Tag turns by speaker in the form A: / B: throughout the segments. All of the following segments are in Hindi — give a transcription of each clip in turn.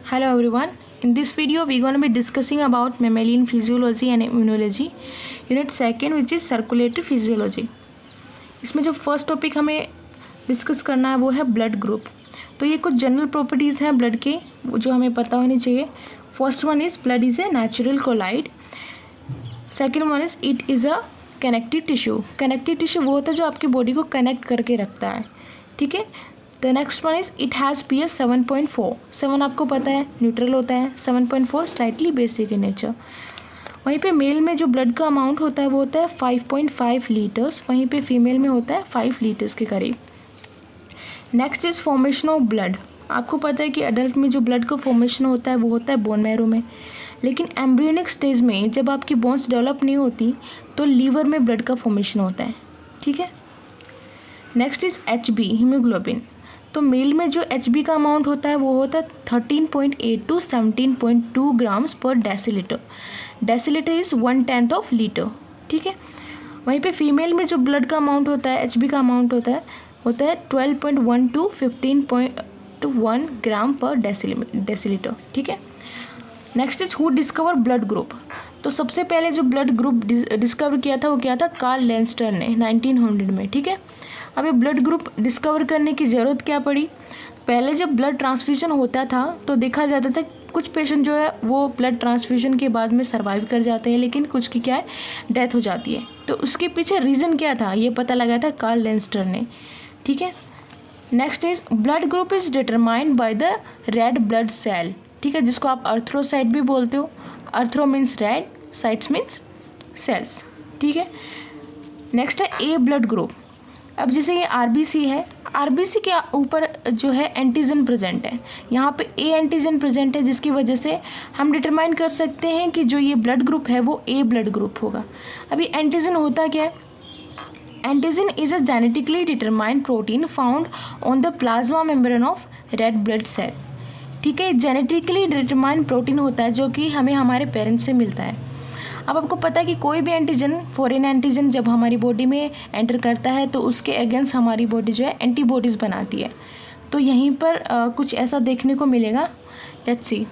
A: Hello everyone. In this video we are going to be discussing about mammalian physiology and immunology unit second which is circulatory physiology. इसमें जो फर्स्ट टॉपिक हमें डिस्कस करना है वो है ब्लड ग्रुप. तो ये कुछ जनरल प्रॉपर्टीज़ हैं ब्लड के जो हमें पता होनी चाहिए. First one is blood is a natural colloid. Second one is it is a connective tissue. Connective tissue वो होता है जो आपकी बॉडी को कनेक्ट करके रखता है. ठीक है. The next one is it has pH 7.4. 7 आपको पता है न्यूट्रल होता है. 7.4 स्लाइटली बेसिक इन नेचर. वहीं पे मेल में जो ब्लड का अमाउंट होता है वो होता है 5.5 लीटर्स. वहीं पे फीमेल में होता है 5 लीटर्स के करीब. Next is formation of blood. आपको पता है कि अडल्ट में जो ब्लड का फॉर्मेशन होता है वो होता है बोन मैरो में. लेकिन एम्ब्रियोनिक स्टेज में जब आपकी बोन्स डेवलप नहीं होती तो लीवर में ब्लड का फॉर्मेशन होता है. ठीक है. Next is HB haemoglobin. तो मेल में जो HB का अमाउंट होता है वो होता है 13.8 टू 17.2 ग्राम्स पर decilitre. Decilitre is 1/10 of litre. ठीक है. वहीं पे फीमेल में जो ब्लड का अमाउंट होता है HB का अमाउंट होता है 12.1 टू 15.1 ग्राम पर डेसीलीटर. ठीक है. Next is who discover blood group. तो सबसे पहले जो ब्लड ग्रुप डिस्कवर किया था वो क्या था, कार्ल लेंस्टर ने 1900 में. ठीक है. अब ये ब्लड ग्रुप डिस्कवर करने की ज़रूरत क्या पड़ी. पहले जब ब्लड ट्रांसफ्यूजन होता था तो देखा जाता था कुछ पेशेंट जो है वो ब्लड ट्रांसफ्यूजन के बाद में सर्वाइव कर जाते हैं लेकिन कुछ की क्या है डेथ हो जाती है. तो उसके पीछे रीज़न क्या था ये पता लगा था कार्ल लेंस्टर ने. ठीक है. Next is blood group is determined by the red blood cell. ठीक है. जिसको आप अर्थ्रोसाइट भी बोलते हो. Erythro means red, cytes means cells. ठीक है. नेक्स्ट है ए ब्लड ग्रुप. अब जैसे ये RBC है, RBC के ऊपर जो है एंटीजन प्रेजेंट है. यहाँ पे ए एंटीजन प्रेजेंट है जिसकी वजह से हम डिटरमाइन कर सकते हैं कि जो ये ब्लड ग्रुप है वो ए ब्लड ग्रुप होगा. अभी एंटीजन होता क्या है. Antigen is a genetically determined protein found on the plasma membrane of red blood cell. ठीक है. जेनेटिकली डिटरमाइंड प्रोटीन होता है जो कि हमें हमारे पेरेंट्स से मिलता है. अब आपको पता है कि कोई भी एंटीजन, फॉरेन एंटीजन जब हमारी बॉडी में एंटर करता है तो उसके अगेंस्ट हमारी बॉडी जो है एंटीबॉडीज़ बनाती है. तो यहीं पर कुछ ऐसा देखने को मिलेगा. Let's see.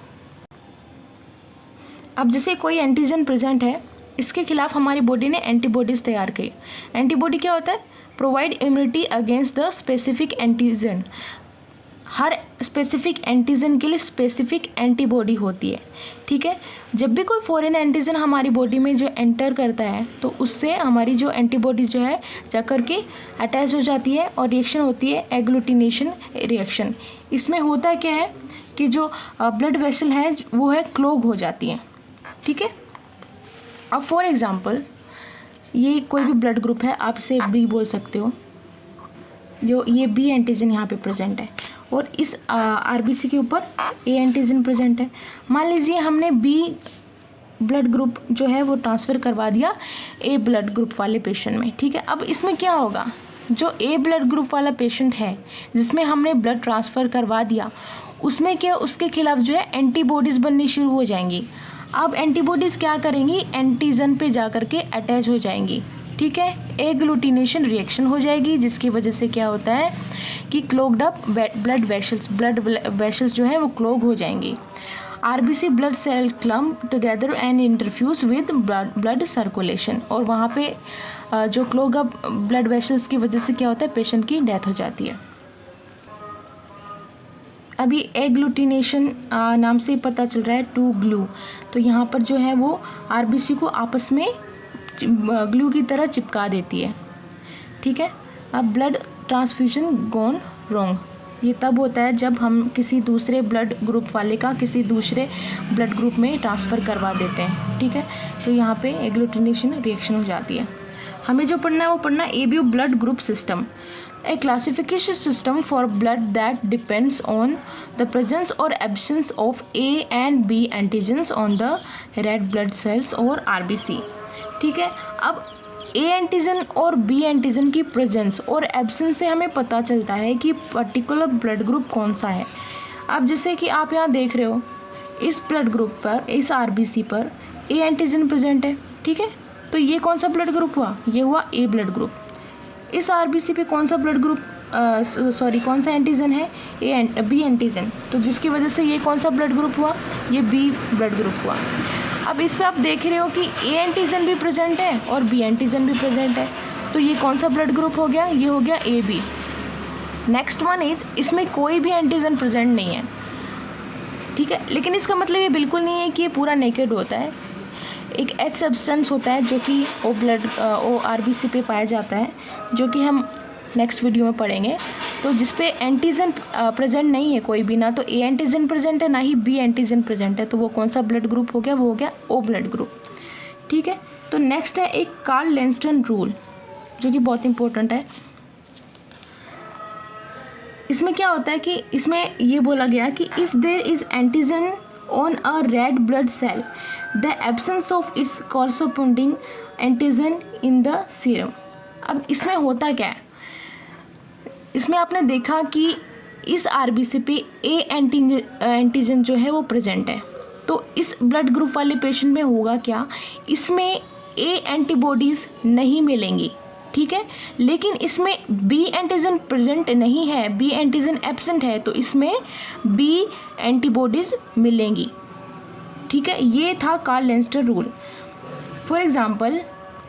A: अब जैसे कोई एंटीजन प्रेजेंट है इसके खिलाफ हमारी बॉडी ने एंटीबॉडीज़ तैयार की. एंटीबॉडी क्या होता है, provide immunity against the specific antigen. Her specific antigen के लिए स्पेसिफिक एंटीबॉडी होती है. ठीक है. जब भी कोई फॉरेन एंटीजन हमारी बॉडी में जो एंटर करता है तो उससे हमारी जो एंटीबॉडी जो है जाकर के अटैच हो जाती है और रिएक्शन होती है एग्लूटिनेशन रिएक्शन. इसमें होता क्या है कि जो ब्लड वेसल है वो है क्लोग हो जाती है. ठीक है. अब फॉर एग्जांपल ये कोई भी ब्लड ग्रुप है, आप इसे B बोल सकते हो. जो ये B एंटीजन यहाँ पे प्रेजेंट है और इस RBC के ऊपर A एंटीजन प्रेजेंट है. मान लीजिए हमने B ब्लड ग्रुप जो है वो ट्रांसफ़र करवा दिया A ब्लड ग्रुप वाले पेशेंट में. ठीक है. अब इसमें क्या होगा, जो A ब्लड ग्रुप वाला पेशेंट है जिसमें हमने ब्लड ट्रांसफ़र करवा दिया उसमें क्या, उसके खिलाफ जो है एंटीबॉडीज़ बननी शुरू हो जाएंगी. अब एंटीबॉडीज़ क्या करेंगी, एंटीजन पे जा कर के अटैच हो जाएंगी. ठीक है. एग्लूटिनेशन रिएक्शन हो जाएगी जिसकी वजह से क्या होता है कि क्लोग्ड अप ब्लड वेसल्स जो है वो क्लोग हो जाएंगी. RBC blood cell clump together and interfuse with blood circulation. और वहाँ पे जो क्लोग अप ब्लड वेसल्स की वजह से क्या होता है, पेशेंट की डेथ हो जाती है. अभी एग्लूटिनेशन नाम से पता चल रहा है टू ग्लू. तो यहाँ पर जो है वो RBC को आपस में ग्लू की तरह चिपका देती है. ठीक है. अब ब्लड ट्रांसफ्यूजन गॉन रॉन्ग. ये तब होता है जब हम किसी दूसरे ब्लड ग्रुप वाले का किसी दूसरे ब्लड ग्रुप में ट्रांसफ़र करवा देते हैं. ठीक है. तो यहाँ पे एग्लूटिनेशन रिएक्शन हो जाती है. हमें जो पढ़ना है वो पढ़ना ABO blood group system. A classification system for blood that depends on the presence or absence of A and B antigens on the red blood cells or RBC. ठीक है. अब A एंटीजन और B एंटीजन की प्रेजेंस और एब्सेंस से हमें पता चलता है कि पर्टिकुलर ब्लड ग्रुप कौन सा है. अब जैसे कि आप यहाँ देख रहे हो इस ब्लड ग्रुप पर, इस RBC पर A एंटीजन प्रेजेंट है. ठीक है. तो ये कौन सा ब्लड ग्रुप हुआ, ये हुआ A ब्लड ग्रुप. इस RBC पे कौन सा ब्लड ग्रुप कौन सा एंटीजन है, बी एंटीजन, तो जिसकी वजह से ये कौन सा ब्लड ग्रुप हुआ, ये बी ब्लड ग्रुप हुआ। अब इस पर आप देख रहे हो कि ए एंटीजन भी प्रेजेंट है और बी एंटीजन भी प्रेजेंट है, तो ये कौन सा ब्लड ग्रुप हो गया, ये हो गया A B. Next one is, इसमें कोई भी एंटीजन प्रेजेंट नहीं है, ठीक है, लेकिन इसका मतलब ये बिल्कुल नहीं है कि ये पूरा नेकेड होता है। एक एच सब्सटेंस होता है जो कि ओ आरबीसी पे पाया जाता है, जो कि हम नेक्स्ट वीडियो में पढ़ेंगे। तो जिस पे एंटीजन प्रेजेंट नहीं है कोई भी, ना तो ए एंटीजन प्रेजेंट है ना ही बी एंटीजन प्रेजेंट है, तो वो कौन सा ब्लड ग्रुप हो गया, वो हो गया ओ ब्लड ग्रुप, ठीक है। तो नेक्स्ट है एक कार्ल लेंस्टन रूल, जो कि बहुत इंपॉर्टेंट है। इसमें क्या होता है कि इसमें ये बोला गया कि if there is antigen on a red blood cell, the absence of its corresponding antigen in the serum. अब इसमें होता क्या है, इसमें आपने देखा कि इस आरबीसी पे ए एंटीजन जो है वो प्रेजेंट है, तो इस ब्लड ग्रुप वाले पेशेंट में होगा क्या, इसमें ए एंटीबॉडीज़ नहीं मिलेंगी, ठीक है, लेकिन इसमें बी एंटीजन प्रेजेंट नहीं है, बी एंटीजन एब्सेंट है, तो इसमें बी एंटीबॉडीज़ मिलेंगी, ठीक है। ये था Karl Landsteiner rule. For example,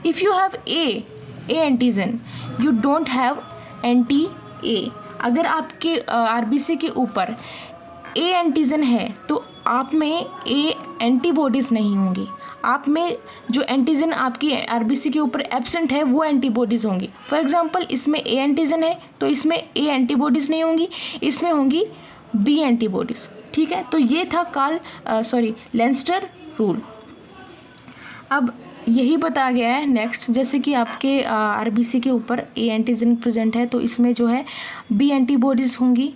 A: if you have A antigen, you don't have anti A. अगर आपके आरबीसी के ऊपर ए एंटीजन है तो आप में ए एंटीबॉडीज़ नहीं होंगी, आप में जो एंटीजन आपकी आरबीसी के ऊपर एब्सेंट है वो एंटीबॉडीज़ होंगी। फॉर एग्जांपल, इसमें ए एंटीजन है तो इसमें ए एंटीबॉडीज़ नहीं होंगी, इसमें होंगी बी एंटीबॉडीज़, ठीक है। तो ये था लेंस्टर रूल। अब यही बताया गया है नेक्स्ट, जैसे कि आपके आरबीसी के ऊपर ए एंटीजन प्रेजेंट है तो इसमें जो है बी एंटीबॉडीज़ होंगी,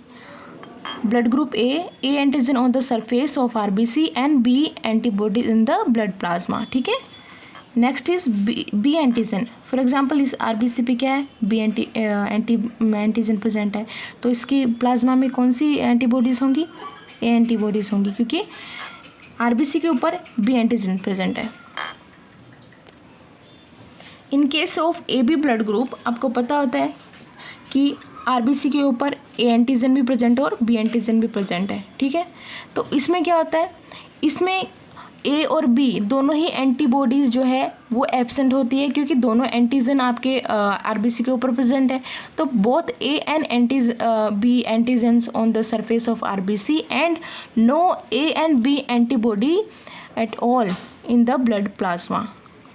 A: blood group A antigen on the surface of RBC and B antibody in the blood plasma, ठीक है। Next is B antigen. For example, इस आरबीसी पे क्या है, बी एंटीजन प्रेजेंट है, तो इसकी प्लाज्मा में कौन सी एंटीबॉडीज़ होंगी, ए एंटीबॉडीज़ होंगी, क्योंकि आरबीसी के ऊपर बी एंटीजन प्रेजेंट है। In case of A B blood group, आपको पता होता है कि आरबीसी के ऊपर ए एंटीजन भी प्रेजेंट है और बी एंटीजन भी प्रेजेंट है, ठीक है। तो इसमें क्या होता है, इसमें ए और बी दोनों ही एंटीबॉडीज़ जो है वो एब्सेंट होती है, क्योंकि दोनों एंटीजन आपके आरबीसी के ऊपर प्रेजेंट है। तो both A and B antigens on the surface of RBC and no A and B antibody at all in the blood plasma,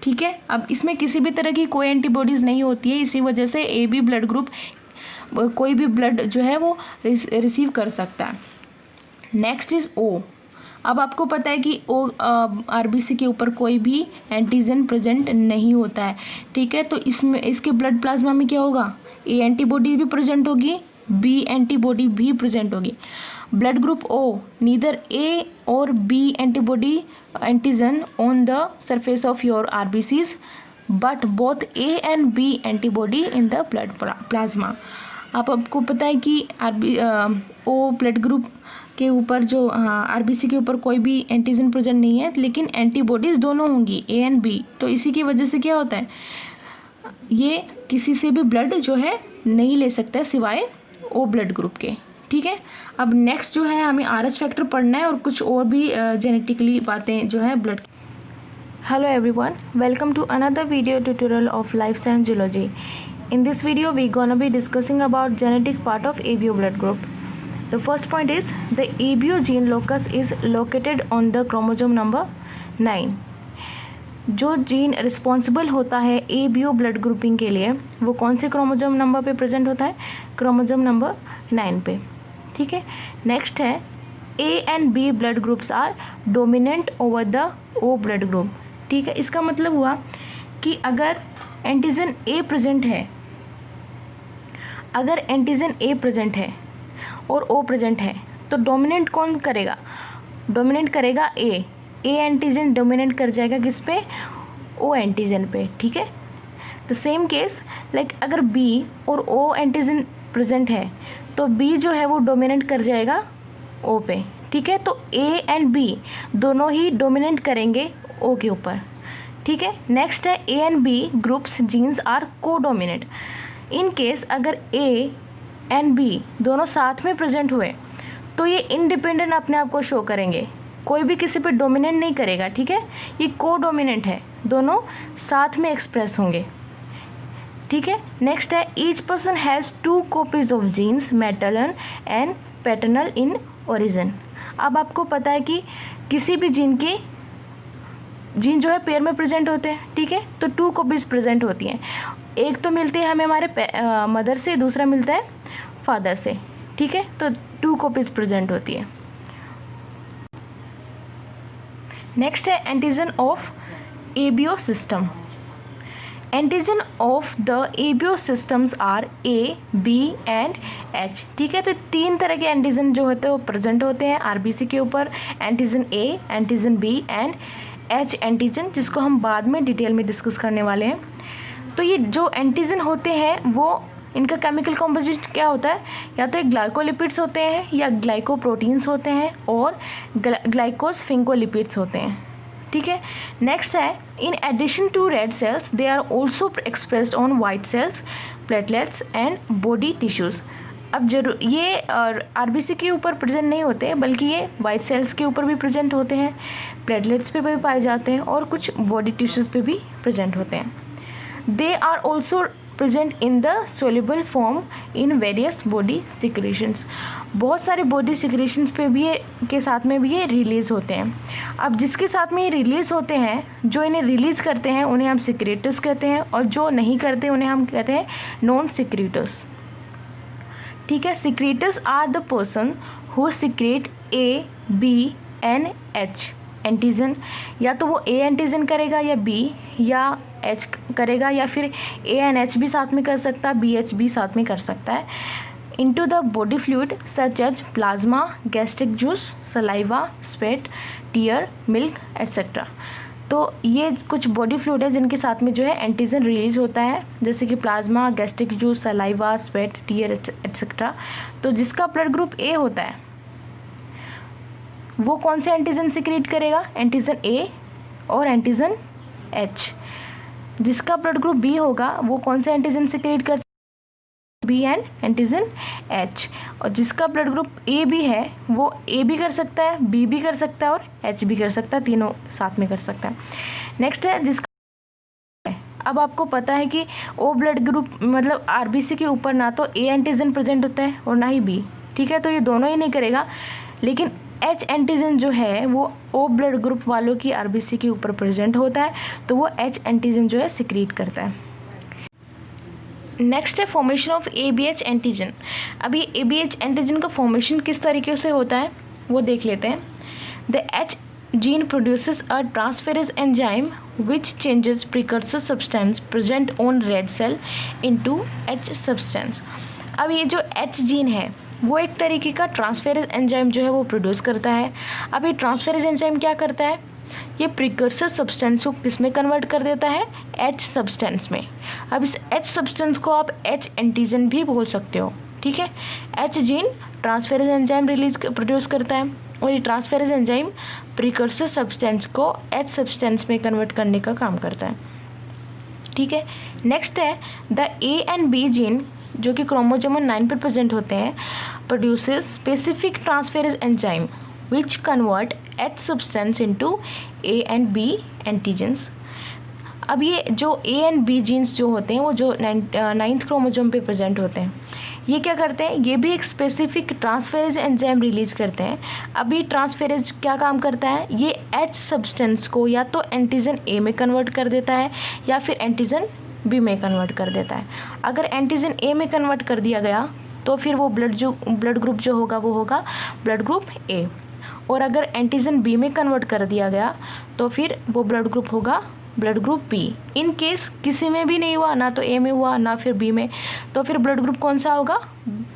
A: ठीक है। अब इसमें किसी भी तरह की कोई एंटीबॉडीज़ नहीं होती है, इसी वजह से ए बी ब्लड ग्रुप कोई भी ब्लड जो है वो रिसीव कर सकता है। नेक्स्ट इज ओ। अब आपको पता है कि ओ आरबीसी के ऊपर कोई भी एंटीजन प्रेजेंट नहीं होता है, ठीक है। तो इसमें इसके ब्लड प्लाज्मा में क्या होगा, ए एंटीबॉडी भी प्रेजेंट होगी, बी एंटीबॉडी भी प्रेजेंट होगी। Blood group O, neither A और B antibody antigen on the surface of your RBCs but both A and B antibody in the blood plasma. आपको पता है कि ओ ब्लड ग्रुप के ऊपर जो आरबीसी के ऊपर कोई भी एंटीजन प्रेजेंट नहीं है, लेकिन एंटीबॉडीज़ दोनों होंगी, ए एंड बी। तो इसी की वजह से क्या होता है, ये किसी से भी ब्लड जो है नहीं ले सकता है सिवाय ओ ब्लड ग्रुप के, ठीक है। अब नेक्स्ट जो है हमें आरएच फैक्टर पढ़ना है और कुछ और भी जेनेटिकली बातें जो है blood. Hello everyone, welcome to another video tutorial of life science geology. In this video, we're gonna be discussing about genetic part of ABO blood group. The first point is the ABO gene locus is located on the chromosome number 9. जो जीन रिस्पॉन्सिबल होता है ABO ब्लड ग्रुपिंग के लिए वो कौन से क्रोमोजोम नंबर पे प्रेजेंट होता है, क्रोमोजोम नंबर 9 पे, ठीक है। नेक्स्ट है A and B blood groups are dominant over the O blood group, ठीक है। इसका मतलब हुआ कि अगर एंटीजन A प्रेजेंट है, अगर एंटीजन A प्रेजेंट है और O प्रेजेंट है तो डोमिनेंट कौन करेगा, डोमिनेंट करेगा A एंटीजन डोमिनेंट कर जाएगा किस पे, O एंटीजन पे, ठीक है। द सेम केस लाइक अगर B और O एंटीजन प्रेजेंट है तो B जो है वो डोमिनेंट कर जाएगा O पे, ठीक है। तो A एंड B दोनों ही डोमिनेंट करेंगे O के ऊपर, ठीक है। नेक्स्ट है A and B groups genes are codominate in case अगर A एंड बी दोनों साथ में प्रेजेंट हुए तो ये इंडिपेंडेंट अपने आप को शो करेंगे, कोई भी किसी पे डोमिनेट नहीं करेगा, ठीक है। ये को डोमिनेंट है, दोनों साथ में एक्सप्रेस होंगे, ठीक है। नेक्स्ट है each person has 2 copies of genes maternal and paternal in origin. अब आपको पता है कि किसी भी जीन जो है पेयर में प्रेजेंट होते हैं, ठीक है। तो 2 कॉपीज प्रेजेंट होती हैं, एक तो मिलती है हमें हमारे मदर से, दूसरा मिलता है फादर से, ठीक है। तो 2 कॉपीज प्रेजेंट होती है। नेक्स्ट है antigen of ABO system. Antigen of the ABO systems are A, B and H, ठीक है। तो 3 तरह के एंटीजन जो होते हैं वो प्रेजेंट होते हैं आरबीसी के ऊपर, antigen A, antigen B and H antigen, जिसको हम बाद में डिटेल में डिस्कस करने वाले हैं। तो ये जो एंटीजन होते हैं वो इनका केमिकल कॉम्पोजिशन क्या होता है, या तो ग्लाइकोलिपिड्स होते हैं या ग्लाइकोप्रोटीन्स होते हैं और ग्लाइकोस्फिंगोलिपिड्स होते हैं, ठीक है। नेक्स्ट है in addition to red cells they are also expressed on white cells, platelets and body tissues. अब ये आरबीसी के ऊपर प्रेजेंट नहीं होते बल्कि ये वाइट सेल्स के ऊपर भी प्रेजेंट होते हैं, प्लेटलेट्स पे भी पाए जाते हैं और कुछ बॉडी टिश्यूज़ पे भी प्रेजेंट होते हैं। They are also present in the soluble form in various body secretions. बहुत सारे बॉडी सिक्रेशंस पे भी के साथ में भी ये रिलीज़ होते हैं। अब जिसके साथ में ये रिलीज़ होते हैं, जो इन्हें रिलीज़ करते हैं उन्हें हम सिक्रेटर्स कहते हैं और जो नहीं करते उन्हें हम कहते हैं नॉन सिक्रेटर्स, ठीक है। Secretors are the person who secrete A, B and H antigen, या तो वो ए एंटीजन करेगा या बी या एच करेगा, या फिर ए एंड एच भी साथ में कर सकता है, बी एच भी साथ में कर सकता है, into the body fluid such as plasma, gastric juice, saliva, sweat, tear, milk etcetera. तो ये कुछ बॉडी फ्लूइड है जिनके साथ में जो है एंटीजन रिलीज होता है, जैसे कि plasma, gastric juice, saliva, sweat, tear etcetera. तो जिसका ब्लड ग्रुप ए होता है वो कौन से एंटीजन सिक्रीट करेगा, एंटीजन ए और एंटीजन एच। जिसका ब्लड ग्रुप बी होगा वो कौन से एंटीजन सिक्रीट कर, बी एंड एंटीजन एच। और जिसका ब्लड ग्रुप ए बी है वो ए भी कर सकता है, बी भी कर सकता है और एच भी कर सकता है, तीनों साथ में कर सकता है। नेक्स्ट है जिसका, अब आपको पता है कि ओ ब्लड ग्रुप मतलब आरबीसी के ऊपर ना तो ए एंटीजन प्रेजेंट होता है और ना ही बी, ठीक है। तो ये दोनों ही नहीं करेगा, लेकिन एच एंटीजन जो है वो ओ ब्लड ग्रुप वालों की आरबीसी के ऊपर प्रेजेंट होता है, तो वो एच एंटीजन जो है सिक्रीट करता है। नेक्स्ट है फॉर्मेशन ऑफ एबीएच एंटीजन। अभी एबीएच एंटीजन का फॉर्मेशन किस तरीके से होता है वो देख लेते हैं। The H gene produces a transferase enzyme which changes precursor substance present on red cell into H substance. अब ये जो एच जीन है वो एक तरीके का ट्रांसफेरेज एंजाइम जो है वो प्रोड्यूस करता है। अब ये ट्रांसफेरेज एंजाइम क्या करता है, ये प्रिकर्सर सब्सटेंस को किस में कन्वर्ट कर देता है, एच सब्सटेंस में। अब इस एच सब्सटेंस को आप एच एंटीजन भी बोल सकते हो, ठीक है। H gene transferase enzyme produce करता है और ये ट्रांसफेरेज एंजाइम प्रिकर्सर सब्सटेंस को एच सब्सटेंस में कन्वर्ट करने का काम करता है, ठीक है। नेक्स्ट है the A and B gene जो कि क्रोमोसोम 9 पर प्रेजेंट होते हैं, produces specific transferase enzyme which convert H substance into A and B antigens. अब ये जो ए एंड बी जीन्स जो होते हैं वो जो 9th क्रोमोसोम पे प्रेजेंट होते हैं, ये क्या करते हैं, ये भी एक स्पेसिफिक ट्रांसफेरेज एंजाइम रिलीज करते हैं। अभी ट्रांसफेरेज क्या काम करता है, ये एच सब्सटेंस को या तो एंटीजन ए में कन्वर्ट कर देता है या फिर एंटीजन बी में कन्वर्ट कर देता है। अगर एंटीजन ए में कन्वर्ट कर दिया गया तो फिर वो ब्लड ग्रुप जो होगा वो होगा ब्लड ग्रुप ए, और अगर एंटीजन बी में कन्वर्ट कर दिया गया तो फिर वो ब्लड ग्रुप होगा blood group B. In case किसी में भी नहीं हुआ, ना तो ए में हुआ ना फिर बी में, तो फिर ब्लड ग्रुप कौन सा होगा,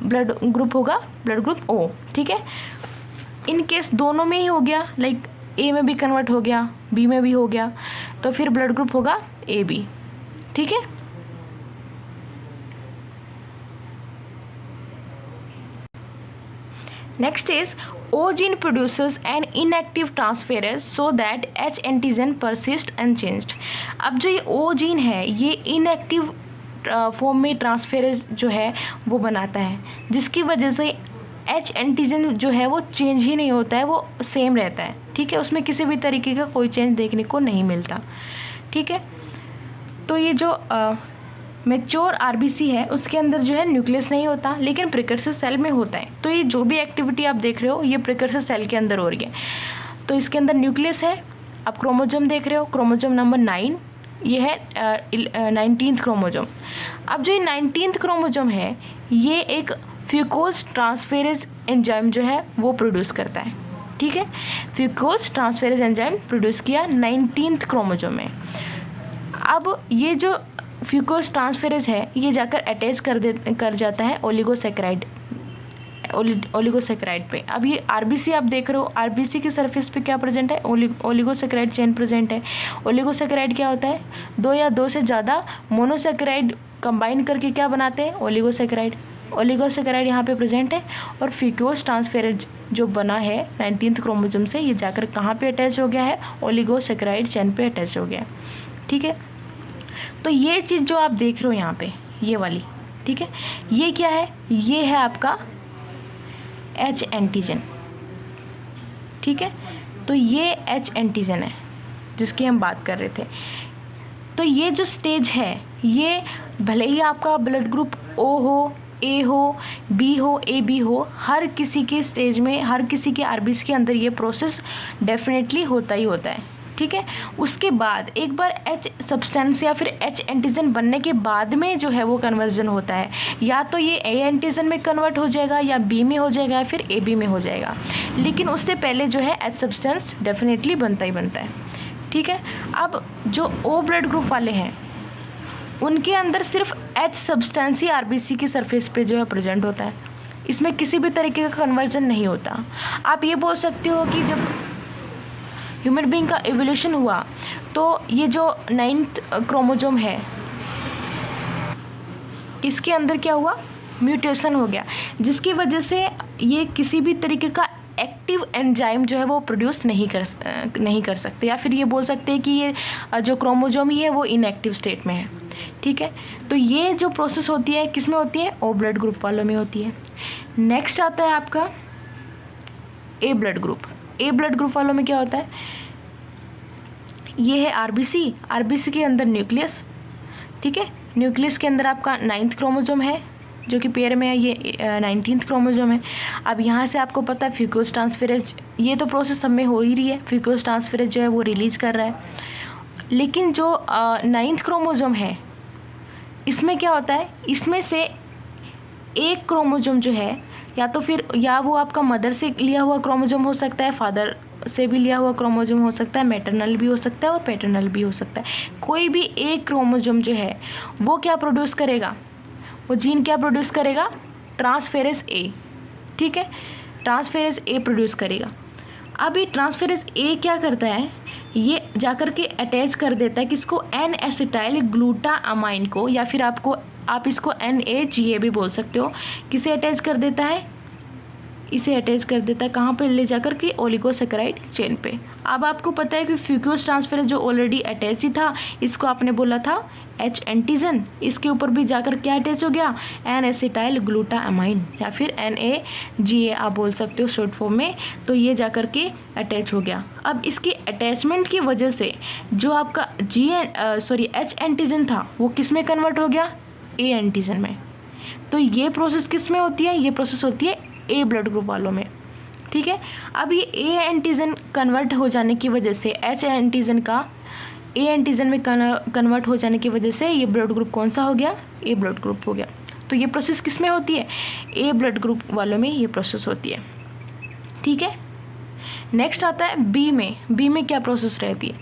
A: ब्लड ग्रुप होगा ब्लड ग्रुप ओ, ठीक है। इन केस दोनों में ही हो गया, लाइक ए में भी कन्वर्ट हो गया बी में भी हो गया, तो फिर ब्लड ग्रुप होगा ए बी, ठीक है। Next is O gene produces an inactive transferase so that H antigen persists unchanged। अब जो ये O gene है ये inactive फॉर्म में ट्रांसफेरेज जो है वो बनाता है, जिसकी वजह से H एंटीजन जो है वो चेंज ही नहीं होता है, वो सेम रहता है। ठीक है, उसमें किसी भी तरीके का कोई चेंज देखने को नहीं मिलता। ठीक है, तो ये जो मैच्योर आरबीसी है उसके अंदर जो है न्यूक्लियस नहीं होता, लेकिन प्रिकर्सर सेल में होता है। तो ये जो भी एक्टिविटी आप देख रहे हो ये प्रिकर्सर सेल के अंदर हो रही है। तो इसके अंदर न्यूक्लियस है, आप क्रोमोजोम देख रहे हो, क्रोमोजोम नंबर 9, ये है 19th क्रोमोजोम। अब जो ये 19th क्रोमोजोम है ये एक फ्यूकोज ट्रांसफेरेज एंजाइम जो है वो प्रोड्यूस करता है। ठीक है, फ्यूकोज ट्रांसफेरेज एंजाइम प्रोड्यूस किया 19th क्रोमोजोम में। अब ये जो फ्यूकोज ट्रांसफेरेज है ये जाकर अटैच कर जाता है ओलिगोसैकेराइड पे। अब ये आरबीसी आप देख रहे हो, आरबीसी की सरफेस पे क्या प्रेजेंट है, ओलिगोसैकेराइड चेन प्रेजेंट है। ओलिगोसैकेराइड क्या होता है, 2 या 2 से ज़्यादा मोनोसैकेराइड कंबाइन करके क्या बनाते हैं, ओलिगोसैकेराइड। ओलिगोसैकेराइड यहाँ पे प्रेजेंट है और फ्यूकोज ट्रांसफेरेज जो बना है 19th क्रोमोजोम से ये जाकर कहाँ पे अटैच हो गया है, ओलिगोसैकेराइड चेन पे अटैच हो गया है। ठीक है, तो ये चीज़ जो आप देख रहे हो यहाँ पे ये वाली, ठीक है, ये क्या है, ये है आपका H एंटीजन। ठीक है, तो ये H एंटीजन है जिसकी हम बात कर रहे थे। तो ये जो स्टेज है ये भले ही आपका ब्लड ग्रुप O हो, A हो, B हो, AB हो, हर किसी के स्टेज में, हर किसी के आरबीसी के अंदर ये प्रोसेस डेफिनेटली होता ही होता है। ठीक है, उसके बाद एक बार H सब्सटेंस या फिर H एंटीजन बनने के बाद में जो है वो कन्वर्जन होता है, या तो ये A एंटीजन में कन्वर्ट हो जाएगा या B में हो जाएगा या फिर AB में हो जाएगा, लेकिन उससे पहले जो है H सब्सटेंस डेफिनेटली बनता ही बनता है। ठीक है, अब जो O ब्लड ग्रुप वाले हैं उनके अंदर सिर्फ H सब्सटेंस ही आरबीसी की सरफेस पे जो है प्रेजेंट होता है, इसमें किसी भी तरीके का कन्वर्जन नहीं होता। आप ये बोल सकते हो कि जब ह्यूमन बीइंग का एवोल्यूशन हुआ तो ये जो 9th क्रोमोजोम है इसके अंदर क्या हुआ, म्यूटेशन हो गया, जिसकी वजह से ये किसी भी तरीके का एक्टिव एंजाइम जो है वो प्रोड्यूस नहीं कर सकते, या फिर ये बोल सकते हैं कि ये जो क्रोमोजोम ही है वो इनएक्टिव स्टेट में है। ठीक है, तो ये जो प्रोसेस होती है किस में होती है, O ब्लड ग्रुप वालों में होती है। नेक्स्ट आता है आपका A blood group. A blood group वालों में क्या होता है, ये है आरबीसी, आरबीसी के अंदर न्यूक्लियस। ठीक है, न्यूक्लियस के अंदर आपका 9th क्रोमोजोम है जो कि पेयर में है, ये 19th क्रोमोजोम है। अब यहाँ से आपको पता है फ्यूकोज ट्रांसफेरेज, ये तो प्रोसेस सब में हो ही रही है, फ्यूकोज ट्रांसफेरेज जो है वो रिलीज कर रहा है। लेकिन जो 9th क्रोमोजोम है इसमें क्या होता है, इसमें से एक क्रोमोजोम जो है या तो फिर या वो आपका मदर से लिया हुआ क्रोमोजोम हो सकता है, फादर से भी लिया हुआ क्रोमोजोम हो सकता है, मैटरनल भी हो सकता है और पैटर्नल भी हो सकता है। कोई भी एक क्रोमोजोम जो है वो क्या प्रोड्यूस करेगा, वो जीन क्या प्रोड्यूस करेगा, ट्रांसफेरेज A। ठीक है, ट्रांसफेरेज A प्रोड्यूस करेगा। अब ये ट्रांसफेरेज A क्या करता है, ये जाकर के अटैच कर देता है किसको, N एसिटाइल ग्लूटामाइन को, या फिर आप इसको NAGA भी बोल सकते हो। किसे अटैच कर देता है, इसे अटैच कर देता है कहाँ पे, ले जाकर के ओलिगोसैकेराइड चेन पे। अब आपको पता है कि फ्यूकोज ट्रांसफेरेज जो ऑलरेडी अटैच ही था इसको आपने बोला था H एंटीजन, इसके ऊपर भी जाकर क्या अटैच हो गया, N एसिटाइल ग्लूटामाइन या फिर NAGA आप बोल सकते हो शॉर्ट फॉर्म में। तो ये जाकर के अटैच हो गया। अब इसकी अटैचमेंट की वजह से जो आपका H एंटीजन था वो किस में कन्वर्ट हो गया, A एंटीजन में। तो ये प्रोसेस किस में होती है, ये प्रोसेस होती है A ब्लड ग्रुप वालों में। ठीक है, अब ये A एंटीजन कन्वर्ट हो जाने की वजह से H एंटीजन का A एंटीजन में कन्वर्ट हो जाने की वजह से ये ब्लड ग्रुप कौन सा हो गया, A ब्लड ग्रुप हो गया। तो ये प्रोसेस किस में होती है, A ब्लड ग्रुप वालों में ये प्रोसेस होती है। ठीक है, नेक्स्ट आता है B में। B में क्या प्रोसेस रहती है,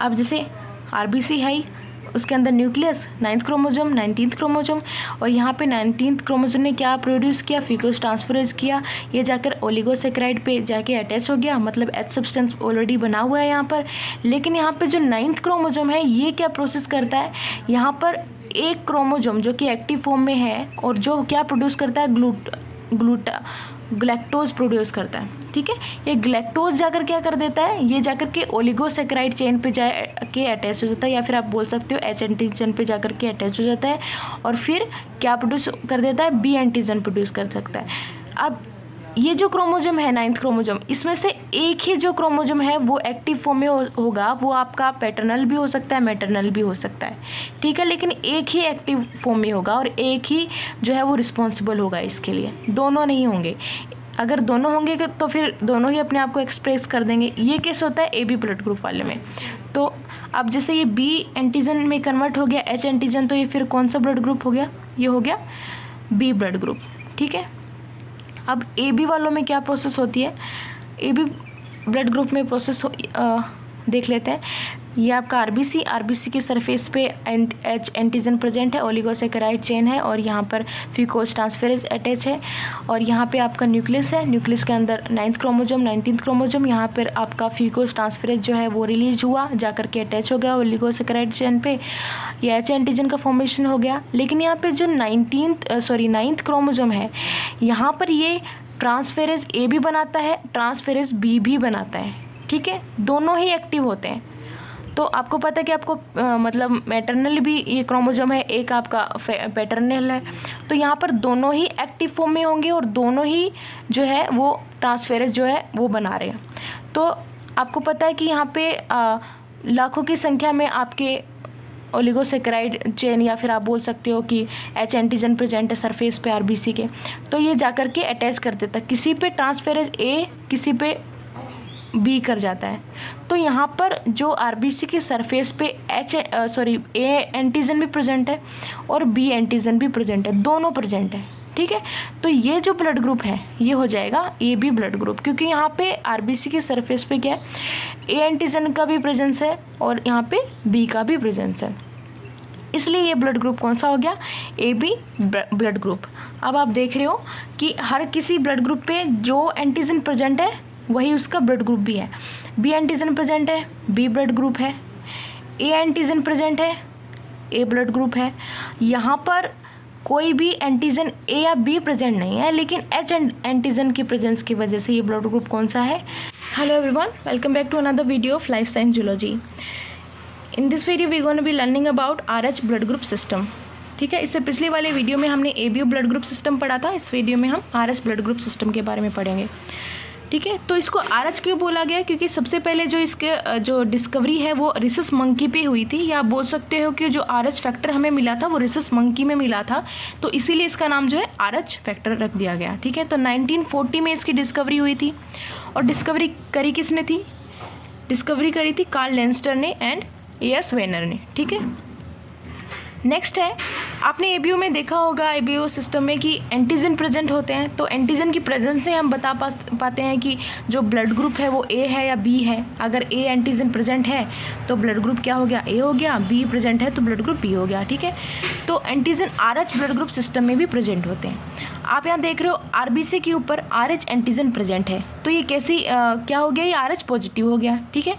A: अब जैसे आरबीसी है उसके अंदर nucleus, 9th chromosome, 19th chromosome, और यहाँ पे 19th क्रोमोजोम ने क्या प्रोड्यूस किया, फ्यूकोज ट्रांसफेरेज किया, ये जाकर ओलिगोसैकेराइड पे जाके अटैच हो गया, मतलब H सब्सटेंस ऑलरेडी बना हुआ है यहाँ पर। लेकिन यहाँ पे जो 9th क्रोमोजोम है ये क्या प्रोसेस करता है, यहाँ पर एक क्रोमोजोम जो कि एक्टिव फॉर्म में है और जो क्या प्रोड्यूस करता है, ग्लैक्टोज प्रोड्यूस करता है। ठीक है, ये ग्लैक्टोज जाकर क्या कर देता है, ये जाकर के ओलिगोसैकेराइड चेन पे जा के अटैच हो जाता है, या फिर आप बोल सकते हो एच एंटीजन पे जाकर के अटैच हो जाता है, और फिर क्या प्रोड्यूस कर देता है, बी एंटीजन प्रोड्यूस कर सकता है। अब ये जो क्रोमोजोम है 9th क्रोमोजोम, इसमें से एक ही जो क्रोमोजोम है वो एक्टिव फॉर्म में होगा, वो आपका पैटर्नल भी हो सकता है, मैटरनल भी हो सकता है। ठीक है, लेकिन एक ही एक्टिव फॉर्म में होगा और एक ही जो है वो रिस्पॉन्सिबल होगा इसके लिए, दोनों नहीं होंगे। अगर दोनों होंगे तो फिर दोनों ही अपने आप को एक्सप्रेस कर देंगे। ये केस होता है ए बी ब्लड ग्रुप वाले में। तो अब जैसे ये बी एंटीजन में कन्वर्ट हो गया एच एंटीजन, तो ये फिर कौन सा ब्लड ग्रुप हो गया, ये हो गया बी ब्लड ग्रुप। ठीक है, अब ए बी वालों में क्या प्रोसेस होती है, ए बी ब्लड ग्रुप में प्रोसेस देख लेते हैं। ये आपका आरबीसी के सरफेस पे एच एंटीजन प्रेजेंट है, ओलिगोसैकेराइड चेन है, और यहाँ पर फ्यूकोज ट्रांसफेरेज अटैच है, और यहाँ पे आपका न्यूक्लियस है, न्यूक्लियस के अंदर 9th क्रोमोजोम 19th क्रोमोजोम, यहाँ पर आपका फ्यूकोज ट्रांसफेरेज जो है वो रिलीज हुआ, जाकर के अटैच हो गया ओलिगोसैकेराइड चेन पे, ये एच एंटीजन का फॉर्मेशन हो गया। लेकिन यहाँ पे जो 9th क्रोमोजोम है, यहाँ पर ये ट्रांसफेरेज ए भी बनाता है, ट्रांसफेरेज बी भी बनाता है। ठीक है, दोनों ही एक्टिव होते हैं। तो आपको पता है कि आपको मतलब मैटरनल भी ये क्रोमोजोम है, एक आपका पैटर्नल है, तो यहाँ पर दोनों ही एक्टिव फॉर्म में होंगे और दोनों ही जो है वो ट्रांसफेरेज जो है वो बना रहे हैं। तो आपको पता है कि यहाँ पे लाखों की संख्या में आपके ओलिगोसैकेराइड चेन, या फिर आप बोल सकते हो कि एच एंटीजन प्रेजेंट है सरफेस पे आरबीसी के, तो ये जाकर के अटैच कर देता है, किसी पे ट्रांसफेरेज ए किसी पे बी कर जाता है। तो यहाँ पर जो आरबीसी के सरफेस पे ए एंटीजन भी प्रेजेंट है और बी एंटीजन भी प्रेजेंट है, दोनों प्रेजेंट है। ठीक है, तो ये जो ब्लड ग्रुप है ये हो जाएगा ए बी ब्लड ग्रुप, क्योंकि यहाँ पे आरबीसी के सरफेस पे क्या है, ए एंटीजन का भी प्रेजेंस है और यहाँ पे बी का भी प्रेजेंस है, इसलिए ये ब्लड ग्रुप कौन सा हो गया, ए बी ब्लड ग्रुप। अब आप देख रहे हो कि हर किसी ब्लड ग्रुप पे जो एंटीजन प्रेजेंट है वही उसका ब्लड ग्रुप भी है। बी एंटीजन प्रेजेंट है, बी ब्लड ग्रुप है, ए एंटीजन प्रेजेंट है, ए ब्लड ग्रुप है। यहाँ पर कोई भी एंटीजन ए या बी प्रेजेंट नहीं है, लेकिन एच एंटीजन की प्रेजेंस की वजह से ये ब्लड ग्रुप कौन सा है। Hello everyone, welcome back to another video of life science zoology. In this video we gonna be learning about RH blood group system. ठीक है, इससे पिछले वाले वीडियो में हमने ABO ब्लड ग्रुप सिस्टम पढ़ा था, इस वीडियो में हम RH ब्लड ग्रुप सिस्टम के बारे में पढ़ेंगे। ठीक है, तो इसको RH क्यों बोला गया, क्योंकि सबसे पहले जो इसके जो डिस्कवरी है वो रिसस मंकी पे हुई थी, या आप बोल सकते हो कि जो RH फैक्टर हमें मिला था वो रिसस मंकी में मिला था, तो इसीलिए इसका नाम जो है RH फैक्टर रख दिया गया। ठीक है, तो 1940 में इसकी डिस्कवरी हुई थी, और डिस्कवरी करी किसने थी, डिस्कवरी करी थी कार्ल लेंस्टर ने एंड A.S. वेनर ने। ठीक है, नेक्स्ट है, आपने ABO में देखा होगा, ABO सिस्टम में कि एंटीजन प्रेजेंट होते हैं, तो एंटीजन की प्रेजेंस से हम बता पाते हैं कि जो ब्लड ग्रुप है वो A है या B है। अगर A एंटीजन प्रेजेंट है तो ब्लड ग्रुप क्या हो गया, A हो गया, B प्रेजेंट है तो ब्लड ग्रुप B हो गया। ठीक है, तो antigen RH blood group system में भी प्रेजेंट होते हैं। आप यहाँ देख रहे हो आरबीसी के ऊपर RH एंटीजन प्रेजेंट है, तो ये कैसी क्या हो गया, ये RH पॉजिटिव हो गया। ठीक है,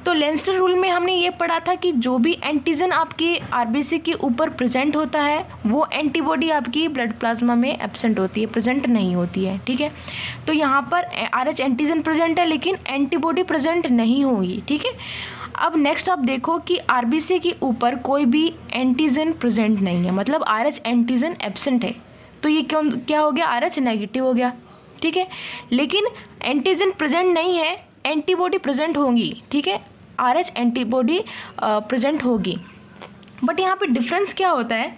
A: तो लेंस्टर रूल में हमने ये पढ़ा था कि जो भी एंटीजन आपकी आरबीसी के ऊपर प्रेजेंट होता है वो एंटीबॉडी आपकी ब्लड प्लाज्मा में एब्सेंट होती है, प्रेजेंट नहीं होती है। ठीक है, तो यहाँ पर RH एंटीजन प्रेजेंट है लेकिन एंटीबॉडी प्रेजेंट नहीं होगी। ठीक है, अब नेक्स्ट आप देखो कि आरबीसी के ऊपर कोई भी एंटीजन प्रेजेंट नहीं है, मतलब RH एंटीजन एब्सेंट है, तो ये क्या हो गया, RH नेगेटिव हो गया। ठीक है, लेकिन एंटीजन प्रेजेंट नहीं है, एंटीबॉडी प्रेजेंट होंगी। ठीक है, RH एंटीबॉडी प्रेजेंट होगी। बट यहाँ पे डिफरेंस क्या होता है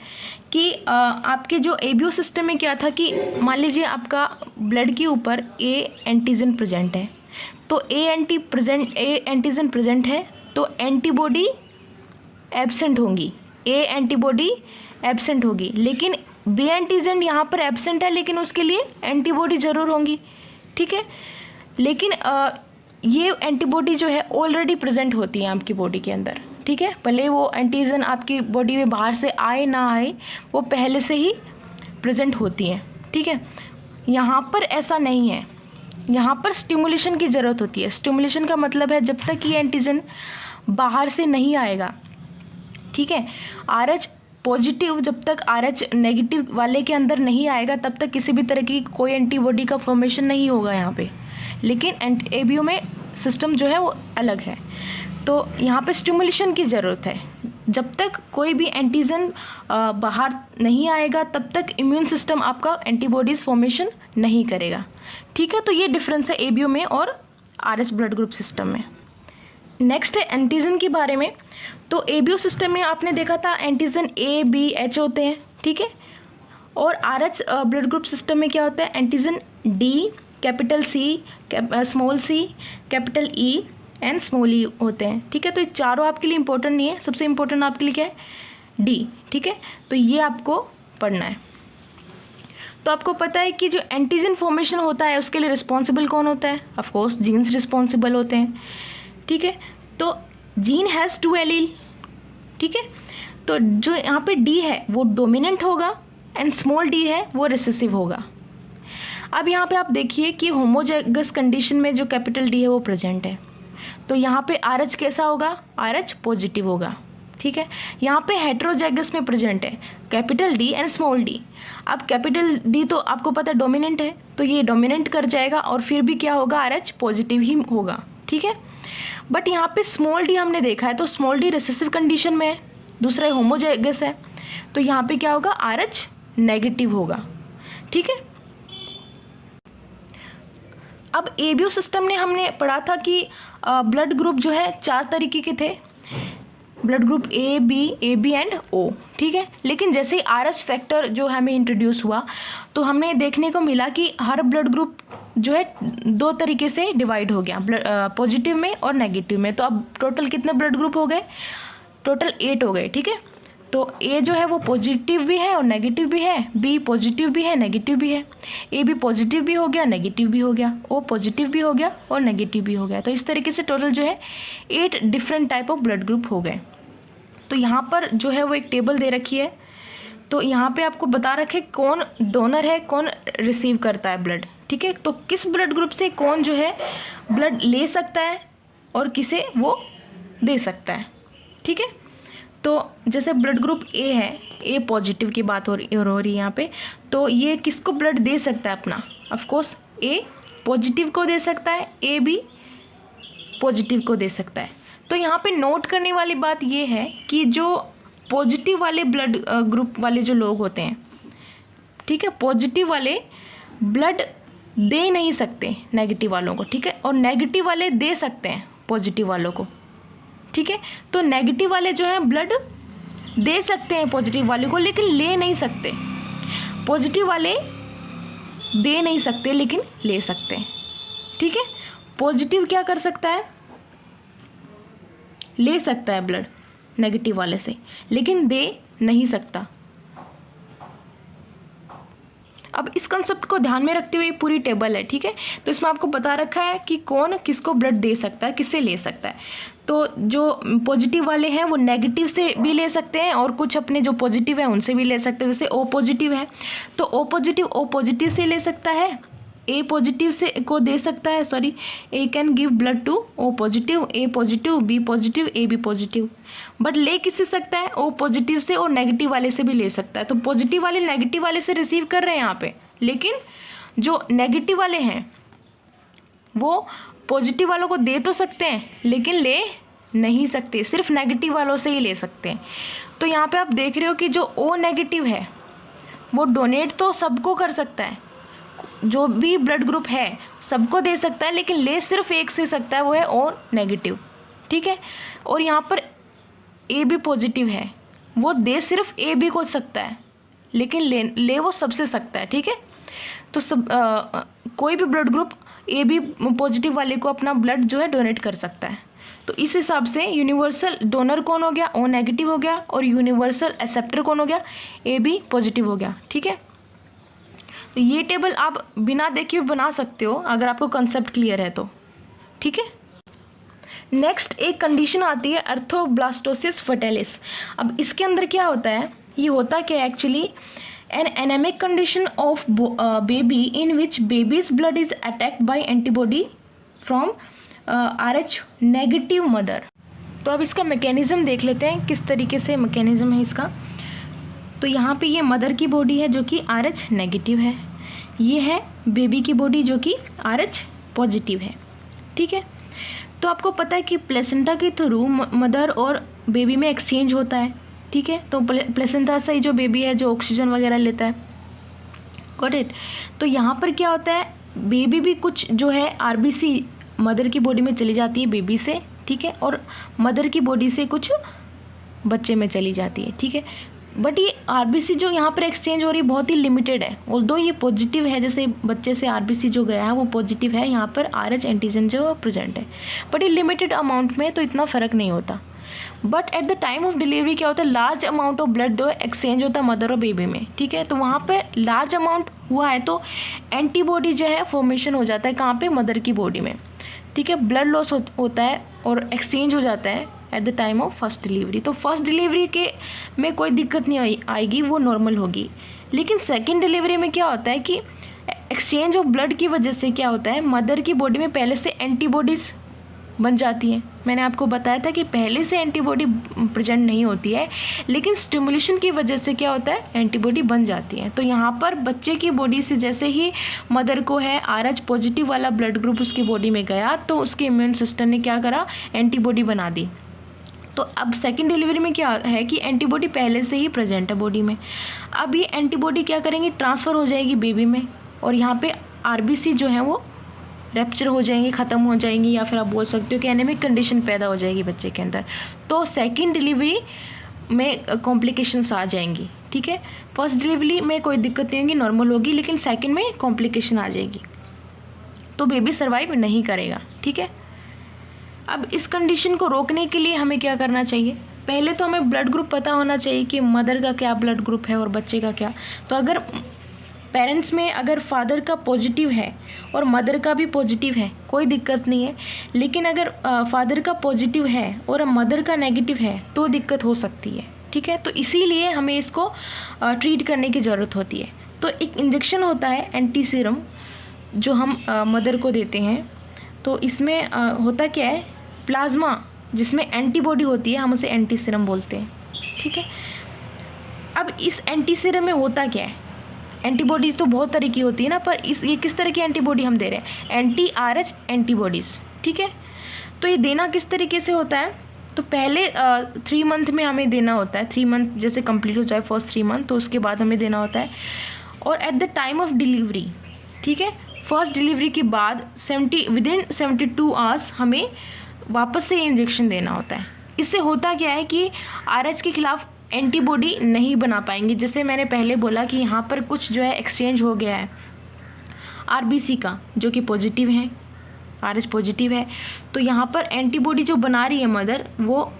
A: कि आपके जो ABO सिस्टम में क्या था कि मान लीजिए आपका ब्लड के ऊपर A एंटीजन प्रेजेंट है, तो A एंटीजन प्रेजेंट है तो एंटीबॉडी एब्सेंट होंगी, A एंटीबॉडी एब्सेंट होगी, लेकिन B एंटीजन यहाँ पर एब्सेंट है लेकिन उसके लिए एंटीबॉडी ज़रूर होंगी। ठीक है, लेकिन ये एंटीबॉडी जो है ऑलरेडी प्रेजेंट होती है आपकी बॉडी के अंदर। ठीक है, भले वो एंटीजन आपकी बॉडी में बाहर से आए ना आए, वो पहले से ही प्रेजेंट होती हैं। ठीक है, यहाँ पर ऐसा नहीं है, यहाँ पर स्टिमुलेशन की ज़रूरत होती है। स्टिमुलेशन का मतलब है जब तक ये एंटीजन बाहर से नहीं आएगा, ठीक है, RH पॉजिटिव जब तक RH नेगेटिव वाले के अंदर नहीं आएगा तब तक किसी भी तरह की कोई एंटीबॉडी का फॉर्मेशन नहीं होगा यहाँ पे। लेकिन ABO में सिस्टम जो है वो अलग है, तो यहाँ पे स्टिमुलेशन की ज़रूरत है। जब तक कोई भी एंटीजन बाहर नहीं आएगा तब तक इम्यून सिस्टम आपका एंटीबॉडीज़ फॉर्मेशन नहीं करेगा। ठीक है, तो ये डिफरेंस है ABO में और RH ब्लड ग्रुप सिस्टम में। नेक्स्ट है एंटीजन के बारे में। तो ABO सिस्टम में आपने देखा था एंटीजन A, B, H होते हैं, ठीक है। और RH ब्लड ग्रुप सिस्टम में क्या होता है, antigen D, capital C, small c, capital E and small e होते हैं, ठीक है। तो ये चारों आपके लिए इंपॉर्टेंट नहीं है, सबसे इंपॉर्टेंट आपके लिए क्या है, D, ठीक है। तो ये आपको पढ़ना है। तो आपको पता है कि जो एंटीजन फॉर्मेशन होता है उसके लिए रिस्पॉन्सिबल कौन होता है, ऑफ कोर्स जीन्स रिस्पॉन्सिबल होते हैं, ठीक है। तो जीन हैज़ 2 एलील, ठीक है। तो जो यहाँ पे D है वो डोमिनेंट होगा एंड स्मॉल d है वो रिसेसिव होगा। अब यहाँ पे आप देखिए कि होमोजाइगस कंडीशन में जो कैपिटल D है वो प्रेजेंट है, तो यहाँ पे RH कैसा होगा, RH पॉजिटिव होगा, ठीक है। यहाँ पे हेटेरोजाइगस में प्रेजेंट है capital D and small d। अब कैपिटल D तो आपको पता है डोमिनेंट है, तो ये डोमिनेंट कर जाएगा और फिर भी क्या होगा, RH पॉजिटिव ही होगा, ठीक है। बट यहाँ पे स्मॉल d हमने देखा है, तो स्मॉल d रिसेसिव कंडीशन में है, दूसरा होमोजाइगस है, तो यहाँ पे क्या होगा, RH नेगेटिव होगा, ठीक है। अब ABO सिस्टम ने हमने पढ़ा था कि ब्लड ग्रुप जो है 4 तरीके के थे, blood group A, B, AB and O, ठीक है। लेकिन जैसे ही RH फैक्टर जो हमें इंट्रोड्यूस हुआ तो हमने देखने को मिला कि हर ब्लड ग्रुप जो है 2 तरीके से डिवाइड हो गया, पॉजिटिव में और नेगेटिव में। तो अब टोटल कितने ब्लड ग्रुप हो गए, टोटल 8 हो गए, ठीक है। तो A जो है वो पॉजिटिव भी है और नेगेटिव भी है, B पॉजिटिव भी है नेगेटिव भी है, AB पॉजिटिव भी हो गया नेगेटिव भी हो गया, O पॉजिटिव भी हो गया और नेगेटिव भी हो गया। तो इस तरीके से टोटल जो है 8 different type of blood group हो गए। तो यहाँ पर जो है वो एक टेबल दे रखी है, तो यहाँ पे आपको बता रखे कौन डोनर है, कौन रिसीव करता है ब्लड, ठीक है। तो किस ब्लड ग्रुप से कौन जो है ब्लड ले सकता है और किसे वो दे सकता है, ठीक है। तो जैसे ब्लड ग्रुप A है, A पॉजिटिव की बात हो रही है यहाँ पे, तो ये किसको ब्लड दे सकता है अपना, ऑफ कोर्स A पॉजिटिव को दे सकता है, A भी पॉजिटिव को दे सकता है। तो यहाँ पे नोट करने वाली बात ये है कि जो पॉजिटिव वाले ब्लड ग्रुप वाले जो लोग होते हैं, ठीक है, पॉजिटिव वाले ब्लड दे नहीं सकते नेगेटिव वालों को, ठीक है, और नेगेटिव वाले दे सकते हैं पॉजिटिव वालों को, ठीक है। तो नेगेटिव वाले जो हैं ब्लड दे सकते हैं पॉजिटिव वाले को लेकिन ले नहीं सकते, पॉजिटिव वाले दे नहीं सकते लेकिन ले सकते हैं, ठीक है। पॉजिटिव क्या कर सकता है, ले सकता है ब्लड नेगेटिव वाले से लेकिन दे नहीं सकता। अब इस कंसेप्ट को ध्यान में रखते हुए पूरी टेबल है, ठीक है। तो इसमें आपको बता रखा है कि कौन किसको ब्लड दे सकता है, किससे ले सकता है। तो जो पॉजिटिव वाले हैं वो नेगेटिव से भी ले सकते हैं और कुछ अपने जो पॉजिटिव है उनसे भी ले सकते हैं। जैसे O पॉजिटिव है तो O पॉजिटिव से ले सकता है, A पॉजिटिव से को दे सकता है, sorry A can give blood to O positive, A positive, B positive, A B positive. But ले किससे सकता है, O पॉजिटिव से और नेगेटिव वाले से भी ले सकता है। तो पॉजिटिव वाले नेगेटिव वाले से रिसीव कर रहे हैं यहाँ पे, लेकिन जो नेगेटिव वाले हैं वो पॉजिटिव वालों को दे तो सकते हैं लेकिन ले नहीं सकते, सिर्फ नेगेटिव वालों से ही ले सकते हैं। तो यहाँ पे आप देख रहे हो कि जो O नेगेटिव है वो डोनेट तो सबको कर सकता है, जो भी ब्लड ग्रुप है सबको दे सकता है लेकिन ले सिर्फ एक से सकता है, वो है O नेगेटिव, ठीक है। और यहाँ पर AB पॉजिटिव है, वो दे सिर्फ AB को सकता है लेकिन ले वो सबसे सकता है, ठीक है। तो कोई भी ब्लड ग्रुप AB पॉजिटिव वाले को अपना ब्लड जो है डोनेट कर सकता है। तो इस हिसाब से यूनिवर्सल डोनर कौन हो गया, O नेगेटिव हो गया, और यूनिवर्सल एक्सेप्टर कौन हो गया, AB पॉजिटिव हो गया, ठीक है। तो ये टेबल आप बिना देखे भी बना सकते हो अगर आपको कंसेप्ट क्लियर है तो, ठीक है। नेक्स्ट एक कंडीशन आती है अर्थोब्लास्टोसिस फर्टिलिस। अब इसके अंदर क्या होता है, ये होता क्या है actually, an anemic condition of baby in which baby's blood is attacked by antibody from RH negative mother. तो अब इसका मैकेनिज्म देख लेते हैं, किस तरीके से मैकेनिज्म है इसका। तो यहाँ पे ये मदर की बॉडी है जो कि RH नेगेटिव है, ये है बेबी की बॉडी जो कि RH पॉजिटिव है। ठीक है, तो आपको पता है कि प्लेसेंटा के थ्रू मदर और बेबी में एक्सचेंज होता है। ठीक है, तो प्लेसेंटा से ही जो बेबी है जो ऑक्सीजन वगैरह लेता है। Got it. तो यहाँ पर क्या होता है, बेबी भी कुछ जो है RBC मदर की बॉडी में चली जाती है बेबी से। ठीक है, और मदर की बॉडी से कुछ बच्चे में चली जाती है। ठीक है, बट ये RBC जो यहाँ पर एक्सचेंज हो रही है बहुत ही लिमिटेड है। ऑल्दो ये पॉजिटिव है, जैसे बच्चे से RBC जो गया है वो पॉजिटिव है, यहाँ पर RH एंटीजन जो प्रेजेंट है, बट ये लिमिटेड अमाउंट में, तो इतना फ़र्क नहीं होता। But at the time of delivery क्या होता है, लार्ज अमाउंट ऑफ ब्लड जो एक्सचेंज होता है मदर और बेबी में। ठीक है, तो वहाँ पे लार्ज अमाउंट हुआ है तो एंटीबॉडी जो है फॉर्मेशन हो जाता है, कहाँ पे, मदर की बॉडी में। ठीक है, ब्लड लॉस होता है और एक्सचेंज हो जाता है at the time of first delivery. तो फर्स्ट डिलीवरी के में कोई दिक्कत नहीं आएगी, वो नॉर्मल होगी। लेकिन सेकेंड डिलीवरी में क्या होता है कि एक्सचेंज ऑफ ब्लड की वजह से क्या होता है, मदर की बॉडी में पहले से एंटीबॉडीज़ बन जाती हैं। मैंने आपको बताया था कि पहले से एंटीबॉडी प्रेजेंट नहीं होती है, लेकिन स्टिमुलेशन की वजह से क्या होता है, एंटीबॉडी बन जाती है। तो यहाँ पर बच्चे की बॉडी से जैसे ही मदर को है RH पॉजिटिव वाला ब्लड ग्रुप उसकी बॉडी में गया, तो उसके इम्यून सिस्टम ने क्या करा, एंटीबॉडी बना दी। तो अब सेकेंड डिलीवरी में क्या है कि एंटीबॉडी पहले से ही प्रेजेंट है बॉडी में। अब ये एंटीबॉडी क्या करेंगी, ट्रांसफ़र हो जाएगी बेबी में, और यहाँ पे RBC जो है वो रैप्चर हो जाएंगी, ख़त्म हो जाएंगी, या फिर आप बोल सकते हो कि एनीमिक कंडीशन पैदा हो जाएगी बच्चे के अंदर। तो सेकेंड डिलीवरी में कॉम्प्लिकेशंस आ जाएंगी। ठीक है, फर्स्ट डिलीवरी में कोई दिक्कत नहीं होगी, नॉर्मल होगी, लेकिन सेकेंड में कॉम्प्लिकेशन आ जाएगी, तो बेबी सर्वाइव नहीं करेगा। ठीक है, अब इस कंडीशन को रोकने के लिए हमें क्या करना चाहिए, पहले तो हमें ब्लड ग्रुप पता होना चाहिए कि मदर का क्या ब्लड ग्रुप है और बच्चे का क्या। तो अगर पेरेंट्स में अगर फादर का पॉजिटिव है और मदर का भी पॉजिटिव है, कोई दिक्कत नहीं है। लेकिन अगर फादर का पॉजिटिव है और मदर का नेगेटिव है तो दिक्कत हो सकती है। ठीक है, तो इसीलिए हमें इसको ट्रीट करने की ज़रूरत होती है। तो एक इंजेक्शन होता है एंटी सीरम जो हम मदर को देते हैं। तो इसमें होता क्या है, प्लाज्मा जिसमें एंटीबॉडी होती है, हम उसे एंटी सीरम बोलते हैं। ठीक है, अब इस एंटी सीरम में होता क्या है, एंटीबॉडीज़ तो बहुत तरह की होती है ना, पर ये किस तरह की एंटीबॉडी हम दे रहे हैं, एंटी-RH एंटीबॉडीज़। ठीक है, तो ये देना किस तरीके से होता है, तो पहले 3 मंथ में हमें देना होता है। 3 मंथ जैसे कंप्लीट हो जाए फर्स्ट 3 मंथ, तो उसके बाद हमें देना होता है। और at the time of delivery, ठीक है, फर्स्ट डिलीवरी के बाद विदिन 72 आवर्स हमें वापस से इंजेक्शन देना होता है। इससे होता क्या है कि RH के खिलाफ एंटीबॉडी नहीं बना पाएंगे। जैसे मैंने पहले बोला कि यहाँ पर कुछ जो है एक्सचेंज हो गया है RBC का, जो कि पॉजिटिव है, RH पॉजिटिव है, तो यहाँ पर एंटीबॉडी जो बना रही है मदर वो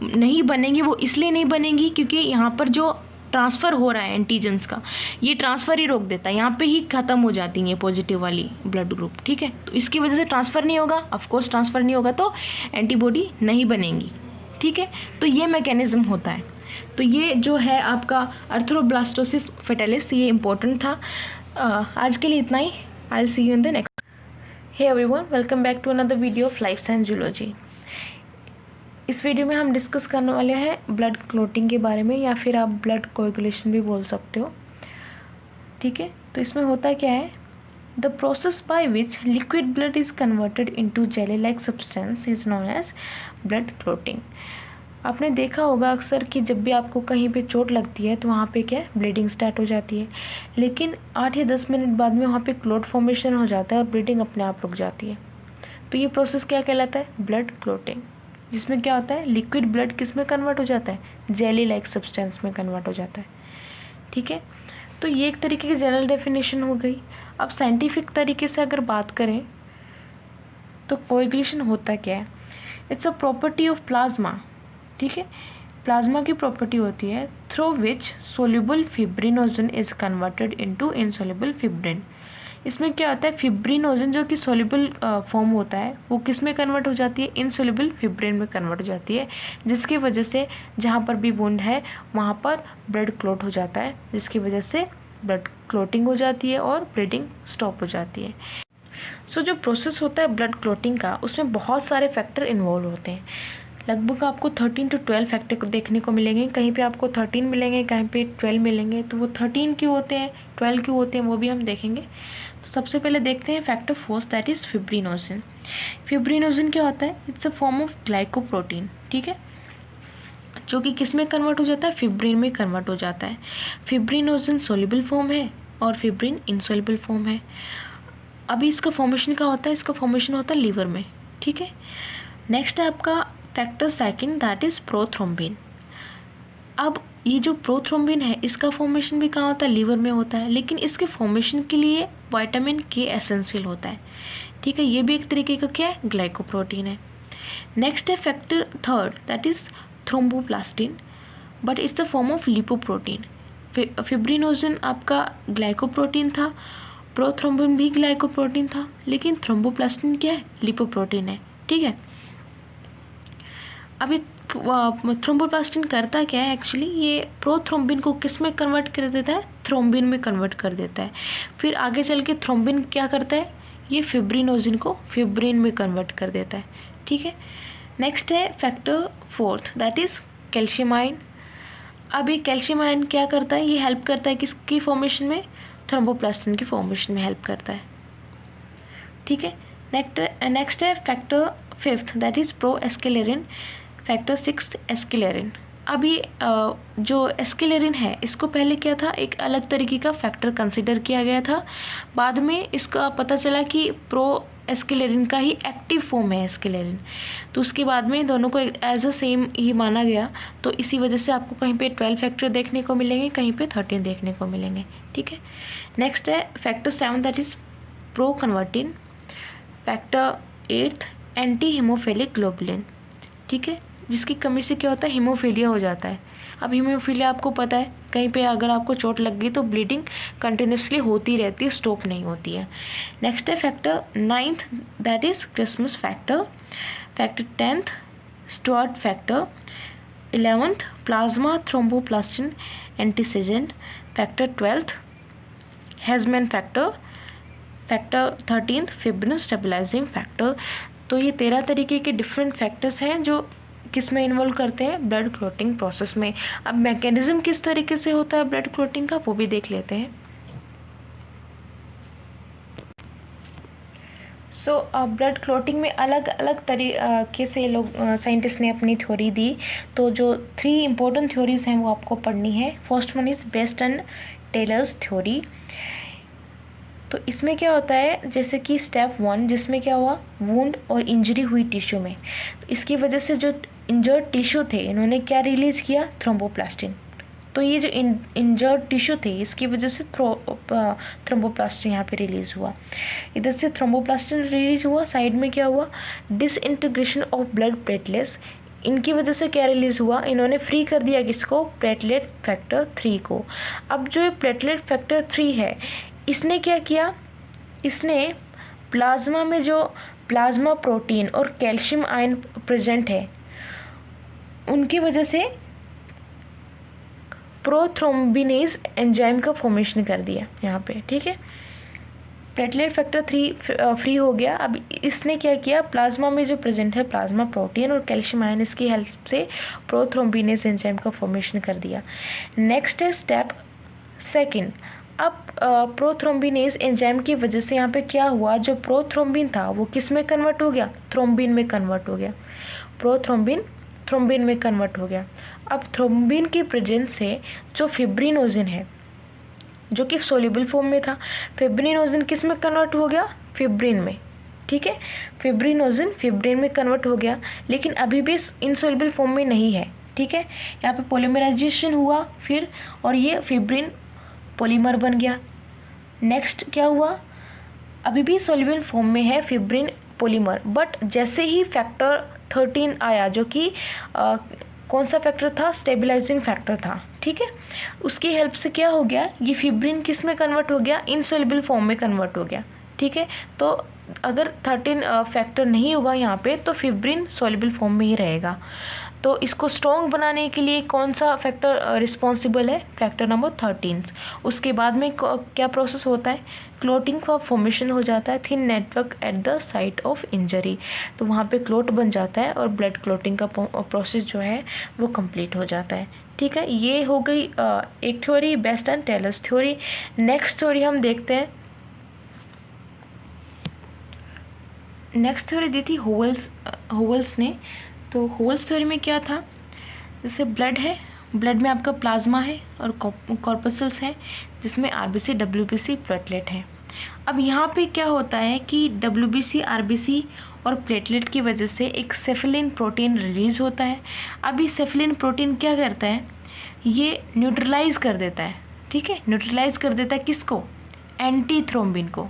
A: नहीं बनेंगी। वो इसलिए नहीं बनेंगी क्योंकि यहाँ पर जो ट्रांसफ़र हो रहा है एंटीजन्स का, ये ट्रांसफ़र ही रोक देता है, यहाँ पे ही ख़त्म हो जाती हैं पॉजिटिव वाली ब्लड ग्रुप। ठीक है, तो इसकी वजह से ट्रांसफ़र नहीं होगा, ऑफकोर्स ट्रांसफ़र नहीं होगा तो एंटीबॉडी नहीं बनेंगी। ठीक है, तो ये मैकेनिज़्म होता है। तो ये जो है आपका अर्थ्रोब्लास्टोसिस फेटालिस, ये इम्पोर्टेंट था। आज के लिए इतना ही। I will see you in the next. Hey everyone, welcome back to another video of life science zoology. इस वीडियो में हम डिस्कस करने वाले हैं ब्लड क्लॉटिंग के बारे में, या फिर आप ब्लड कोएगुलेशन भी बोल सकते हो। ठीक है, तो इसमें होता क्या है, the process by which liquid blood is converted into jelly like substance is known as blood clotting. आपने देखा होगा अक्सर कि जब भी आपको कहीं पे चोट लगती है तो वहाँ पे क्या ब्लीडिंग स्टार्ट हो जाती है, लेकिन 8 या 10 मिनट बाद में वहाँ पे क्लॉट फॉर्मेशन हो जाता है और ब्लीडिंग अपने आप रुक जाती है। तो ये प्रोसेस क्या कहलाता है, ब्लड क्लॉटिंग, जिसमें क्या होता है, लिक्विड ब्लड किस में कन्वर्ट हो जाता है, जेली लाइक सब्सटेंस में कन्वर्ट हो जाता है। ठीक है, तो ये एक तरीके की जनरल डेफिनेशन हो गई। अब साइंटिफिक तरीके से अगर बात करें तो कोएगुलेशन होता क्या है, it's a property of plasma. ठीक है, प्लाज्मा की प्रॉपर्टी होती है through which soluble fibrinogen is converted into insoluble fibrin. इसमें क्या होता है, फिब्रिनोजन जो कि सोल्यूबल फॉर्म होता है वो किस में कन्वर्ट हो जाती है, इनसोल्यूबल फिब्रिन में कन्वर्ट हो जाती है, जिसकी वजह से जहाँ पर भी वुंड है वहाँ पर ब्लड क्लॉट हो जाता है, जिसकी वजह से ब्लड क्लॉटिंग हो जाती है और ब्लीडिंग स्टॉप हो जाती है। सो जो प्रोसेस होता है ब्लड क्लॉटिंग का, उसमें बहुत सारे फैक्टर इन्वॉल्व होते हैं। लगभग आपको 13 to 12 फैक्टर देखने को मिलेंगे। कहीं पे आपको 13 मिलेंगे, कहीं पे 12 मिलेंगे। तो वो 13 क्यों होते हैं, 12 क्यों होते हैं, वो भी हम देखेंगे। तो सबसे पहले देखते हैं factor fourth, that is fibrinogen. Fibrinogen क्या होता है? It's a form of glycoprotein, ठीक है, जो कि किस में कन्वर्ट हो जाता है, फिब्रिन में कन्वर्ट हो जाता है। फिब्रिनोजिन सोल्यूबल फॉर्म है और फिब्रिन इनसोल्यूबल फॉर्म है। अभी इसका फॉर्मेशन क्या होता है? इसका फॉर्मेशन होता है लीवर में, ठीक है। नेक्स्ट है आपका factor second, that is prothrombin. अब ये जो प्रोथ्रोम्बिन है इसका फॉर्मेशन भी कहाँ होता है? लीवर में होता है, लेकिन इसके फॉर्मेशन के लिए विटामिन के एसेंशियल होता है, ठीक है। ये भी एक तरीके का क्या है? ग्लाइकोप्रोटीन है। नेक्स्ट है factor third, that is thromboplastin, but it's a form of lipoprotein. Fibrinogen आपका ग्लाइकोप्रोटीन था, प्रोथ्रोम्बिन भी ग्लाइकोप्रोटीन था, लेकिन थ्रोम्बोप्लास्टिन क्या है? लिपोप्रोटीन है, ठीक है। अभी थ्रोम्बोप्लास्टिन करता क्या है एक्चुअली? ये प्रोथ्रोम्बिन को किस में कन्वर्ट कर देता है? थ्रोम्बिन में कन्वर्ट कर देता है। फिर आगे चल के थ्रोम्बिन क्या करता है? ये फिब्रिनोजिन को फिब्रिन में कन्वर्ट कर देता है, ठीक है। नेक्स्ट है factor fourth, that is calcium ion. अभी कैल्शियम आयन क्या करता है? ये हेल्प करता है किसकी फॉर्मेशन में? थ्रोम्बोप्लास्टिन की फॉर्मेशन में हेल्प करता है, ठीक है। नेक्स्ट है factor fifth, that is proaccelerin. Factor six accelerin. अभी जो एस्केलेरिन है इसको पहले क्या था? एक अलग तरीके का फैक्टर कंसिडर किया गया था। बाद में इसका पता चला कि प्रो एस्केलेरिन का ही एक्टिव फॉर्म है एस्केलेरिन, तो उसके बाद में दोनों को एज अ सेम ही माना गया। तो इसी वजह से आपको कहीं पे 12 फैक्टर देखने को मिलेंगे, कहीं पे 13 देखने को मिलेंगे, ठीक है। नेक्स्ट है factor 7, that is proconvertin. Factor 8 anti haemophilic globulin, ठीक है, जिसकी कमी से क्या होता है? हीमोफीलिया हो जाता है। अब हीमोफीलिया आपको पता है, कहीं पे अगर आपको चोट लग गई तो ब्लीडिंग कंटिन्यूसली होती रहती है, स्टॉप नहीं होती है। नेक्स्ट है factor 9th, that is Christmas factor. Factor 10th Stuart factor. 11th plasma thromboplastin antecedent. Factor 12th Hageman factor. Factor 13th fibrin stabilising factor. तो ये 13 तरीके के डिफरेंट फैक्टर्स हैं जो किस में इन्वॉल्व करते हैं? ब्लड क्लॉटिंग प्रोसेस में। अब मैकेनिज्म किस तरीके से होता है ब्लड क्लॉटिंग का, वो भी देख लेते हैं। सो ब्लड क्लॉटिंग में अलग अलग तरीके से लोग साइंटिस्ट ने अपनी थ्योरी दी। तो जो 3 इम्पोर्टेंट थ्योरीज हैं वो आपको पढ़नी है। First one is Best and Taylor's theory. तो इसमें क्या होता है? जैसे कि स्टेप 1 जिसमें क्या हुआ? वुंड और इंजरी हुई टिश्यू में, तो इसकी वजह से जो इंजर्ड टिश्यू थे इन्होंने क्या रिलीज़ किया? थ्रोम्बोप्लास्टिन। तो ये जो इंजर्ड टिश्यू थे इसकी वजह से थ्रोम्बोप्लास्टिन यहाँ पे रिलीज़ हुआ। इधर से थ्रोम्बोप्लास्टिन रिलीज हुआ, साइड में क्या हुआ? Disintegration of blood platelets. इनकी वजह से क्या रिलीज़ हुआ? इन्होंने फ्री कर दिया किसको? प्लेटलेट फैक्टर 3 को। अब जो ये प्लेटलेट फैक्टर 3 है इसने क्या किया? इसने प्लाज्मा में जो प्लाज्मा प्रोटीन और कैल्शियम आयन प्रेजेंट है उनकी वजह से प्रोथ्रोम्बिनेज एंजाइम का फॉर्मेशन कर दिया यहाँ पे, ठीक है। प्लेटलेट फैक्टर 3 फ्री हो गया। अब इसने क्या किया? प्लाज्मा में जो प्रेजेंट है प्लाज्मा प्रोटीन और कैल्शियम आयन, इसकी हेल्प से प्रोथ्रोम्बिनेज एंजाइम का फॉर्मेशन कर दिया। नेक्स्ट है स्टेप सेकेंड। अब प्रोथ्रोम्बिनेज एंजाइम की वजह से यहाँ पे क्या हुआ? जो प्रोथ्रोम्बिन था वो किस में कन्वर्ट हो गया? थ्रोम्बिन में कन्वर्ट हो गया। प्रोथ्रोम्बिन थ्रोम्बिन में कन्वर्ट हो गया। अब थ्रोम्बिन की प्रेजेंस से जो फिब्रिनोजिन है जो कि सोल्यूबल फॉर्म में था, फिब्रिनोजिन किस में कन्वर्ट हो गया? फिब्रिन में, ठीक है। फिब्रिनोजिन फिब्रिन में कन्वर्ट हो गया, लेकिन अभी भी इनसोल्यूबल फॉर्म में नहीं है, ठीक है। यहाँ पे पॉलीमराइजेशन हुआ फिर, और ये फिब्रिन पॉलीमर बन गया। नेक्स्ट क्या हुआ? अभी भी सोल्यूबल फॉर्म में है फिब्रिन पॉलीमर, बट जैसे ही फैक्टर 13 आया जो कि कौन सा फैक्टर था? स्टेबलाइजिंग फैक्टर था, ठीक है। उसकी हेल्प से क्या हो गया? ये फिब्रिन किस में कन्वर्ट हो गया? इनसोल्यूबल फॉर्म में कन्वर्ट हो गया, ठीक है। तो अगर 13 फैक्टर नहीं होगा यहाँ पे तो फिब्रिन सॉल्युबल फॉर्म में ही रहेगा। तो इसको स्ट्रॉन्ग बनाने के लिए कौन सा फैक्टर रिस्पॉन्सिबल है, फैक्टर नंबर 13। उसके बाद में क्या प्रोसेस होता है, क्लोटिंग का फॉर्मेशन हो जाता है, thin network at the site of injury. तो वहाँ पे क्लोट बन जाता है और ब्लड क्लोटिंग का प्रोसेस जो है वो कंप्लीट हो जाता है। ठीक है, ये हो गई एक theory, Best and Taylor's theory. Next theory हम देखते हैं। नेक्स्ट थ्योरी दी थी होवेल्स ने। तो होवेल्स थ्योरी में क्या था, जैसे ब्लड है, ब्लड में आपका प्लाज्मा है और कॉर्पसल्स हैं जिसमें आरबीसी डब्ल्यूबीसी प्लेटलेट है। अब यहाँ पे क्या होता है कि डब्ल्यूबीसी आरबीसी और प्लेटलेट की वजह से एक सेफलिन प्रोटीन रिलीज होता है। अब ये सेफलिन प्रोटीन क्या करता है, ये न्यूट्रलाइज कर देता है। ठीक है, न्यूट्रलाइज कर देता है किसको, एंटी थ्रोम्बिन को।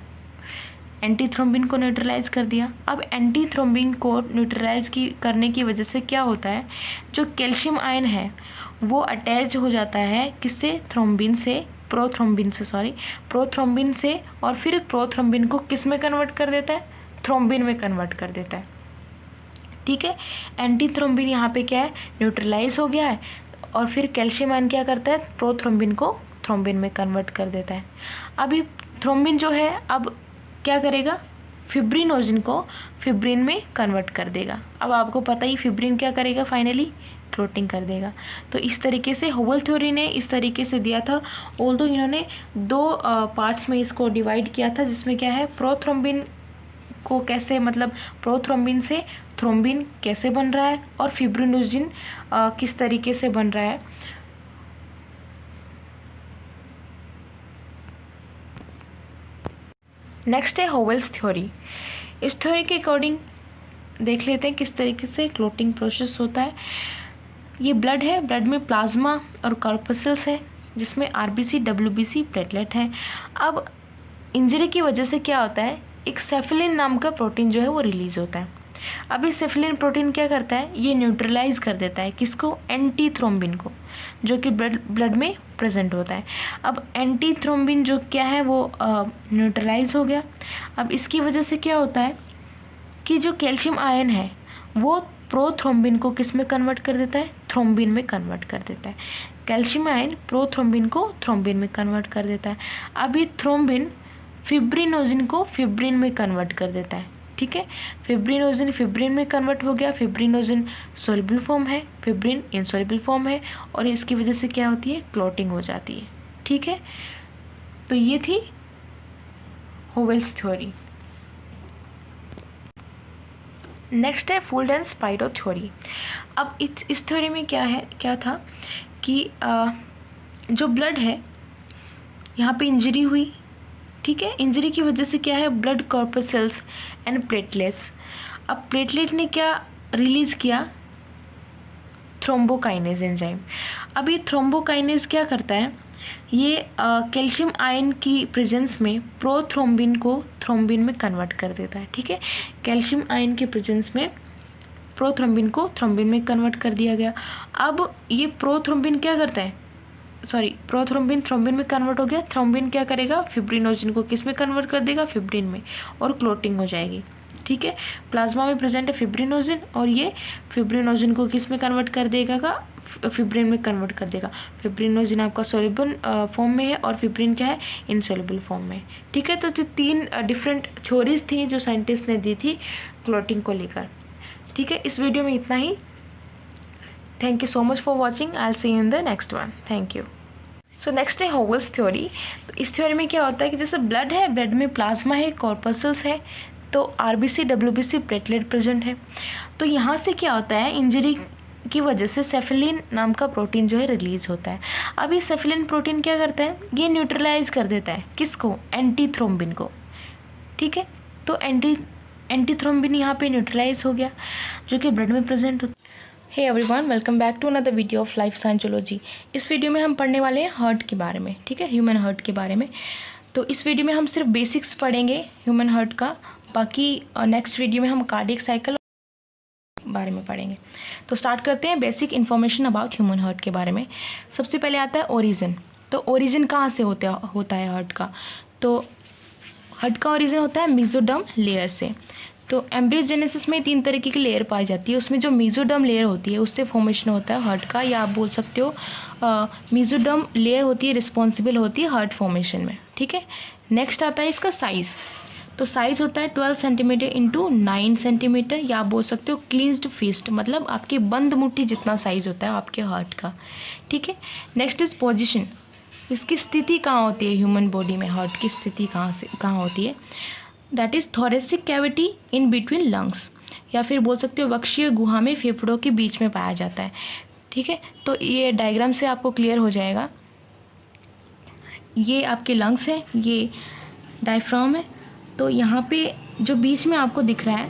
A: एंटी थ्रोम्बिन को न्यूट्रलाइज कर दिया। अब एंटी थ्रोम्बिन को न्यूट्रलाइज करने की वजह से क्या होता है, जो कैल्शियम आयन है वो अटैच हो जाता है किससे, प्रोथ्रोम्बिन से, और फिर प्रोथ्रोम्बिन को किस में कन्वर्ट कर देता है, थ्रोम्बिन में कन्वर्ट कर देता है। ठीक है, एंटी थ्रोम्बिन यहाँ पे क्या है, न्यूट्रलाइज हो गया है और फिर कैल्शियम आयन क्या करता है, प्रोथ्रोम्बिन को थ्रोम्बिन में कन्वर्ट कर देता है। अभी थ्रोम्बिन जो है अब क्या करेगा, फिब्रिनोजिन को फिब्रिन में कन्वर्ट कर देगा। अब आपको पता ही फिब्रिन क्या करेगा, फाइनली क्लोटिंग कर देगा। तो इस तरीके से होवेल थ्योरी ने इस तरीके से दिया था। ऑल्दो इन्होंने 2 पार्ट्स में इसको डिवाइड किया था, जिसमें क्या है, प्रोथ्रोम्बिन को कैसे, मतलब प्रोथ्रोम्बिन से थ्रोम्बिन कैसे बन रहा है और फिब्रिनोजिन किस तरीके से बन रहा है। नेक्स्ट है होवेल्स थ्योरी। इस थ्योरी के अकॉर्डिंग देख लेते हैं किस तरीके से क्लोटिंग प्रोसेस होता है। ये ब्लड है, ब्लड में प्लाज्मा और कॉर्पसल्स है जिसमें आरबीसी डब्ल्यूबीसी प्लेटलेट है। अब इंजरी की वजह से क्या होता है, एक सेफलिन नाम का प्रोटीन जो है वो रिलीज होता है। अब इस सेफलिन प्रोटीन क्या करता है, ये न्यूट्रलाइज कर देता है किसको, एंटी थ्रोम्बिन को, जो कि ब्लड में प्रेजेंट होता है। अब एंटी थ्रोम्बिन जो क्या है वो न्यूट्रलाइज हो गया। अब इसकी वजह से क्या होता है कि जो कैल्शियम आयन है वो प्रोथ्रोम्बिन को किस में कन्वर्ट कर देता है, थ्रोम्बिन में कन्वर्ट कर देता है। कैल्शियम आयन प्रोथ्रोम्बिन को थ्रोम्बिन में कन्वर्ट कर देता है। अब ये थ्रोम्बिन फिब्रिनोजिन को फिब्रिन में कन्वर्ट कर देता है। ठीक है, फिब्रिनोजिन फिब्रिन में कन्वर्ट हो गया। फिब्रिनोजिन सॉल्युबल फॉर्म है, फिब्रिन इनसॉल्युबल फॉर्म है और इसकी वजह से क्या होती है, क्लोटिंग हो जाती है। ठीक है, तो ये थी होवेल्स थ्योरी। नेक्स्ट है फुल्ड एंड स्पाइरो थ्योरी। अब इस थ्योरी में क्या था कि जो ब्लड है, यहाँ पे इंजरी हुई। ठीक है, इंजरी की वजह से क्या है, ब्लड कॉर्पसल्स एंड प्लेटलेट्स। अब प्लेटलेट ने क्या रिलीज किया, थ्रोम्बोकाइनेज एंजाइम। अब ये थ्रोम्बोकाइनेज क्या करता है, ये कैल्शियम आयन की प्रेजेंस में प्रोथ्रोम्बिन को थ्रोम्बिन में कन्वर्ट कर देता है। ठीक है, कैल्शियम आयन के प्रेजेंस में प्रोथ्रोम्बिन को थ्रोम्बिन में कन्वर्ट कर दिया गया। अब ये प्रोथ्रोम्बिन क्या करता है, प्रोथ्रोम्बिन थ्रोम्बिन में कन्वर्ट हो गया। थ्रोम्बिन क्या करेगा, फिब्रिनोजिन को किस में कन्वर्ट कर देगा, फिब्रिन में, और क्लोटिंग हो जाएगी। ठीक है, प्लाज्मा में प्रेजेंट है फिब्रिनोजिन और ये फिब्रिनोजिन को किस में कन्वर्ट कर देगा, फिब्रिन में कन्वर्ट कर देगा। फिब्रिनोजिन आपका सोल्युबल फॉर्म में है और फिब्रिन क्या है, इनसोल्युबल फॉर्म में। ठीक है, तो 3 डिफरेंट थ्योरीज थी जो साइंटिस्ट ने दी थी क्लोटिंग को लेकर। ठीक है, इस वीडियो में इतना ही। Thank you so much for watching. I will see you in the next one. Thank you. So next है होवेल्स थ्योरी। तो इस थ्योरी में क्या होता है कि जैसे ब्लड है, ब्लड में प्लाज्मा है, कॉर्पसल्स है, तो आरबीसी डब्ल्यूबीसी प्लेटलेट प्रेजेंट है। तो यहाँ से क्या होता है, इंजरी की वजह से सेफलिन नाम का प्रोटीन जो है रिलीज होता है। अब ये सेफलिन प्रोटीन क्या करता है, ये न्यूट्रलाइज कर देता है किसको, एंटी थ्रोम्बिन को। ठीक है, तो एंटी थ्रोम्बिन यहाँ पे न्यूट्रलाइज हो गया जो कि ब्लड में प्रेजेंट होता है। Hey everyone, welcome back to another video of life science zoology. इस वीडियो में हम पढ़ने वाले हैं हार्ट के बारे में। ठीक है, ह्यूमन हार्ट के बारे में। तो इस वीडियो में हम सिर्फ बेसिक्स पढ़ेंगे ह्यूमन हार्ट का, बाकी नेक्स्ट वीडियो में हम कार्डियक साइकिल बारे में पढ़ेंगे। तो स्टार्ट करते हैं basic information about human heart के बारे में। सबसे पहले आता है ओरिजिन। तो ओरिजिन कहाँ से होता है हार्ट का, तो हार्ट का ओरिजिन होता है मेसोडर्म लेयर से। तो एम्ब्रियोजेनेसिस में 3 तरीके की लेयर पाई जाती है, उसमें जो मेसोडर्म लेयर होती है उससे फॉर्मेशन होता है हार्ट का, या आप बोल सकते हो मेसोडर्म लेयर होती है रिस्पॉन्सिबल होती है हार्ट फॉर्मेशन में, ठीक है। नेक्स्ट आता है इसका साइज़। तो साइज़ होता है 12 सेंटीमीटर इंटू 9 सेंटीमीटर, या आप बोल सकते हो क्लींज्ड फिस्ट, मतलब आपकी बंद मुट्ठी जितना साइज़ होता है आपके हार्ट का, ठीक है। नेक्स्ट इज पोजीशन, इसकी स्थिति कहाँ होती है ह्यूमन बॉडी में, हार्ट की स्थिति कहाँ होती है। That is thoracic cavity in between lungs, या फिर बोल सकते हो वक्षीय गुहा में फेफड़ों के बीच में पाया जाता है, ठीक है। तो ये डायग्राम से आपको क्लियर हो जाएगा। ये आपके लंग्स हैं, ये डायफ्राम है। तो यहाँ पे जो बीच में आपको दिख रहा है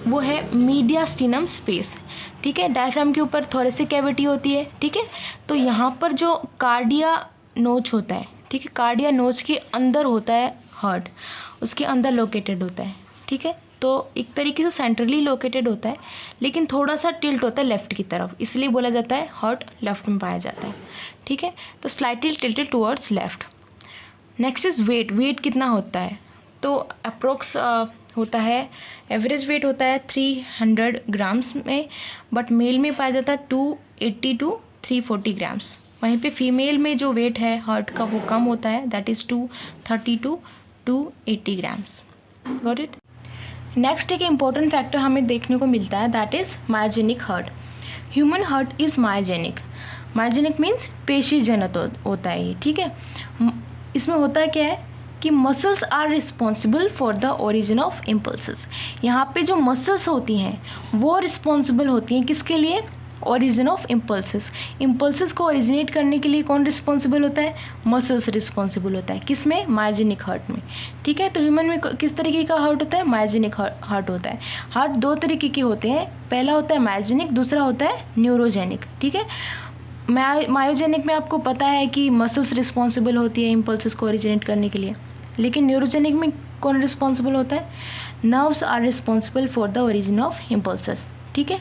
A: वो है मीडियास्टिनम स्पेस, ठीक है। डायफ्राम के ऊपर थोरेसिक कैविटी होती है, ठीक है। तो यहाँ पर जो कार्डिया नोच होता है, ठीक है, कार्डिया नोच के अंदर होता है हार्ट, उसके अंदर लोकेटेड होता है, ठीक है। तो एक तरीके से सेंट्रली लोकेटेड होता है, लेकिन थोड़ा सा टिल्ट होता है लेफ़्ट की तरफ, इसलिए बोला जाता है हार्ट लेफ़्ट में पाया जाता है, ठीक है। तो slightly tilted towards left. Next is weight, weight कितना होता है। तो अप्रोक्स होता है, एवरेज वेट होता है 300 ग्राम्स में, बट मेल में पाया जाता है 280 टू 340 ग्राम्स। वहीं पे फीमेल में जो वेट है हार्ट का वो कम होता है, that is 230 to 280 grams. Got it. Next एक इम्पॉर्टेंट फैक्टर हमें देखने को मिलता है, that is myogenic heart. Human heart is myogenic. Myogenic means पेशी जनत होता है ये, ठीक है। इसमें होता है क्या है कि muscles are responsible for the origin of impulses. यहाँ पे जो मसल्स होती हैं वो रिस्पॉन्सिबल होती हैं किसके लिए, ओरिजिन ऑफ इम्पल्सेस। इम्पल्सेस को ओरिजिनेट करने के लिए कौन रिस्पॉन्सिबल होता है, मसल्स रिस्पॉन्सिबल होता है, किसमें, मायोजेनिक हार्ट में, ठीक है। तो ह्यूमन में किस तरीके का हार्ट होता है, मायोजेनिक हार्ट होता है। हार्ट 2 तरीके के होते हैं, पहला होता है मायोजेनिक, दूसरा होता है न्यूरोजेनिक, ठीक है। मायोजेनिक में आपको पता है कि मसल्स रिस्पॉन्सिबल होती है इम्पल्सेस को ओरिजिनेट करने के लिए, लेकिन न्यूरोजेनिक में कौन रिस्पॉन्सिबल होता है, nerves are responsible for the origin of impulses, ठीक है।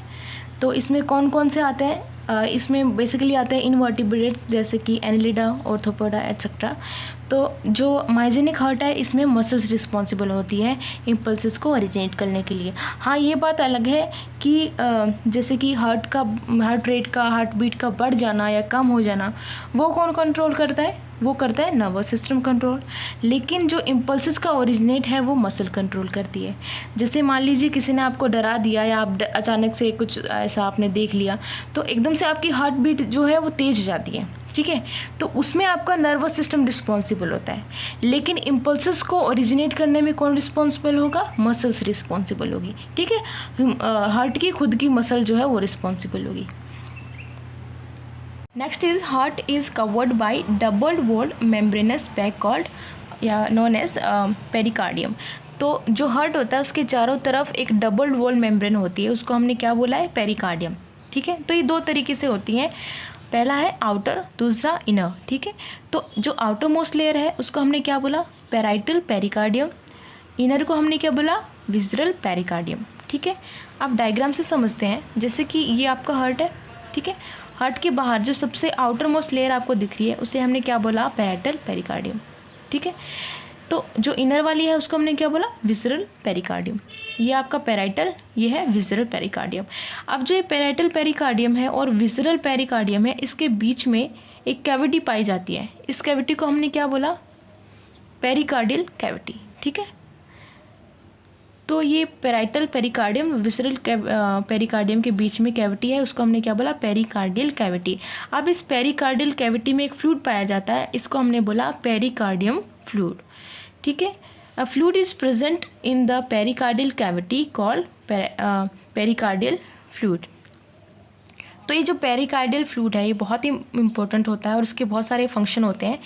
A: तो इसमें कौन कौन से आते हैं, इसमें बेसिकली आते हैं इनवर्टिब्रेट्स जैसे कि एनिलिडा, ऑर्थोपोडा एट्सेट्रा। तो जो मायोजेनिक हार्ट है इसमें मसल्स रिस्पॉन्सिबल होती है इम्पल्सेस को ओरिजिनेट करने के लिए। हाँ, ये बात अलग है कि जैसे कि हार्ट रेट का, हार्ट बीट का बढ़ जाना या कम हो जाना वो कौन कंट्रोल करता है, वो करता है नर्वस सिस्टम कंट्रोल। लेकिन जो इम्पल्सेस का ओरिजिनेट है वो मसल कंट्रोल करती है। जैसे मान लीजिए किसी ने आपको डरा दिया या आप अचानक से कुछ ऐसा आपने देख लिया, तो एकदम से आपकी हार्ट बीट जो है वो तेज हो जाती है, ठीक है। तो उसमें आपका नर्वस सिस्टम रिस्पॉन्सिबल होता है, लेकिन इम्पल्सेस को ओरिजिनेट करने में कौन रिस्पॉन्सिबल होगा, मसल्स रिस्पॉन्सिबल होगी, ठीक है। हार्ट की खुद की मसल जो है वो रिस्पॉन्सिबल होगी। Next is heart is covered by doubled walled membranous bag called या नोन एज पेरिकार्डियम। तो जो हार्ट होता है उसके चारों तरफ एक डबल वॉल मेम्ब्रेन होती है, उसको हमने क्या बोला है, पेरिकार्डियम, ठीक है। तो ये 2 तरीके से होती हैं, पहला है आउटर, दूसरा इनर, ठीक है। तो जो आउटर मोस्ट लेयर है उसको हमने क्या बोला, पैराइटल पेरिकार्डियम। इनर को हमने क्या बोला, विसरल पेरिकार्डियम, ठीक है। आप डायग्राम से समझते हैं, जैसे कि ये आपका हार्ट है, ठीक है। हार्ट के बाहर जो सबसे आउटर मोस्ट लेयर आपको दिख रही है उसे हमने क्या बोला, पैराइटल पेरिकार्डियम, ठीक है। तो जो इनर वाली है उसको हमने क्या बोला, विसरल पेरिकार्डियम। ये आपका पैराइटल, ये है विसरल पेरिकार्डियम। अब जो ये पैराइटल पेरिकार्डियम है और विसरल पेरिकार्डियम है, इसके बीच में एक कैविटी पाई जाती है। इस कैविटी को हमने क्या बोला, पेरिकार्डियल कैविटी, ठीक है। तो ये पैराइटल पेरिकार्डियम विसरल पेरिकार्डियम के बीच में कैविटी है, उसको हमने क्या बोला, पेरिकार्डियल कैविटी। अब इस पेरिकार्डियल कैविटी में एक फ्लूइड पाया जाता है, इसको हमने बोला पेरिकार्डियम फ्लूइड, ठीक है। अ fluid is present in the pericardial cavity called pericardial fluid. तो ये जो पेरिकार्डियल फ्लूइड है ये बहुत ही इंपॉर्टेंट होता है और इसके बहुत सारे फंक्शन होते हैं,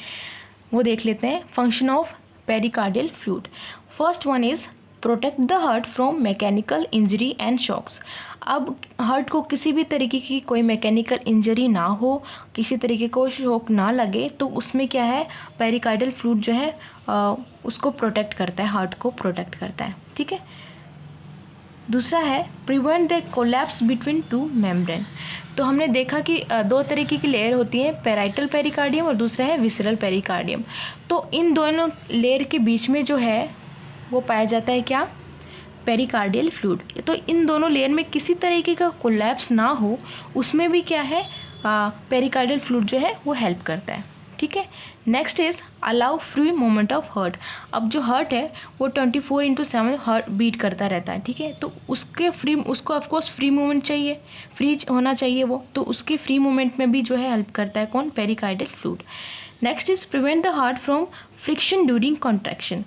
A: वो देख लेते हैं। Function of pericardial fluid, first one is protect the heart from mechanical injury and shocks. अब हार्ट को किसी भी तरीके की कोई मैकेनिकल इंजरी ना हो, किसी तरीके को शॉक ना लगे, तो उसमें क्या है, पेरिकार्डियल फ्लूइड जो है उसको प्रोटेक्ट करता है, हार्ट को प्रोटेक्ट करता है, ठीक है। दूसरा है prevent the collapse between 2 membrane. तो हमने देखा कि 2 तरीके की लेयर होती है, पैराइटल पेरिकार्डियम और दूसरा है विसरल पेरिकार्डियम। तो इन दोनों लेयर के बीच में जो है वो पाया जाता है क्या, पेरिकार्डियल फ्लूइड। तो इन दोनों लेयर में किसी तरीके का कोलैप्स ना हो उसमें भी क्या है, पेरिकार्डियल फ्लूइड जो है वो हेल्प करता है। ठीक है, next is allow free movement of heart. अब जो हार्ट है वो 24/7 हार्ट बीट करता रहता है। ठीक है, तो उसको ऑफकोर्स फ्री मूवमेंट चाहिए, फ्री होना चाहिए वो, तो उसके फ्री मूवमेंट में भी जो है हेल्प करता है कौन, pericardial fluid. Next is prevent the heart from friction during contraction.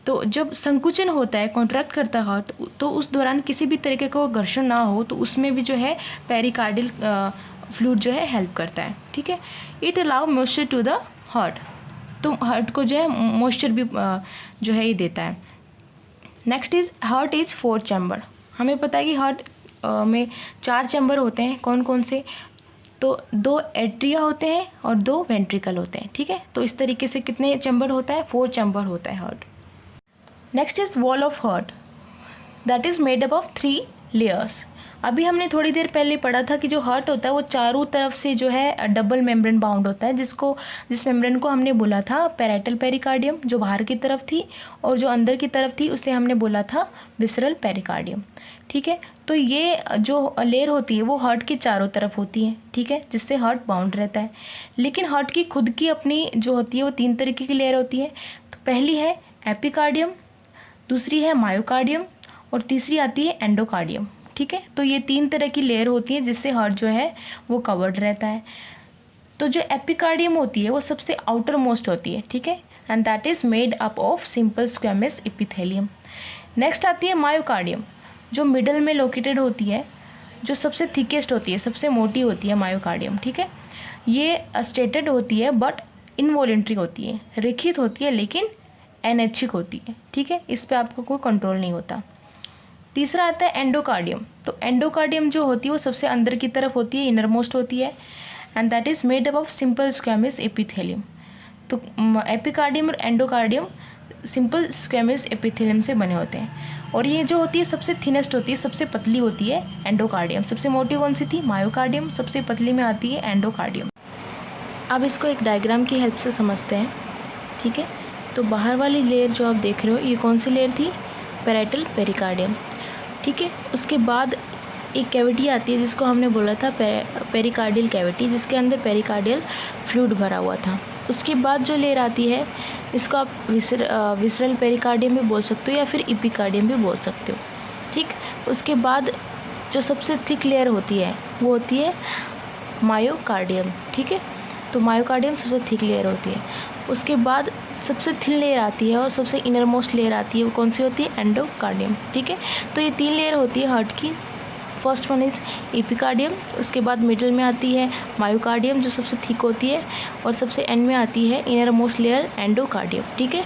A: तो जब संकुचन होता है, कॉन्ट्रैक्ट करता है हार्ट, तो उस दौरान किसी भी तरीके का घर्षण ना हो, तो उसमें भी जो है पेरिकार्डियल फ्लूइड जो है हेल्प करता है। ठीक है, it allow moisture to the heart, तो हार्ट को जो है मॉइस्चर भी जो है ये देता है। Next is heart is 4 chamber. हमें पता है कि हार्ट में 4 चैम्बर होते हैं, कौन कौन से, तो 2 एट्रिया होते हैं और 2 वेंट्रिकल होते हैं। ठीक है, तो इस तरीके से कितने चैम्बर होता है, 4 चैम्बर होता है heart. Next is wall of heart, that is made up of 3 layers. अभी हमने थोड़ी देर पहले पढ़ा था कि जो हार्ट होता है वो चारों तरफ से जो है डबल मेम्ब्रेन बाउंड होता है, जिस मेम्ब्रेन को हमने बोला था पैराइटल पेरिकार्डियम जो बाहर की तरफ थी, और जो अंदर की तरफ थी उसे हमने बोला था विसरल पेरिकार्डियम। ठीक है, तो ये जो लेयर होती है वो हार्ट के चारों तरफ होती है। ठीक है, जिससे हार्ट बाउंड रहता है। लेकिन हार्ट की खुद की अपनी जो होती है वो 3 तरीके की लेयर होती है। तो पहली है एपिकार्डियम, दूसरी है मायोकार्डियम और तीसरी आती है एंडोकार्डियम। ठीक है, तो ये 3 तरह की लेयर होती है जिससे हार्ट जो है वो कवर्ड रहता है। तो जो एपिकार्डियम होती है वो सबसे आउटर मोस्ट होती है। ठीक है, and that is made up of simple squamous epithelium. Next आती है मायोकार्डियम, जो मिडल में लोकेटेड होती है, जो सबसे थिकेस्ट होती है, सबसे मोटी होती है मायोकार्डियम। ठीक है, ये स्टेटेड होती है बट इनवॉलेंट्री होती है, रेखित होती है लेकिन अनैच्छिक होती है। ठीक है, इस पर आपको कोई कंट्रोल नहीं होता। तीसरा आता है एंडोकार्डियम। तो एंडोकार्डियम जो होती है वो सबसे अंदर की तरफ होती है, इनर मोस्ट होती है, and that is made up of simple squamous epithelium. तो एपिकार्डियम और एंडोकार्डियम सिंपल स्क्वेमस एपिथेलियम से बने होते हैं। और ये जो होती है सबसे थिनेस्ट होती है, सबसे पतली होती है एंडोकार्डियम। सबसे मोटी कौन सी थी, मायोकार्डियम। सबसे पतली में आती है एंडोकार्डियम। अब इसको एक डायग्राम की हेल्प से समझते हैं। ठीक है, तो बाहर वाली लेयर जो आप देख रहे हो ये कौन सी लेयर थी, पैराइटल पेरिकार्डियम। ठीक है, उसके बाद एक कैविटी आती है जिसको हमने बोला था पेरिकार्डियल कैविटी, जिसके अंदर पेरिकार्डियल फ्लूइड भरा हुआ था। उसके बाद जो लेयर आती है इसको आप विसरल पेरिकार्डियम भी बोल सकते हो या फिर एपिकार्डियम भी बोल सकते हो। ठीक, उसके बाद जो सबसे थिक लेयर होती है वो होती है मायोकार्डियम। ठीक है, तो मायोकार्डियम सबसे थिक लेयर होती है। उसके बाद सबसे थिन लेयर आती है और सबसे इनर मोस्ट लेयर आती है, वो कौन सी होती है, एंडोकार्डियम। ठीक है, तो ये 3 लेयर होती है हार्ट की। फर्स्ट वन इज एपिकार्डियम, उसके बाद मिडिल में आती है मायोकार्डियम जो सबसे थिक होती है, और सबसे एंड में आती है इनर मोस्ट लेयर एंडोकार्डियम। ठीक है,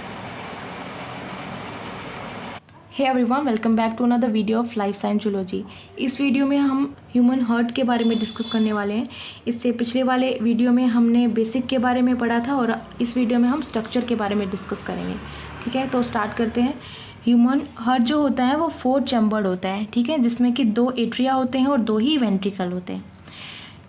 A: hey everyone, welcome back to another video of life science zoology. इस वीडियो में हम ह्यूमन हार्ट के बारे में डिस्कस करने वाले हैं। इससे पिछले वाले वीडियो में हमने बेसिक के बारे में पढ़ा था और इस वीडियो में हम स्ट्रक्चर के बारे में डिस्कस करेंगे। ठीक है, तो स्टार्ट करते हैं। ह्यूमन हार्ट जो होता है वो 4 चैम्बर्ड होता है। ठीक है, जिसमें कि 2 एट्रिया होते हैं और 2 ही वेंट्रिकल होते हैं।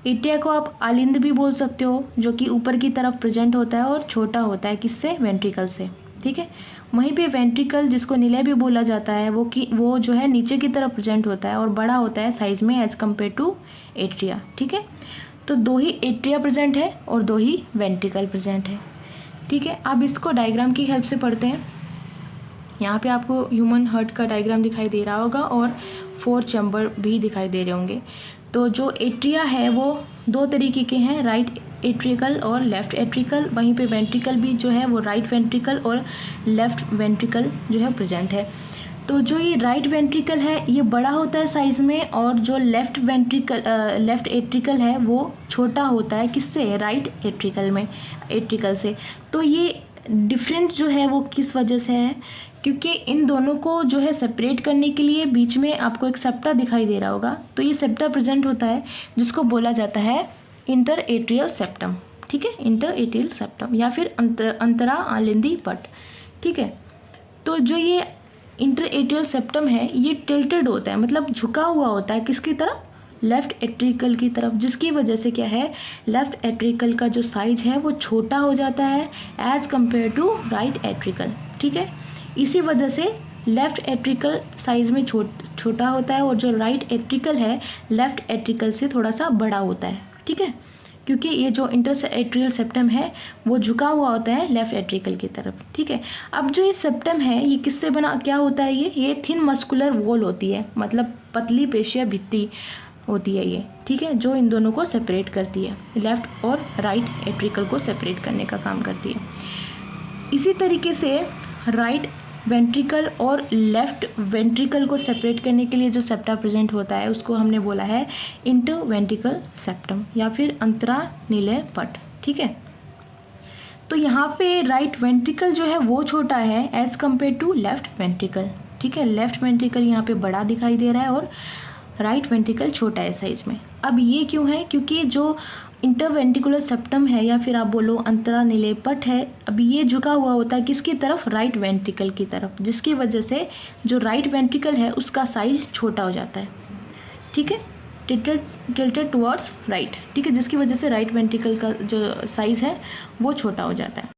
A: एट्रिया को आप आलिंद भी बोल सकते हो, जो कि ऊपर की तरफ प्रेजेंट होता है और छोटा होता है किससे, वेंट्रिकल से। ठीक है, वहीं पे वेंट्रिकल जिसको निलय भी बोला जाता है वो जो है नीचे की तरफ प्रेजेंट होता है और बड़ा होता है साइज में एज कम्पेयर टू एट्रिया। ठीक है, तो 2 ही एट्रिया प्रेजेंट है और 2 ही वेंट्रिकल प्रेजेंट है। ठीक है, अब इसको डायग्राम की हेल्प से पढ़ते हैं। यहाँ पे आपको ह्यूमन हार्ट का डायग्राम दिखाई दे रहा होगा और 4 चैम्बर भी दिखाई दे रहे होंगे। तो जो एट्रिया है वो 2 तरीके के हैं, राइट एट्रिकल और लेफ्ट एट्रिकल। वहीं पे वेंट्रिकल भी जो है वो राइट वेंट्रिकल और लेफ्ट वेंट्रिकल जो है प्रेजेंट है। तो जो ये राइट वेंट्रिकल है ये बड़ा होता है साइज में, और जो लेफ्ट एट्रिकल है वो छोटा होता है किससे, राइट एट्रिकल से। तो ये डिफरेंस जो है वो किस वजह से है, क्योंकि इन दोनों को जो है सेपरेट करने के लिए बीच में आपको एक सेप्टा दिखाई दे रहा होगा। तो ये सेप्टा प्रेजेंट होता है जिसको बोला जाता है इंटर एट्रियल सेप्टम। ठीक है, इंटर एट्रियल सेप्टम या फिर अंतरा आलिंदी पट। ठीक है, तो जो ये इंटर एट्रियल सेप्टम है ये टिल्टेड होता है, मतलब झुका हुआ होता है किसकी तरफ, लेफ्ट एट्रिकल की तरफ, जिसकी वजह से क्या है, लेफ्ट एट्रिकल का जो साइज है वो छोटा हो जाता है एज कंपेयर टू राइट एट्रिकल। ठीक है, इसी वजह से लेफ़्ट एट्रिकल साइज़ में छोटा होता है और जो राइट एट्रिकल है लेफ़्ट एट्रिकल से थोड़ा सा बड़ा होता है, ठीक है, क्योंकि ये जो इंटरएट्रियल सेप्टम है वो झुका हुआ होता है लेफ़्ट एट्रिकल की तरफ, ठीक है। अब जो ये सेप्टम है ये किससे बना, क्या होता है, ये थिन मस्कुलर वॉल होती है, मतलब पतली पेशिया भित्ति होती है ये, ठीक है, जो इन दोनों को सेपरेट करती है, लेफ़्ट और राइट एट्रिकल को सेपरेट करने का काम करती है। इसी तरीके से राइट वेंट्रिकल और लेफ़्ट वेंट्रिकल को सेपरेट करने के लिए जो सेप्टा प्रेजेंट होता है उसको हमने बोला है इंटरवेंट्रिकल सेप्टम या फिर अंतरानिलय पट, ठीक है। तो यहाँ पे राइट वेंट्रिकल जो है वो छोटा है as compare to left ventricle, ठीक है। लेफ़्ट वेंट्रिकल यहाँ पे बड़ा दिखाई दे रहा है और राइट वेंट्रिकल छोटा है साइज में। अब ये क्यों है, क्योंकि जो इंटरवेंट्रिकुलर सेप्टम है या फिर आप बोलो अंतरानिलय पट है, अब ये झुका हुआ होता है किसकी तरफ, राइट वेंट्रिकल की तरफ, जिसकी वजह से जो राइट वेंट्रिकल है उसका साइज छोटा हो जाता है, ठीक है, टिल्टेड टुवर्ड्स राइट, ठीक है, जिसकी वजह से राइट वेंट्रिकल का जो साइज है वो छोटा हो जाता है।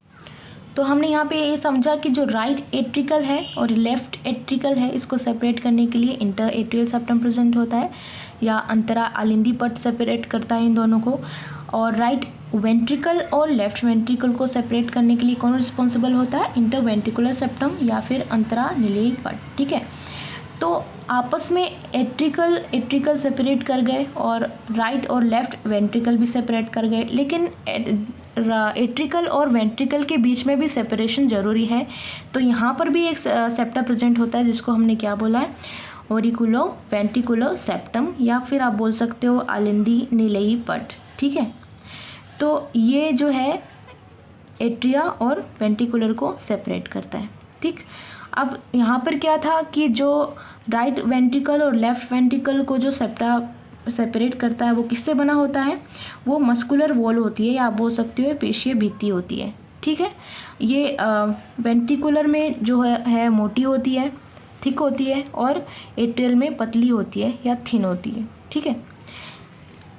A: तो हमने यहाँ पे ये समझा कि जो राइट एट्रिकल है और लेफ़्ट एट्रिकल है इसको सेपरेट करने के लिए इंटर एट्रियल सेप्टम प्रेजेंट होता है या अंतरा आलिंदी पट सेपरेट करता है इन दोनों को। और राइट वेंट्रिकल और लेफ़्ट वेंट्रिकल को सेपरेट करने के लिए कौन रिस्पॉन्सिबल होता है, इंटरवेंट्रिकुलर सेप्टम या फिर अंतरानिलयी पट, ठीक है। तो आपस में एट्रिकल सेपरेट कर गए और राइट और लेफ़्ट वेंट्रिकल भी सेपरेट कर गए, लेकिन एट्रिकल और वेंट्रिकल के बीच में भी सेपरेशन ज़रूरी है। तो यहाँ पर भी एक सेप्टा प्रेजेंट होता है जिसको हमने क्या बोला है, ऑरिकुलो वेंट्रिकुलर सेप्टम या फिर आप बोल सकते हो आलिंदी निलयी पट, ठीक है। तो ये जो है एट्रिया और वेंट्रिकुलर को सेपरेट करता है, ठीक। अब यहाँ पर क्या था कि जो राइट वेंट्रिकल और लेफ़्ट वेंट्रिकल को जो सेप्टा सेपरेट करता है वो किससे बना होता है, वो मस्कुलर वॉल होती है या आप बोल सकते हो पेशीय भित्ति होती है, ठीक है। ये वेंट्रिकुलर में जो है मोटी होती है, थिक होती है, और एट्रियल में पतली होती है या थिन होती है, ठीक है।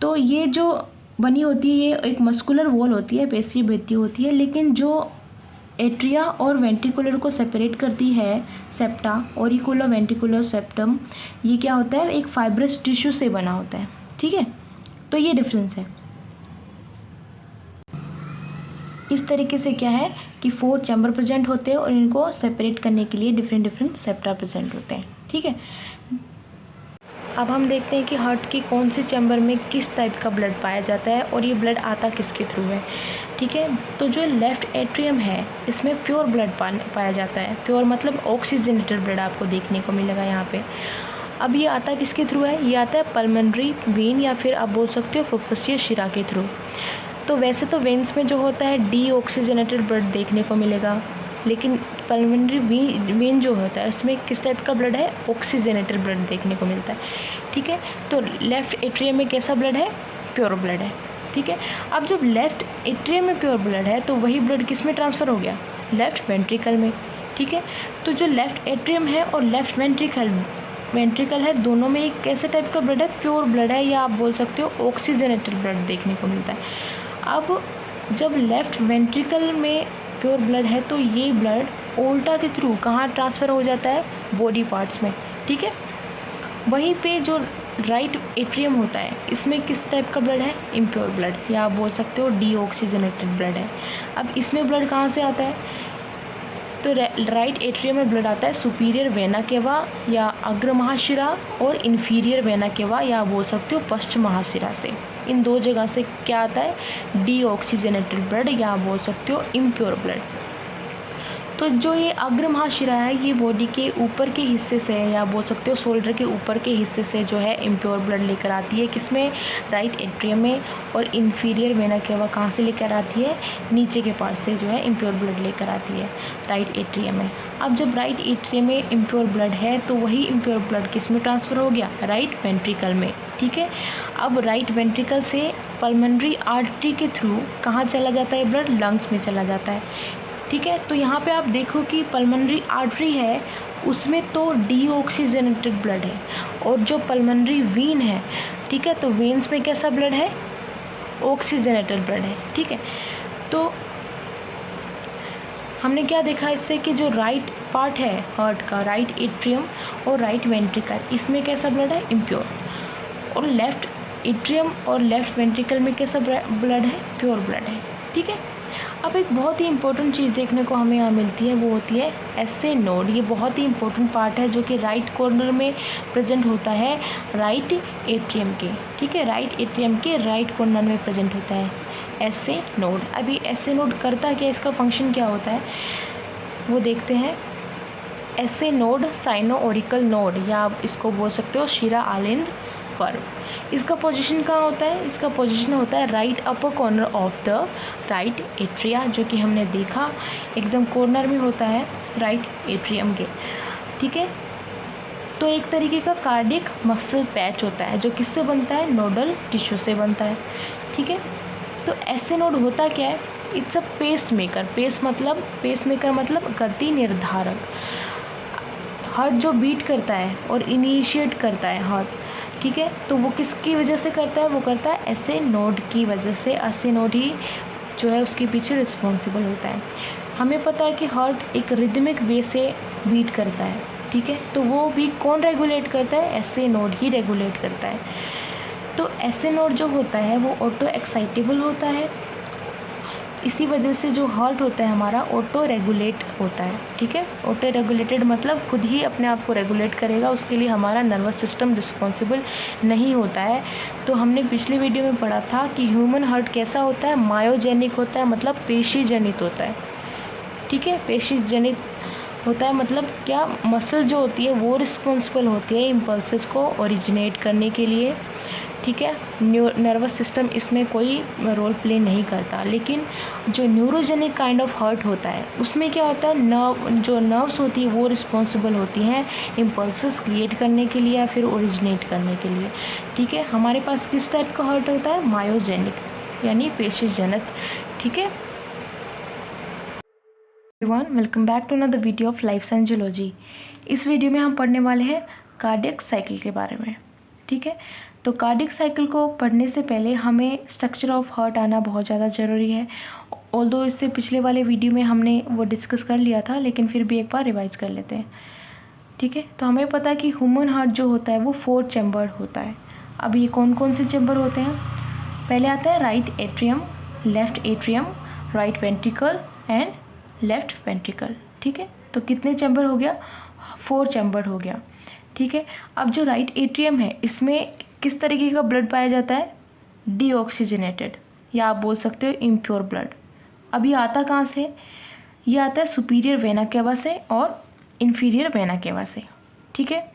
A: तो ये जो बनी होती है ये एक मस्कुलर वॉल होती है, पेशीय भित्ति होती है, लेकिन जो एट्रिया और वेंट्रिकुलर को सेपरेट करती है सेप्टा, ऑरिकुलो वेंट्रिकुलर सेप्टम, ये क्या होता है, एक फाइब्रस टिश्यू से बना होता है, ठीक है। तो ये डिफरेंस है। इस तरीके से क्या है कि 4 चैम्बर प्रेजेंट होते हैं और इनको सेपरेट करने के लिए डिफरेंट सेप्टा प्रेजेंट होते हैं, ठीक है। अब हम देखते हैं कि हार्ट की कौन सी चैम्बर में किस टाइप का ब्लड पाया जाता है और ये ब्लड आता किसके थ्रू है, ठीक है। तो जो लेफ़्ट एट्रियम है इसमें प्योर ब्लड पाया जाता है, प्योर मतलब ऑक्सीजनेटेड ब्लड आपको देखने को मिलेगा यहाँ पे। अब ये आता किसके थ्रू है, ये आता है पल्मोनरी वेन या फिर आप बोल सकते हो फुफ्फुसीय शिरा के थ्रू। तो वैसे तो वेन्स में जो होता है डीऑक्सीजनेटेड ब्लड देखने को मिलेगा, लेकिन पल्मोनरी वेन जो होता है उसमें किस टाइप का ब्लड है, ऑक्सीजनेटेड ब्लड देखने को मिलता है, ठीक है। तो लेफ़्ट एट्रियम में कैसा ब्लड है, प्योर ब्लड है, ठीक है। अब जब लेफ़्ट एट्रियम में प्योर ब्लड है तो वही ब्लड किस में ट्रांसफ़र हो गया, लेफ़्ट वेंट्रिकल में, ठीक है। तो जो लेफ़्ट एट्रियम है और लेफ़्ट वेंट्रिकल है दोनों में एक कैसे टाइप का ब्लड है, प्योर ब्लड है या आप बोल सकते हो ऑक्सीजनेटेड ब्लड देखने को मिलता है। अब जब लेफ़्ट वेंट्रिकल में प्योर ब्लड है तो ये ब्लड ओल्टा के थ्रू कहाँ ट्रांसफ़र हो जाता है, बॉडी पार्ट्स में, ठीक है। वहीं पे जो राइट एट्रियम होता है इसमें किस टाइप का ब्लड है, इम्प्योर ब्लड या आप बोल सकते हो डीऑक्सीजनेटेड ब्लड है। अब इसमें ब्लड कहाँ से आता है, तो राइट एट्रियम में ब्लड आता है सुपीरियर वेना केवा या अग्र महाशिरा और इन्फीरियर वेना केवा या बोल सकते हो पश्चिम महाशिरा से। इन 2 जगह से क्या आता है, डीऑक्सीजनेटेड ब्लड या बोल सकते हो इम्प्योर ब्लड। तो जो ये अग्र महाशिरा है ये बॉडी के ऊपर के हिस्से से या बोल सकते हो शोल्डर के ऊपर के हिस्से से जो है इम्प्योर ब्लड लेकर आती है, किसमें, राइट एट्रियम में। और इन्फीरियर वेना केवा कहाँ से लेकर आती है, नीचे के पार्ट से जो है इम्प्योर ब्लड लेकर आती है राइट एट्रियम में। अब जब राइट एट्रियम में इम्प्योर ब्लड है तो वही इम्प्योर ब्लड किस में ट्रांसफ़र हो गया, राइट वेंट्रिकल में, ठीक है। अब राइट वेंट्रिकल से पल्मोनरी आर्टरी के थ्रू कहाँ चला जाता है ब्लड, लंग्स में चला जाता है, ठीक है। तो यहाँ पे आप देखो कि पल्मोनरी आर्टरी है उसमें तो डीऑक्सीजनेटेड ब्लड है और जो पल्मोनरी वेन है, ठीक है, तो वेन्स में कैसा ब्लड है, ऑक्सीजनेटेड ब्लड है, ठीक है। तो हमने क्या देखा इससे कि जो राइट पार्ट है हार्ट का, राइट एट्रियम और राइट वेंट्रिकल, इसमें कैसा ब्लड है? इम्प्योर। और लेफ्ट एट्रियम और लेफ्ट वेंट्रिकल में कैसा ब्लड है? प्योर ब्लड है। ठीक है। अब एक बहुत ही इंपॉर्टेंट चीज़ देखने को हमें यहाँ मिलती है, वो होती है एसे नोड। ये बहुत ही इंपॉर्टेंट पार्ट है जो कि राइट कॉर्नर में प्रेजेंट होता है राइट एट्रियम के। ठीक है, राइट एट्रियम के राइट कॉर्नर में प्रेजेंट होता है एसे नोड। अभी एसे नोड करता क्या, इसका फंक्शन क्या होता है वो देखते हैं। एसे नोड साइनो ओरिकल नोड, या आप इसको बोल सकते हो शिरा आलिंद कर्व। इसका पोजीशन कहाँ होता है? इसका पोजीशन होता है right upper corner of the right atria, जो कि हमने देखा एकदम कॉर्नर में होता है राइट एट्रियम के। ठीक है, तो एक तरीके का कार्डियक मसल पैच होता है जो किससे बनता है? नोडल टिश्यू से बनता है। ठीक है, तो ऐसे नोड होता क्या है? It's a pacemaker. Pacemaker मतलब गति निर्धारक। हार्ट जो बीट करता है और इनिशिएट करता है हार्ट, ठीक है, तो वो किसकी वजह से करता है? वो करता है ऐसे नोड की वजह से। ऐसे नोड ही जो है उसके पीछे रिस्पॉन्सिबल होता है। हमें पता है कि हार्ट एक रिदमिक वे से बीट करता है। ठीक है, तो वो भी कौन रेगुलेट करता है? ऐसे नोड ही रेगुलेट करता है। तो ऐसे नोड जो होता है वो ऑटो एक्साइटेबल होता है। इसी वजह से जो हार्ट होता है हमारा ऑटो रेगुलेट होता है। ठीक है, ऑटो रेगुलेटेड मतलब खुद ही अपने आप को रेगुलेट करेगा, उसके लिए हमारा नर्वस सिस्टम रिस्पॉन्सिबल नहीं होता है। तो हमने पिछले वीडियो में पढ़ा था कि ह्यूमन हार्ट कैसा होता है? मायोजेनिक होता है, मतलब पेशी जनित होता है। ठीक है, पेशी जनित होता है मतलब क्या? मसल जो होती है वो रिस्पॉन्सिबल होती है इम्पल्सेस को ओरिजिनेट करने के लिए। ठीक है, नर्वस सिस्टम इसमें कोई रोल प्ले नहीं करता। लेकिन जो न्यूरोजेनिक काइंड ऑफ हार्ट होता है उसमें क्या होता है? जो नर्व्स होती है वो रिस्पॉन्सिबल होती हैं इम्पल्सेस क्रिएट करने के लिए या फिर ओरिजिनेट करने के लिए। ठीक है, हमारे पास किस टाइप का हार्ट होता है? मायोजेनिक, यानी पेशीजनित। ठीक है, everyone, welcome back to another video of life science geology. इस वीडियो में हम पढ़ने वाले हैं कार्डियक साइकिल के बारे में। ठीक है, तो कार्डियक साइकिल को पढ़ने से पहले हमें स्ट्रक्चर ऑफ हार्ट आना बहुत ज़्यादा ज़रूरी है। ऑल्दो इससे पिछले वाले वीडियो में हमने वो डिस्कस कर लिया था, लेकिन फिर भी एक बार रिवाइज कर लेते हैं। ठीक है, तो हमें पता है कि ह्यूमन हार्ट जो होता है वो 4 चैम्बर होता है। अब ये कौन कौन से चैम्बर होते हैं? पहले आता है right atrium, left atrium, right ventricle and left ventricle. ठीक है, तो कितने चैम्बर हो गया? 4 चैम्बर हो गया। ठीक है, अब जो राइट एट्रियम है इसमें किस तरीके का ब्लड पाया जाता है? डीऑक्सीजनेटेड, या आप बोल सकते हो इम्प्योर ब्लड। अब ये आता कहाँ से? ये आता है सुपीरियर वेना केवा से और इन्फीरियर वेना केवा से। ठीक है,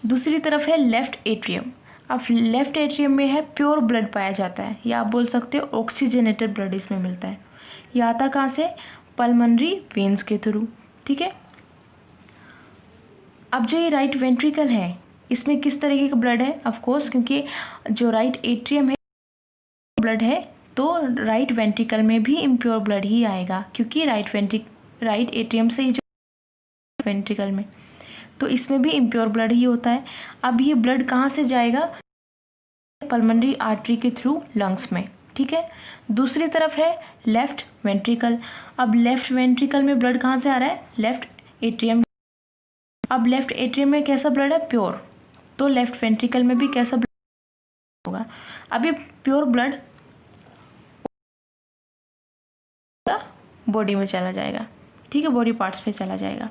A: दूसरी तरफ है लेफ्ट एट्रियम। अब लेफ्ट एट्रियम में है प्योर ब्लड पाया जाता है, या आप बोल सकते हो ऑक्सीजनेटेड ब्लड इसमें मिलता है। ये आता कहाँ से? पल्मनरी वेन्स के थ्रू। ठीक है, अब जो ये राइट वेंट्रिकल है इसमें किस तरीके का ब्लड है? ऑफ कोर्स, क्योंकि जो राइट एट्रियम है ब्लड है तो राइट वेंट्रिकल में भी इम्प्योर ब्लड ही आएगा, क्योंकि राइट एट्रियम से ही जो वेंट्रिकल में, तो इसमें भी इम्प्योर ब्लड ही होता है। अब ये ब्लड कहाँ से जाएगा? पल्मनरी आर्टरी के थ्रू लंग्स में। ठीक है, दूसरी तरफ है लेफ्ट वेंट्रिकल। अब लेफ्ट वेंट्रिकल में ब्लड कहाँ से आ रहा है? Left atrium. अब लेफ्ट एट्रियम में कैसा ब्लड है? प्योर, तो लेफ्ट वेंट्रिकल में भी कैसा ब्लड होगा? अब ये प्योर ब्लड बॉडी में चला जाएगा। ठीक है, बॉडी पार्ट्स पे चला जाएगा।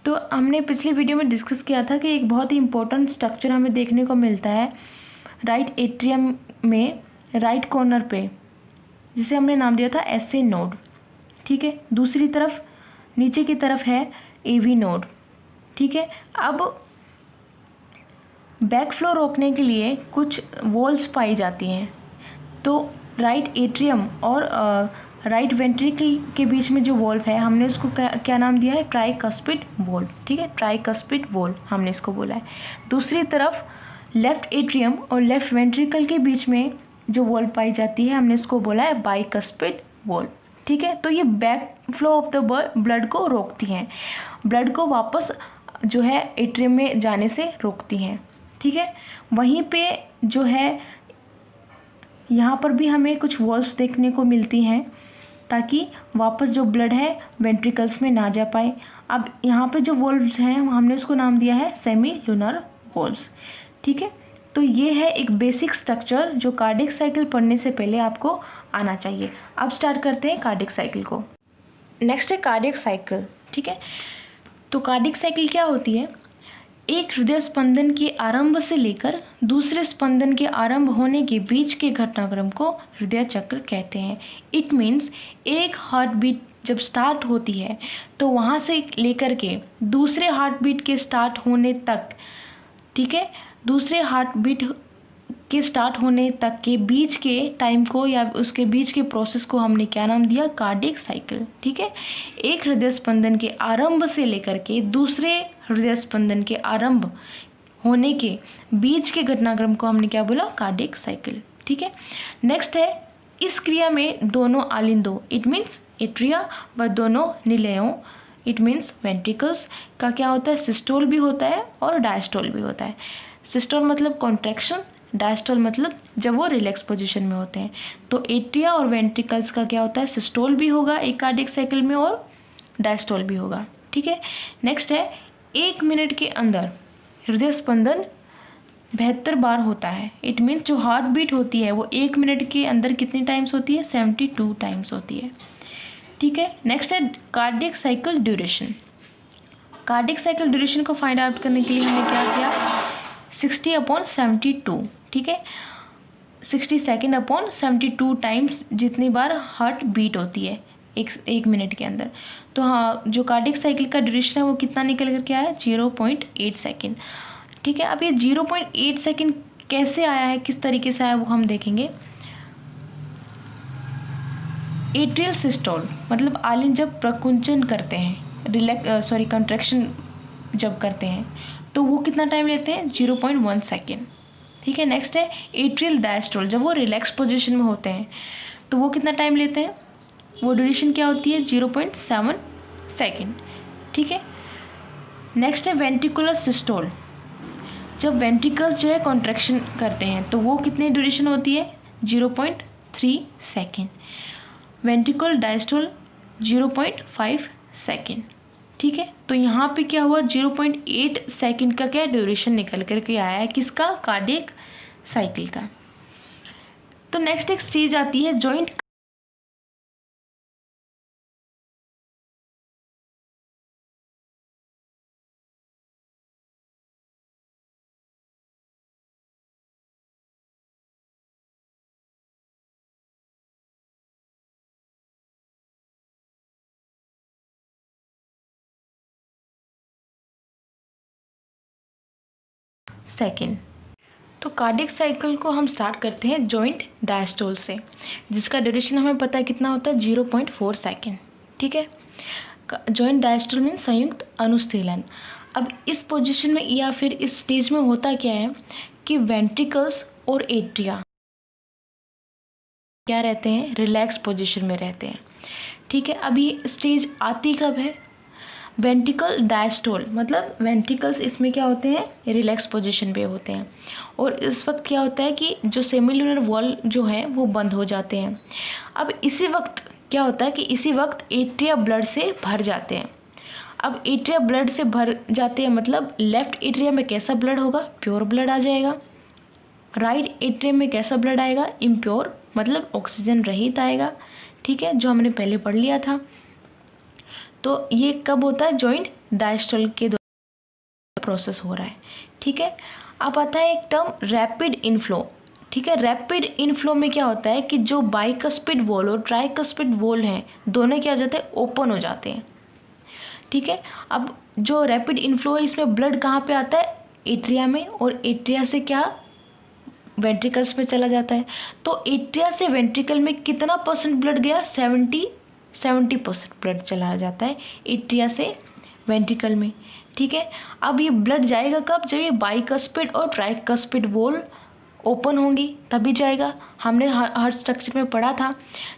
A: तो हमने पिछली वीडियो में डिस्कस किया था कि एक बहुत ही इंपॉर्टेंट स्ट्रक्चर हमें देखने को मिलता है राइट एट्रियम में राइट कॉर्नर पे, जिसे हमने नाम दिया था एसे नोड। ठीक है, दूसरी तरफ नीचे की तरफ है एवी नोड। ठीक है, अब बैक फ्लो रोकने के लिए कुछ वॉल्स पाई जाती हैं। तो राइट एट्रियम और राइट वेंट्रिकल के बीच में जो वॉल्व है हमने उसको क्या नाम दिया है? Tricuspid valve. ठीक है, ट्राइकस्पिड वॉल्व हमने इसको बोला है। दूसरी तरफ लेफ्ट एट्रियम और लेफ्ट वेंट्रिकल के बीच में जो वॉल्व पाई जाती है हमने इसको बोला है बाइकस्पिड वॉल्व। ठीक है, तो ये back flow of the blood को रोकती हैं, ब्लड को वापस जो है एट्रियम में जाने से रोकती हैं। ठीक है, वहीं पे जो है यहाँ पर भी हमें कुछ वॉल्व्स देखने को मिलती हैं। ताकि वापस जो ब्लड है वेंट्रिकल्स में ना जा पाए। अब यहाँ पे जो वॉल्व्स हैं हमने उसको नाम दिया है सेमी लूनर वॉल्व्स। ठीक है, तो ये है एक बेसिक स्ट्रक्चर जो कार्डियक साइकिल पढ़ने से पहले आपको आना चाहिए। अब स्टार्ट करते हैं कार्डियक साइकिल को। नेक्स्ट है कार्डियक साइकिल। ठीक है, तो कार्डियक साइकिल क्या होती है? एक हृदय स्पंदन के आरंभ से लेकर दूसरे स्पंदन के आरंभ होने के बीच के घटनाक्रम को हृदय चक्र कहते हैं। इट मीन्स एक हार्ट बीट जब स्टार्ट होती है तो वहाँ से लेकर के दूसरे हार्ट बीट के स्टार्ट होने तक, ठीक है, दूसरे हार्ट बीट के स्टार्ट होने तक के बीच के टाइम को या उसके बीच के प्रोसेस को हमने क्या नाम दिया? Cardiac cycle. ठीक है, एक हृदय स्पंदन के आरंभ से लेकर के दूसरे हृदय स्पंदन के आरंभ होने के बीच के घटनाक्रम को हमने क्या बोला? Cardiac cycle. ठीक है, नेक्स्ट है इस क्रिया में दोनों आलिंदों इट मीन्स एट्रिया व दोनों निलयों इट मीन्स वेंट्रिकल्स का क्या होता है? सिस्टोल भी होता है और डायस्टोल भी होता है। सिस्टोल मतलब कॉन्ट्रैक्शन, डायस्टोल मतलब जब वो रिलैक्स पोजीशन में होते हैं। तो एट्रिया और वेंट्रिकल्स का क्या होता है? सिस्टोल भी होगा एक कार्डियक साइकिल में और डायस्टोल भी होगा। ठीक है, नेक्स्ट है 1 मिनट के अंदर हृदय स्पंदन 72 बार होता है। इट मीन्स जो हार्ट बीट होती है वो 1 मिनट के अंदर कितनी टाइम्स होती है? 72 टाइम्स होती है। ठीक है, नेक्स्ट है cardiac cycle duration. Cardiac cycle duration को फाइंड आउट करने के लिए हमने क्या किया? 60/72। ठीक है, 60 सेकेंड अपॉन 72 टाइम्स जितनी बार हार्ट बीट होती है एक मिनट के अंदर। तो हाँ, जो कार्डियक साइकिल का ड्यूरेशन है वो कितना निकल कर के आया? 0.8 सेकेंड। ठीक है, अब ये 0.8 सेकेंड कैसे आया है, किस तरीके से आया वो हम देखेंगे। एट्रियल सिस्टोल मतलब आलिंद जब प्रकुंचन करते हैं, कंट्रैक्शन जब करते हैं तो वो कितना टाइम लेते हैं? 0.1 सेकेंड। ठीक है, नेक्स्ट है एट्रियल डायस्टोल जब वो रिलैक्स पोजीशन में होते हैं तो वो कितना टाइम लेते हैं? वो ड्यूरेशन क्या होती है? 0.7 सेकेंड। ठीक है, नेक्स्ट है वेंट्रिकुलर सिस्टोल जब वेंट्रिकल्स जो है कॉन्ट्रैक्शन करते हैं तो वो कितनी ड्यूरेशन होती है? 0.3 सेकेंड। Ventricular diastole 0.5 second. ठीक है, तो यहाँ पे क्या हुआ? 0.8 सेकेंड का क्या ड्यूरेशन निकल करके आया है किसका? कार्डियक साइकिल का। तो नेक्स्ट एक स्टेज आती है जॉइंट। सेकेंड। तो कार्डियक साइकिल को हम स्टार्ट करते हैं जॉइंट डायस्टोल से, जिसका ड्यूरेशन हमें पता है कितना होता है? 0.4 सेकेंड। ठीक है, जॉइंट डायस्टोल मीन संयुक्त अनुस्थीलन। अब इस पोजीशन में या फिर इस स्टेज में होता क्या है कि वेंट्रिकल्स और एट्रिया क्या रहते हैं? रिलैक्स पोजीशन में रहते हैं। ठीक है, अब ये स्टेज आती कब है? वेंट्रिकल डायस्टोल मतलब वेंट्रिकल्स इसमें क्या होते हैं? रिलैक्स पोजीशन पे होते हैं और इस वक्त क्या होता है कि जो सेमिलुनर वॉल जो है वो बंद हो जाते हैं। अब इसी वक्त क्या होता है कि इसी वक्त एट्रिया ब्लड से भर जाते हैं। अब एट्रिया ब्लड से भर जाते हैं मतलब लेफ्ट एट्रिया में कैसा ब्लड होगा? प्योर ब्लड आ जाएगा। राइट एट्रियम में कैसा ब्लड आएगा? इम्प्योर मतलब ऑक्सीजन रहित आएगा। ठीक है, जो हमने पहले पढ़ लिया था। तो ये कब होता है? जॉइंट डायस्टोल के द्वारा प्रोसेस हो रहा है। ठीक है, अब आता है एक टर्म रैपिड इनफ्लो। ठीक है, रैपिड इनफ्लो में क्या होता है कि जो बाइकस्पिड वॉल और ट्राइकस्पिड वॉल हैं दोनों क्या हो जाते हैं? ओपन हो जाते हैं। ठीक है, अब जो रैपिड इनफ्लो है इसमें ब्लड कहाँ पे आता है? एट्रिया में, और एट्रिया से क्या? वेंट्रिकल्स में चला जाता है। तो एट्रिया से वेंट्रिकल में कितना परसेंट ब्लड गया? 70% ब्लड चला जाता है एट्रिया से वेंट्रिकल में। ठीक है, अब ये ब्लड जाएगा कब? जब ये बाइकस्पिड और ट्राइकस्पिड वॉल ओपन होंगी तभी जाएगा। हमने हर स्ट्रक्चर में पढ़ा था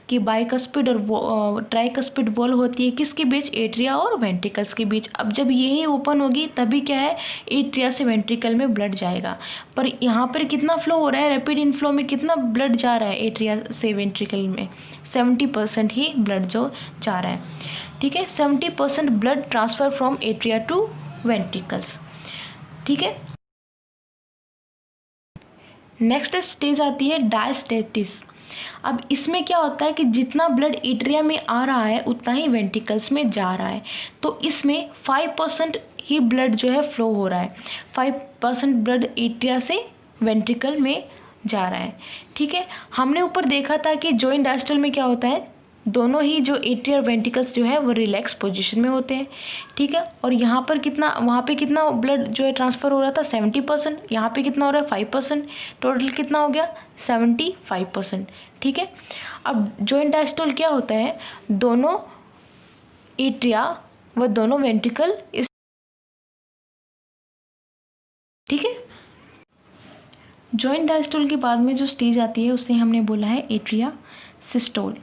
A: कि बाइकस्पिड और ट्राइकस्पिड वॉल होती है किसके बीच, एट्रिया और वेंट्रिकल्स के बीच। अब जब यही ओपन होगी तभी क्या है, एट्रिया से वेंट्रिकल में ब्लड जाएगा। पर यहाँ पर कितना फ्लो हो रहा है, रैपिड इनफ्लो में कितना ब्लड जा रहा है एट्रिया से वेंट्रिकल में, 70% ही ब्लड जो जा रहा है। ठीक है, 70% blood transfer from atria to ventricles. ठीक है, नेक्स्ट स्टेज आती है डायस्टेटिस। अब इसमें क्या होता है कि जितना ब्लड एट्रिया में आ रहा है उतना ही वेंट्रिकल्स में जा रहा है। तो इसमें 5% ही ब्लड जो है फ्लो हो रहा है, 5% ब्लड एट्रिया से वेंट्रिकल में जा रहा है। ठीक है, हमने ऊपर देखा था कि जॉइंट डायस्टोल में क्या होता है, दोनों ही जो एट्रिया और वेंट्रिकल्स जो है वो रिलैक्स पोजीशन में होते हैं। ठीक है, और यहाँ पर कितना, वहाँ पे कितना ब्लड जो है ट्रांसफ़र हो रहा था 70%, यहाँ पे कितना हो रहा है 5%, टोटल कितना हो गया 75%। ठीक है, अब जॉइंट डायस्टोल क्या होता है, दोनों एट्रिया व दोनों वेंट्रिकल इस, ठीक है। जॉइंट डायस्टोल के बाद में जो स्टेज आती है उसे हमने बोला है एट्रिया सिस्टोल।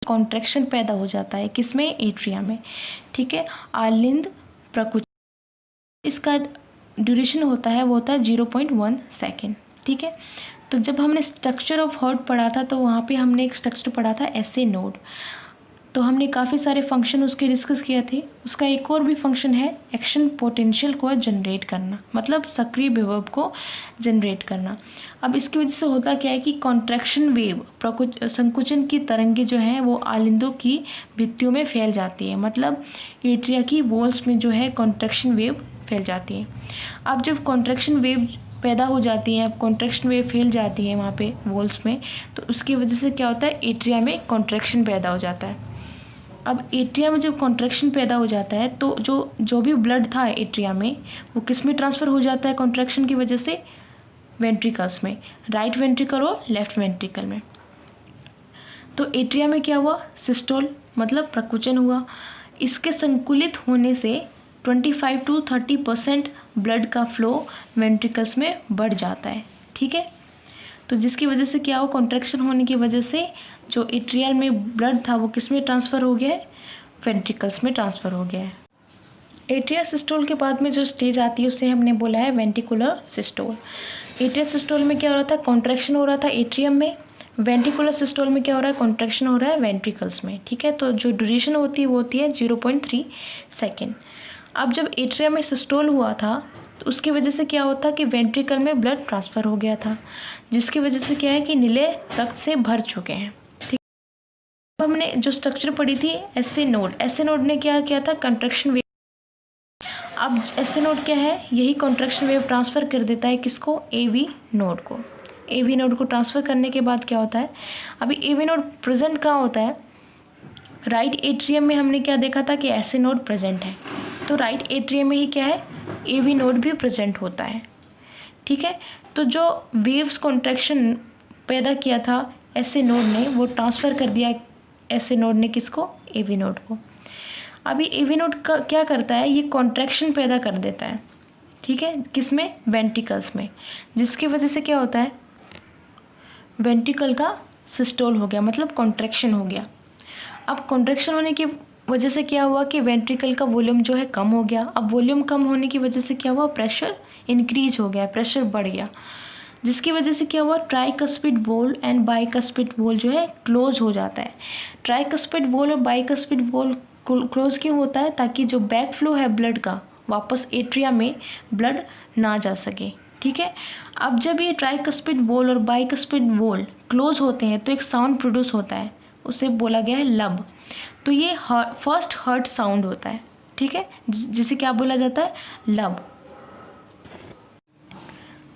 A: कॉन्ट्रैक्शन पैदा हो जाता है किसमें, एट्रिया में। ठीक है, आलिंद प्रकुचन, इसका ड्यूरेशन होता है वो होता है 0.1 सेकेंड। ठीक है, तो जब हमने स्ट्रक्चर ऑफ हार्ट पढ़ा था तो वहाँ पे हमने एक स्ट्रक्चर पढ़ा था एसे नोड, तो हमने काफ़ी सारे फंक्शन उसके डिस्कस किए थे। उसका एक और भी फंक्शन है एक्शन पोटेंशियल को जनरेट करना, मतलब सक्रिय विभव को जनरेट करना। अब इसकी वजह से होता क्या है कि कॉन्ट्रैक्शन वेव, संकुचन की तरंगे जो हैं वो आलिंदों की भित्तियों में फैल जाती है, मतलब एट्रिया की वॉल्स में जो है कॉन्ट्रैक्शन वेव फैल जाती है। अब जब कॉन्ट्रैक्शन वेव पैदा हो जाती है, अब कॉन्ट्रैक्शन वेव फैल जाती है वहाँ पे वॉल्स में, तो उसकी वजह से क्या होता है, एट्रिया में कॉन्ट्रैक्शन पैदा हो जाता है। अब एट्रिया में जब कॉन्ट्रैक्शन पैदा हो जाता है तो जो भी ब्लड था एट्रिया में वो किस में ट्रांसफ़र हो जाता है कॉन्ट्रैक्शन की वजह से, वेंट्रिकल्स में, राइट वेंट्रिकल और लेफ्ट वेंट्रिकल में। तो एट्रिया में क्या हुआ, सिस्टोल मतलब प्रकुचन हुआ। इसके संकुलित होने से 25 to 30% ब्लड का फ्लो वेंट्रिकल्स में बढ़ जाता है। ठीक है, तो जिसकी वजह से क्या हो, कॉन्ट्रैक्शन होने की वजह से जो एट्रियल में ब्लड था वो किस में ट्रांसफ़र हो गया है, वेंट्रिकल्स में ट्रांसफ़र हो गया है। एट्रिया सिस्टोल के बाद में जो स्टेज आती है उसे हमने बोला है वेंट्रिकुलर सिस्टोल। एट्रिया सिस्टोल में क्या हो रहा था, कॉन्ट्रैक्शन हो रहा था एट्रियम में। वेंट्रिकुलर सिस्टोल में क्या हो रहा है, कॉन्ट्रैक्शन हो रहा है वेंट्रिकल्स में। ठीक है, तो जो ड्यूरेशन होती है वो होती है 0.3 सेकेंड। अब जब एट्रिया में सिस्टोल हुआ था तो उसकी वजह से क्या होता कि वेंट्रिकल में ब्लड ट्रांसफ़र हो गया था, जिसकी वजह से क्या है कि नीले रक्त से भर चुके हैं। ठीक, अब हमने जो स्ट्रक्चर पढ़ी थी एसे नोड, एसे नोड ने क्या किया था, कंट्रैक्शन वेव। अब एसे नोड क्या है, यही कॉन्ट्रैक्शन वेव ट्रांसफ़र कर देता है किसको, एवी नोड को। एवी नोड को ट्रांसफ़र करने के बाद क्या होता है, अभी एवी नोड प्रेजेंट कहाँ होता है, राइट एट्रियम में हमने क्या देखा था कि एसे नोड प्रेजेंट है, तो राइट एट्रियम में ही क्या है, एवी नोड भी प्रेजेंट होता है। ठीक है, तो जो वेव्स कॉन्ट्रैक्शन पैदा किया था एसे नोड ने वो ट्रांसफ़र कर दिया एसे नोड ने किसको, एवी नोड को। अभी एवी नोड का क्या करता है, ये कॉन्ट्रैक्शन पैदा कर देता है। ठीक है, किसमें, वेंट्रिकल्स में, जिसकी वजह से क्या होता है, वेंट्रिकल का सिस्टोल हो गया, मतलब कॉन्ट्रैक्शन हो गया। अब कॉन्ट्रैक्शन होने की वजह से क्या हुआ कि वेंट्रिकल का वॉल्यूम जो है कम हो गया। अब वॉल्यूम कम होने की वजह से क्या हुआ, प्रेशर इंक्रीज हो गया, प्रेशर बढ़ गया, जिसकी वजह से क्या हुआ, tricuspid wall and bicuspid valve जो है क्लोज हो जाता है। ट्राइकस्पिड वॉल और बाइकस्पिड वॉल क्लोज क्यों होता है, ताकि जो बैक फ्लो है ब्लड का वापस एट्रिया में ब्लड ना जा सके। ठीक है, अब जब ये ट्राइकस्पिड वॉल और बाइकस्पिड वॉल क्लोज होते हैं तो एक साउंड प्रोड्यूस होता है, उसे बोला गया है लब। तो ये फर्स्ट हर्ट साउंड होता है। ठीक है, जिसे क्या बोला जाता है, लब।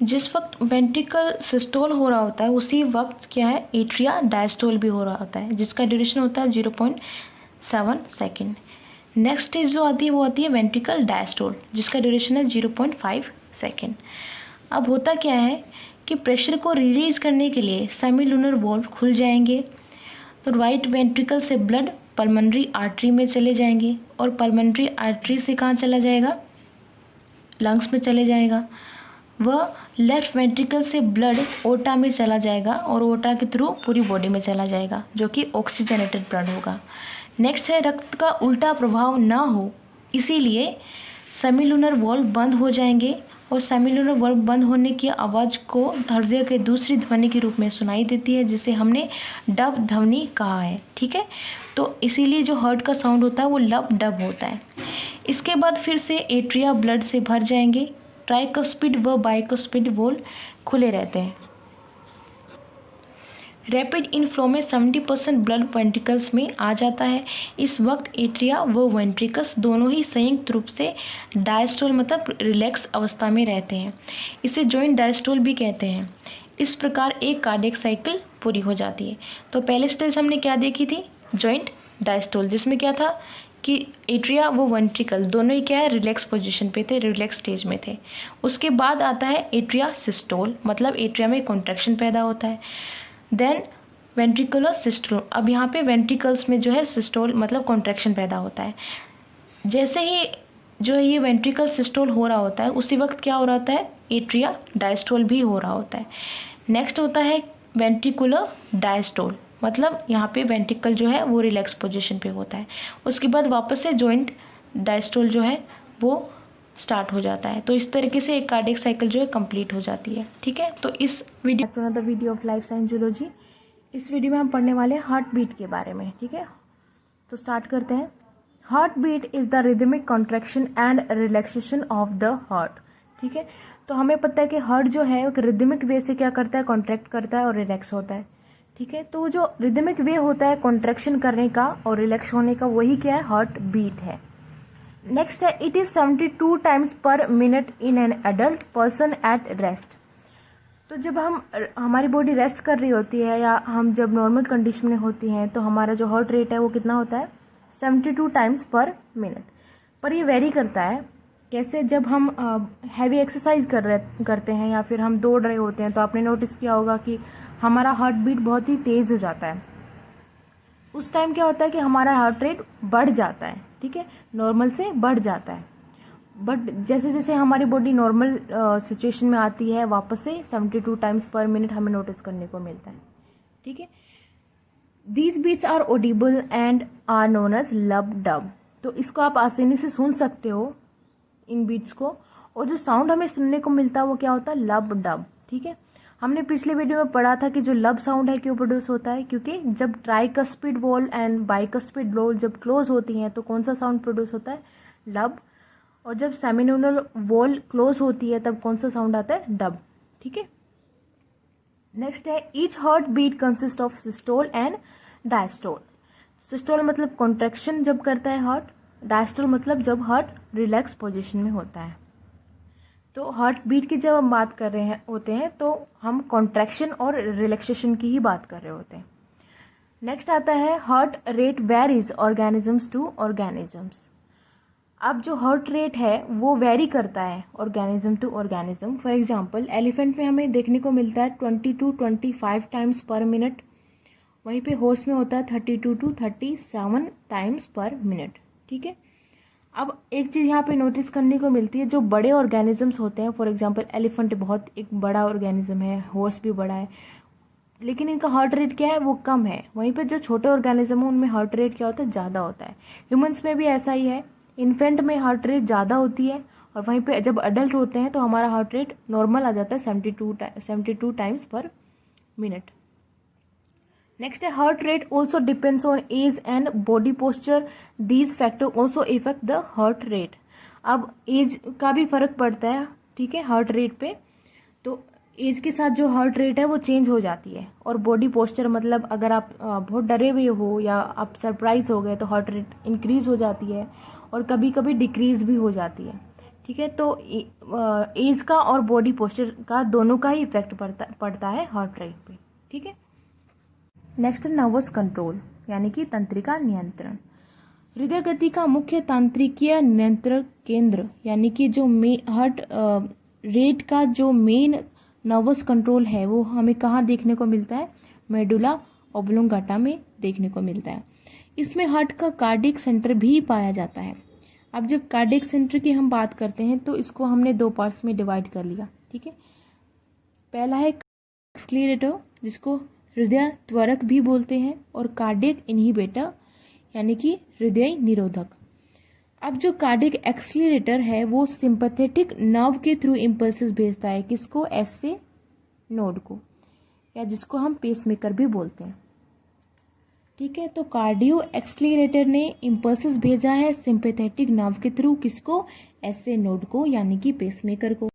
A: जिस वक्त वेंट्रिकल सिस्टोल हो रहा होता है उसी वक्त क्या है, एट्रिया डायस्टोल भी हो रहा होता है, जिसका ड्यूरेशन होता है 0.7 सेकेंड। नेक्स्ट स्टेज जो आती है वो आती है वेंट्रिकल डायस्टोल, जिसका ड्यूरेशन है 0.5 सेकेंड। अब होता क्या है कि प्रेशर को रिलीज करने के लिए सेमिलुनर वॉल्व खुल जाएंगे, तो राइट वेंट्रिकल से ब्लड पल्मोनरी आर्टरी में चले जाएंगे और पल्मोनरी आर्टरी से कहाँ चला जाएगा, लंग्स में चले जाएगा। वह लेफ्ट वेंट्रिकल से ब्लड ओटा में चला जाएगा और ओटा के थ्रू पूरी बॉडी में चला जाएगा, जो कि ऑक्सीजनेटेड ब्लड होगा। नेक्स्ट है रक्त का उल्टा प्रभाव ना हो, इसीलिए सेमिलुनर वॉल्व बंद हो जाएंगे और सेमिलुनर वॉल्व बंद होने की आवाज़ को हृदय के दूसरी ध्वनि के रूप में सुनाई देती है, जिसे हमने डब ध्वनि कहा है। ठीक है, तो इसीलिए जो हार्ट का साउंड होता है वो लब डब होता है। इसके बाद फिर से एट्रिया ब्लड से भर जाएंगे, ट्राइकस्पिड व बाइकस्पिड वॉल्व खुले रहते हैं। रैपिड इनफ्लो में 70% ब्लड वेंट्रिकल्स में आ जाता है। इस वक्त एट्रिया व वेंट्रिकल्स दोनों ही संयुक्त रूप से डायस्टोल मतलब रिलैक्स अवस्था में रहते हैं। इसे जॉइंट डायस्टोल भी कहते हैं। इस प्रकार एक कार्डियक साइकिल पूरी हो जाती है। तो पहले स्टेज हमने क्या देखी थी, जॉइंट डायस्टोल, जिसमें क्या था कि एट्रिया व वेंट्रिकल दोनों ही क्या है, रिलैक्स पोजीशन पे थे, रिलैक्स स्टेज में थे। उसके बाद आता है एट्रिया सिस्टोल, मतलब एट्रिया में कॉन्ट्रैक्शन पैदा होता है। देन वेंट्रिकुलर सिस्टोल, अब यहाँ पे वेंट्रिकल्स में जो है सिस्टोल मतलब कॉन्ट्रैक्शन पैदा होता है। जैसे ही जो है ये वेंट्रिकल सिस्टोल हो रहा होता है, उसी वक्त क्या हो रहा होता है, एट्रिया डायस्टोल भी हो रहा होता है। नेक्स्ट होता है वेंट्रिकुलर डायस्टोल, मतलब यहाँ पे वेंट्रिकल जो है वो रिलैक्स पोजीशन पे होता है। उसके बाद वापस से जॉइंट डायस्टोल जो है वो स्टार्ट हो जाता है। तो इस तरीके से एक कार्डियक साइकिल जो है कंप्लीट हो जाती है। ठीक है, तो इस video of life science zoology, इस वीडियो में हम पढ़ने वाले हैं हार्ट बीट के बारे में। ठीक है, तो स्टार्ट करते हैं। Heart beat is the rhythmic contraction and relaxation of the heart. ठीक है, तो हमें पता है कि हार्ट जो है एक रिदमिक वे से क्या करता है, कॉन्ट्रैक्ट करता है और रिलैक्स होता है। ठीक है, तो जो रिदमिक वे होता है कॉन्ट्रैक्शन करने का और रिलैक्स होने का, वही क्या है, हार्ट बीट है। नेक्स्ट है it is 72 times per minute in an adult person at rest. तो जब हमारी बॉडी रेस्ट कर रही होती है या हम जब नॉर्मल कंडीशन में होती हैं, तो हमारा जो हार्ट रेट है वो कितना होता है, 72 टाइम्स पर मिनट। पर ये वेरी करता है, कैसे, जब हम हैवी एक्सरसाइज करते हैं या फिर हम दौड़ रहे होते हैं, तो आपने नोटिस किया होगा कि हमारा हार्ट बीट बहुत ही तेज़ हो जाता है। उस टाइम क्या होता है कि हमारा हार्ट रेट बढ़ जाता है। ठीक है, नॉर्मल से बढ़ जाता है। बट जैसे जैसे हमारी बॉडी नॉर्मल सिचुएशन में आती है, वापस से 72 टाइम्स पर मिनट हमें नोटिस करने को मिलता है। ठीक है, these beats are audible and are known as lub dub. तो इसको आप आसानी से सुन सकते हो इन बीट्स को, और जो साउंड हमें सुनने को मिलता है वो क्या होता है, लब डब। ठीक है, हमने पिछले वीडियो में पढ़ा था कि जो लब साउंड है क्यों प्रोड्यूस होता है, क्योंकि जब tricuspid valve and bicuspid valve जब क्लोज होती हैं तो कौन सा साउंड प्रोड्यूस होता है, लब। और जब सेमिलुनर वॉल्व क्लोज होती है तब कौन सा साउंड आता है, डब। ठीक है, नेक्स्ट है each heart beat consist of systole and diastole. Systole मतलब कॉन्ट्रैक्शन जब करता है हार्ट, डायस्टोल मतलब जब हार्ट रिलैक्स पोजीशन में होता है। तो हार्ट बीट की जब हम बात कर रहे होते हैं तो हम कॉन्ट्रैक्शन और रिलैक्सेशन की ही बात कर रहे होते हैं। नेक्स्ट आता है heart rate varies organisms to organisms. अब जो हार्ट रेट है वो वेरी करता है organism to organism. For example elephant में हमें देखने को मिलता है 20 to 25 टाइम्स पर मिनट, वहीं पे हॉर्स में होता है 32 to 37 टाइम्स पर मिनट। ठीक है, अब एक चीज़ यहाँ पे नोटिस करने को मिलती है, जो बड़े ऑर्गेनिजम्स होते हैं, फॉर एग्जांपल एलिफेंट बहुत एक बड़ा ऑर्गेनिज्म है, हॉर्स भी बड़ा है, लेकिन इनका हार्ट रेट क्या है, वो कम है। वहीं पे जो छोटे ऑर्गेनिज्म है उनमें हार्ट रेट क्या होता है, ज़्यादा होता है। ह्यूमंस में भी ऐसा ही है, इन्फेंट में हार्ट रेट ज़्यादा होती है और वहीं पे जब अडल्ट होते हैं तो हमारा हार्ट रेट नॉर्मल आ जाता है 72 टाइम्स पर मिनट। नेक्स्ट है heart rate also depends on age and body posture, these factor also effect the heart rate. अब एज का भी फर्क पड़ता है, ठीक है, हार्ट रेट पे। तो एज के साथ जो हार्ट रेट है वो चेंज हो जाती है, और बॉडी पोस्चर मतलब अगर आप बहुत डरे हुए हो या आप सरप्राइज हो गए तो हार्ट रेट इंक्रीज हो जाती है और कभी कभी डिक्रीज भी हो जाती है। ठीक है, तो एज का और बॉडी पोस्चर का दोनों का ही इफेक्ट पड़ता है हार्ट रेट पे। ठीक है, नेक्स्ट नर्वस कंट्रोल यानी कि तंत्रिका नियंत्रण। हृदय गति का मुख्य तंत्रिकीय नियंत्रण केंद्र यानी कि जो हार्ट रेट का जो मेन नर्वस कंट्रोल है वो हमें कहाँ देखने को मिलता है, मेडुला ऑब्लोंगाटा में देखने को मिलता है। इसमें हार्ट का कार्डियक सेंटर भी पाया जाता है। अब जब कार्डियक सेंटर की हम बात करते हैं तो इसको हमने दो पार्ट्स में डिवाइड कर लिया, ठीक है। पहला है एक्सीलरेटर, जिसको हृदय त्वरक भी बोलते हैं, और कार्डियक इनहिबिटर यानी कि हृदय निरोधक। अब जो कार्डियक एक्सीलरेटर है वो सिंपैथेटिक नर्व के थ्रू इम्पल्सेस भेजता है, किसको? एसए नोड को, या जिसको हम पेसमेकर भी बोलते हैं। ठीक है, तो कार्डियो एक्सीलरेटर ने इम्पल्सेस भेजा है सिंपैथेटिक नर्व के थ्रू, किसको? एसए नोड को, यानी कि पेसमेकर को,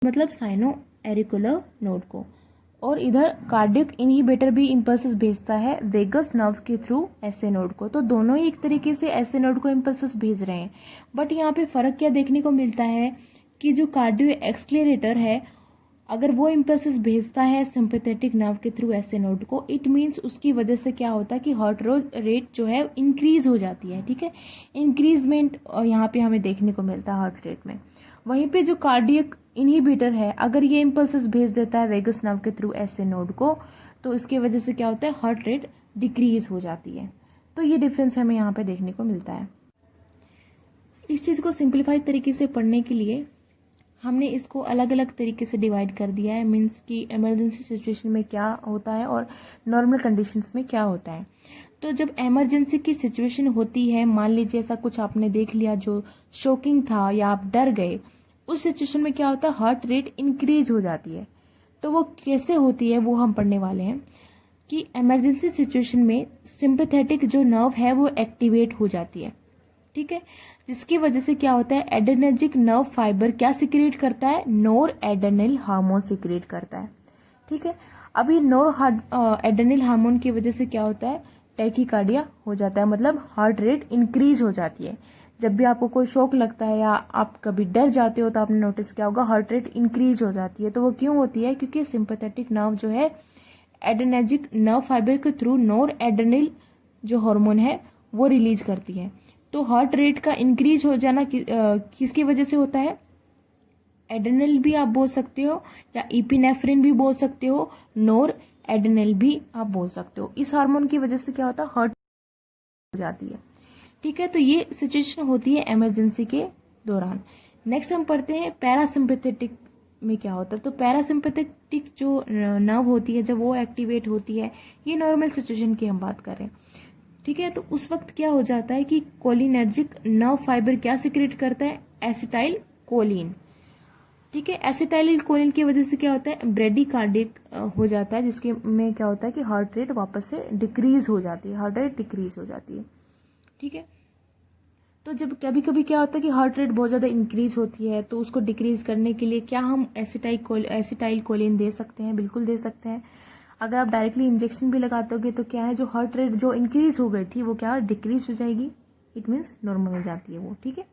A: मतलब साइनो एरिकुलर नोड को। और इधर कार्डियक इनहिबिटर भी इम्पल्सेस भेजता है वेगस नर्व के थ्रू एसए नोड को। तो दोनों ही एक तरीके से एसए नोड को इम्पल्सेस भेज रहे हैं। बट यहाँ पे फर्क क्या देखने को मिलता है कि जो कार्डियो एक्सीलरेटर है, अगर वो इम्पल्सेस भेजता है सिंपैथेटिक नर्व के थ्रू एसए नोड को, इट मीन्स उसकी वजह से क्या होता है कि हार्ट रेट जो है इंक्रीज हो जाती है। ठीक है, इंक्रीजमेंट यहाँ पे हमें देखने को मिलता है हार्ट रेट में। वहीं पे जो कार्डियक इनहिबिटर है, अगर ये इम्पल्सेस भेज देता है वेगस नर्व के थ्रू एसए नोड को, तो इसके वजह से क्या होता है? हार्ट रेट डिक्रीज हो जाती है। तो ये डिफरेंस हमें यहाँ पे देखने को मिलता है। इस चीज़ को सिंप्लीफाइड तरीके से पढ़ने के लिए हमने इसको अलग अलग तरीके से डिवाइड कर दिया है। मीन्स कि इमरजेंसी सिचुएशन में क्या होता है और नॉर्मल कंडीशंस में क्या होता है। तो जब इमरजेंसी की सिचुएशन होती है, मान लीजिए ऐसा कुछ आपने देख लिया जो शॉकिंग था या आप डर गए, उस सिचुएशन में क्या होता है? हार्ट रेट इंक्रीज हो जाती है। तो वो कैसे होती है वो हम पढ़ने वाले हैं कि इमरजेंसी सिचुएशन में सिंपैथेटिक जो नर्व है वो एक्टिवेट हो जाती है। ठीक है, जिसकी वजह से क्या होता है? एड्रेनर्जिक नर्व फाइबर क्या सिक्रिएट करता है? नोर एड्रेनल हार्मोन सिक्रिएट करता है। ठीक है, अब ये नोर एड्रेनल हार्मोन की वजह से क्या होता है? टैकीकार्डिया हो जाता है, मतलब हार्ट रेट इंक्रीज हो जाती है। जब भी आपको कोई शॉक लगता है या आप कभी डर जाते हो तो आपने नोटिस किया होगा हार्ट रेट इंक्रीज हो जाती है। तो वो क्यों होती है? क्योंकि सिंपैथेटिक नर्व जो है एड्रेनर्जिक नर्व फाइबर के थ्रू नोर एड्रेनल जो हार्मोन है वो रिलीज करती है। तो हार्ट रेट का इंक्रीज हो जाना किसकी वजह से होता है? एड्रेनल भी आप बोल सकते हो या इपिनेफ्रिन भी बोल सकते हो, नोर एड्रेनल भी आप बोल सकते हो। इस हार्मोन की वजह से क्या होता है? हार्ट हो जाती है। ठीक है, तो ये सिचुएशन होती है इमरजेंसी के दौरान। नेक्स्ट हम पढ़ते हैं पैरासिम्पैथेटिक में क्या होता है। तो पैरासिम्पैथेटिक जो नर्व होती है जब वो एक्टिवेट होती है, ये नॉर्मल सिचुएशन की हम बात कर रहे हैं। ठीक है, तो उस वक्त क्या हो जाता है कि कोलिनर्जिक नर्व फाइबर क्या सिक्रेट करता है? Acetyl choline. ठीक है, एसिटाइल कोलिन की वजह से क्या होता है? ब्रेडिकार्डिक हो जाता है, जिसके में क्या होता है कि हार्ट रेट वापस से डिक्रीज हो जाती है, हार्ट रेट डिक्रीज हो जाती है। ठीक है, तो जब कभी कभी क्या होता है कि हार्ट रेट बहुत ज़्यादा इंक्रीज होती है, तो उसको डिक्रीज करने के लिए क्या हम एसिटाइल कोलिन दे सकते हैं? बिल्कुल दे सकते हैं। अगर आप डायरेक्टली इंजेक्शन भी लगाते होगे तो क्या है, जो हार्ट रेट जो इंक्रीज हो गई थी वो क्या डिक्रीज हो जाएगी, इट मीन्स नॉर्मल हो जाती है वो। ठीक है,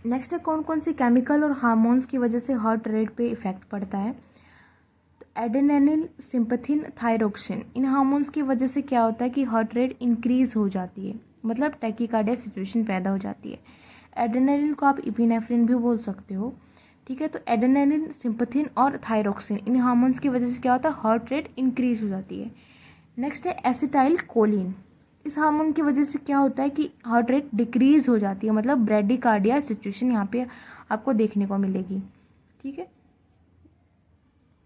A: नेक्स्ट है कौन कौन सी केमिकल और हार्मोन्स की वजह से हार्ट रेट पे इफेक्ट पड़ता है। तो एड्रेनालिन, सिंपैथिन, थायरोक्सिन, इन हार्मोन्स की वजह से क्या होता है कि हार्ट रेट इंक्रीज हो जाती है, मतलब टैकीकार्डिया सिचुएशन पैदा हो जाती है। एड्रेनालिन को आप इपिनेफ्रिन भी बोल सकते हो। ठीक है, तो एड्रेनालिन, सिंपैथिन और थायरोक्सिन, इन हार्मोन्स की वजह से क्या होता है? हार्ट रेट इंक्रीज हो जाती है। नेक्स्ट है एसिटाइल कोलिन, इस हार्मोन की वजह से क्या होता है कि हार्ट रेट डिक्रीज हो जाती है, मतलब ब्रेडिकार्डिया सिचुएशन यहाँ पे आपको देखने को मिलेगी। ठीक है,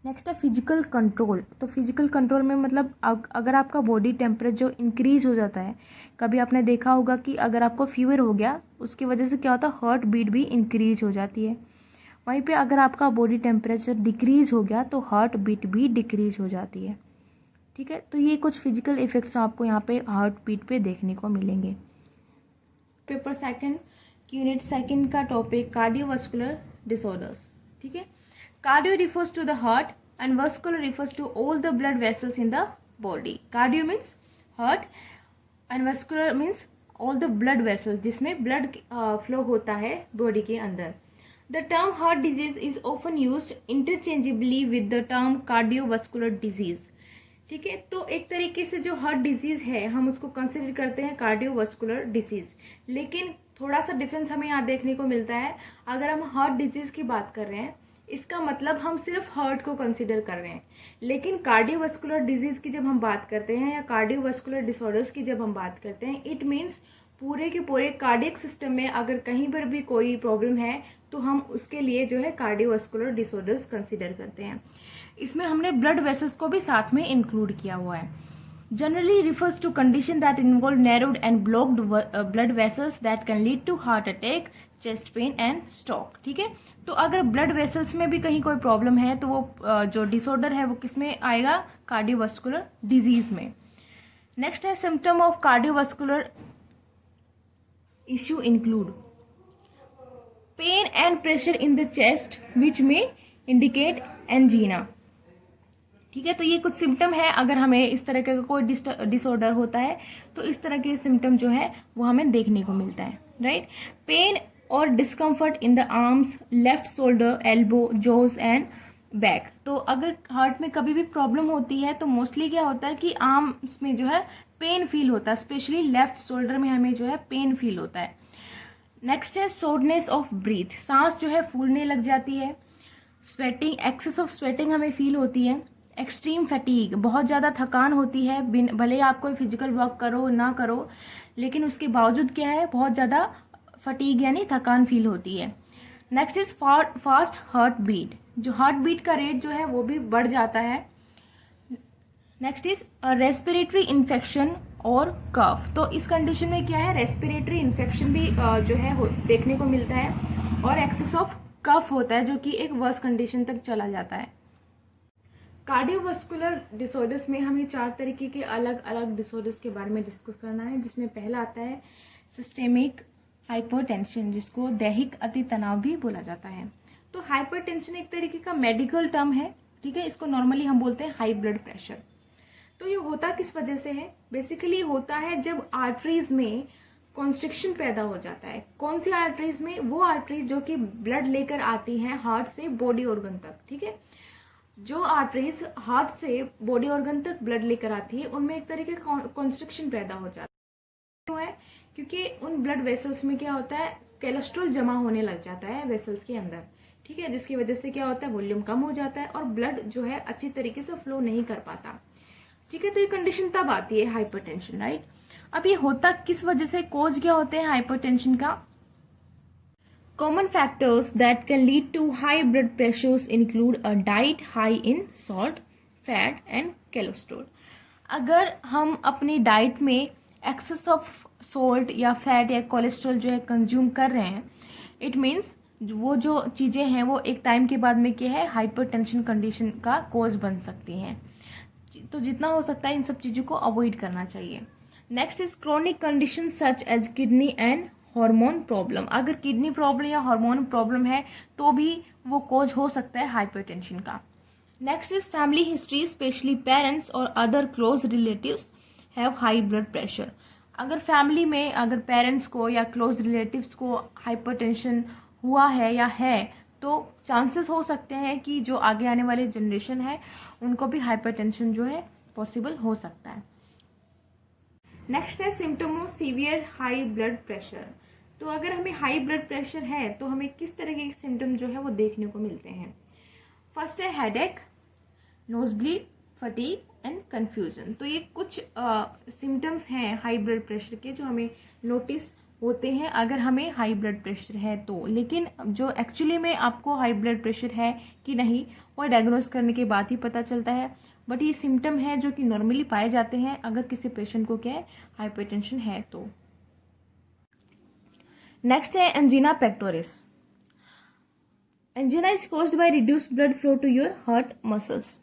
A: नेक्स्ट है फिजिकल कंट्रोल। तो फिजिकल कंट्रोल में मतलब अगर आपका बॉडी टेम्परेचर इंक्रीज हो जाता है, कभी आपने देखा होगा कि अगर आपको फीवर हो गया उसकी वजह से क्या होता है? हार्ट बीट भी इंक्रीज हो जाती है। वहीं पे अगर आपका बॉडी टेम्परेचर डिक्रीज हो गया तो हार्ट बीट भी डिक्रीज हो जाती है। ठीक है, तो ये कुछ फिजिकल इफेक्ट्स आपको यहाँ पे हार्ट बीट पे देखने को मिलेंगे। पेपर सेकंड की यूनिट सेकंड का टॉपिक कार्डियोवास्कुलर डिसऑर्डर्स। ठीक है, cardio refers to the heart and vascular refers to all the blood vessels in the body. Cardio means heart and vascular means all the blood vessels जिसमें ब्लड फ्लो होता है बॉडी के अंदर। The term heart disease is often used interchangeably with the term cardiovascular disease. ठीक है, तो एक तरीके से जो हार्ट डिजीज है हम उसको कंसिडर करते हैं कार्डियोवास्कुलर डिजीज, लेकिन थोड़ा सा डिफरेंस हमें यहाँ देखने को मिलता है। अगर हम हार्ट डिजीज की बात कर रहे हैं इसका मतलब हम सिर्फ हार्ट को कंसिडर कर रहे हैं, लेकिन कार्डियोवास्कुलर डिजीज की जब हम बात करते हैं या कार्डियोवास्कुलर डिसऑर्डर्स की जब हम बात करते हैं, इट मीन्स पूरे के पूरे कार्डियक सिस्टम में अगर कहीं पर भी कोई प्रॉब्लम है तो हम उसके लिए जो है कार्डियोवास्कुलर डिसऑर्डर्स कंसीडर करते हैं। इसमें हमने ब्लड वेसल्स को भी साथ में इंक्लूड किया हुआ है। Generally refers to condition that involve narrowed and blocked blood vessels that can lead to heart attack, chest pain and stroke. ठीक है, तो अगर ब्लड वेसल्स में भी कहीं कोई प्रॉब्लम है तो वो जो डिसऑर्डर है वो किस में आएगा, कार्डियोवास्कुलर डिजीज में। नेक्स्ट है symptom of cardiovascular issue include pain and pressure in the chest which may indicate एंजीना। ठीक है, तो ये कुछ सिम्टम है। अगर हमें इस तरह का कोई डिसऑर्डर होता है तो इस तरह के सिम्टम जो है वो हमें देखने को मिलता है, राइट। पेन और discomfort in the arms, left shoulder, elbow, jaws and back. तो अगर हार्ट में कभी भी प्रॉब्लम होती है तो मोस्टली क्या होता है कि आर्म्स में जो है पेन फील होता है, स्पेशली लेफ्ट शोल्डर में हमें जो है पेन फील होता है। नेक्स्ट है शॉर्टनेस ऑफ ब्रीथ, सांस जो है फूलने लग जाती है। स्वेटिंग, एक्सेस ऑफ स्वेटिंग हमें फील होती है। एक्सट्रीम फैटीग, बहुत ज़्यादा थकान होती है, भले आप कोई फिजिकल वर्क करो ना करो लेकिन उसके बावजूद क्या है, बहुत ज़्यादा फटीग यानी थकान फील होती है। Next is fast heart beat, जो हार्ट बीट का रेट जो है वो भी बढ़ जाता है। नेक्स्ट इज रेस्पिरेटरी इन्फेक्शन और कफ, तो इस कंडीशन में क्या है, रेस्पिरेटरी इन्फेक्शन भी जो है देखने को मिलता है और एक्सेस ऑफ कफ होता है जो कि एक वर्स कंडीशन तक चला जाता है। कार्डियोवास्कुलर डिसऑर्डर्स में हमें 4 तरीके के अलग अलग डिसऑर्डर्स के बारे में डिस्कस करना है, जिसमें पहला आता है सिस्टेमिक हाइपरटेंशन, जिसको दैहिक अति तनाव भी बोला जाता है। तो हाइपरटेंशन एक तरीके का मेडिकल टर्म है, ठीक है, इसको नॉर्मली हम बोलते हैं हाई ब्लड प्रेशर। तो ये होता किस वजह से है, बेसिकली होता है जब आर्टरीज में कॉन्स्ट्रिक्शन पैदा हो जाता है। कौन सी आर्टरीज में, वो आर्टरीज जो कि ब्लड लेकर आती हैं हार्ट से बॉडी ऑर्गन तक। ठीक है, जो आर्टरीज हार्ट से बॉडी ऑर्गन तक ब्लड लेकर आती है उनमें एक तरीके का कॉन्स्ट्रिक्शन पैदा हो जाता है। क्यों है, क्योंकि उन ब्लड वेसल्स में क्या होता है, कोलेस्ट्रॉल जमा होने लग जाता है वेसल्स के अंदर। ठीक है, जिसकी वजह से क्या होता है, वॉल्यूम कम हो जाता है और ब्लड जो है अच्छी तरीके से फ्लो नहीं कर पाता। ठीक है, तो ये कंडीशन तब आती है हाइपरटेंशन, राइट। अब ये होता किस वजह से, कोज क्या होते हैं हाइपरटेंशन का। Common factors that can lead to high blood pressures include a diet high in salt, fat and cholesterol. अगर हम अपनी डाइट में एक्सेस ऑफ सॉल्ट या फैट या कोलेस्ट्रॉल जो है कंज्यूम कर रहे हैं, इट मीन्स वो जो चीज़ें हैं वो एक टाइम के बाद में क्या है, हाइपरटेंशन कंडीशन का कोज बन सकती हैं। तो जितना हो सकता है इन सब चीज़ों को अवॉइड करना चाहिए। Next is chronic condition such as kidney and hormone problem. अगर किडनी प्रॉब्लम या हार्मोन प्रॉब्लम है तो भी वो कोज हो सकता है हाइपरटेंशन का। Next is family history, specially parents और other close relatives have high blood pressure. अगर फैमिली में अगर पेरेंट्स को या क्लोज रिलेटिव्स को हाइपरटेंशन हुआ है या है तो चांसेस हो सकते हैं कि जो आगे आने वाले जनरेशन है उनको भी हाइपरटेंशन जो है पॉसिबल हो सकता है। नेक्स्ट है symptom of severe high blood pressure. तो अगर हमें हाई ब्लड प्रेशर है तो हमें किस तरह के सिम्टम जो है वो देखने को मिलते हैं। फर्स्ट है headache, nose bleed, fatigue and confusion. तो ये कुछ सिम्टम्स हैं हाई ब्लड प्रेशर के जो हमें नोटिस होते हैं अगर हमें हाई ब्लड प्रेशर है तो। लेकिन जो एक्चुअली में आपको हाई ब्लड प्रेशर है कि नहीं वो डायग्नोज करने के बाद ही पता चलता है, बट ये सिम्टम है जो कि नॉर्मली पाए जाते हैं अगर किसी पेशेंट को क्या है हाइपरटेंशन है तो। नेक्स्ट है angina pectoris. Angina is caused by reduced blood flow to your heart muscles.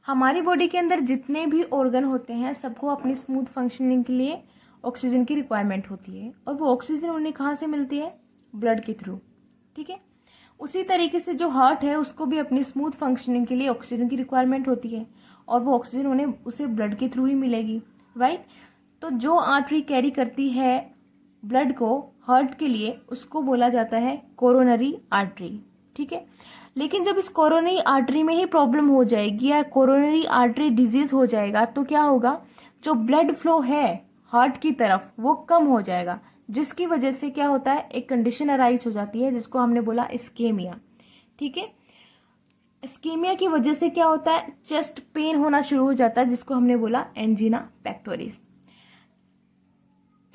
A: हमारी बॉडी के अंदर जितने भी ऑर्गन होते हैं सबको अपनी स्मूथ फंक्शनिंग के लिए ऑक्सीजन की रिक्वायरमेंट होती है और वो ऑक्सीजन उन्हें कहाँ से मिलती है, ब्लड के थ्रू। ठीक है, उसी तरीके से जो हार्ट है उसको भी अपनी स्मूथ फंक्शनिंग के लिए ऑक्सीजन की रिक्वायरमेंट होती है और वो ऑक्सीजन उन्हें उसे ब्लड के थ्रू ही मिलेगी, राइट। तो जो आर्टरी कैरी करती है ब्लड को हार्ट के लिए उसको बोला जाता है कोरोनरी आर्टरी। ठीक है, लेकिन जब इस कोरोनरी आर्टरी में ही प्रॉब्लम हो जाएगी या कोरोनरी आर्टरी डिजीज हो जाएगा तो क्या होगा, जो ब्लड फ्लो है हार्ट की तरफ वो कम हो जाएगा, जिसकी वजह से क्या होता है एक कंडीशन अराइज हो जाती है जिसको हमने बोला इस्केमिया। ठीक है, इस्केमिया की वजह से क्या होता है, चेस्ट पेन होना शुरू हो जाता है जिसको हमने बोला एंजीना pectoris.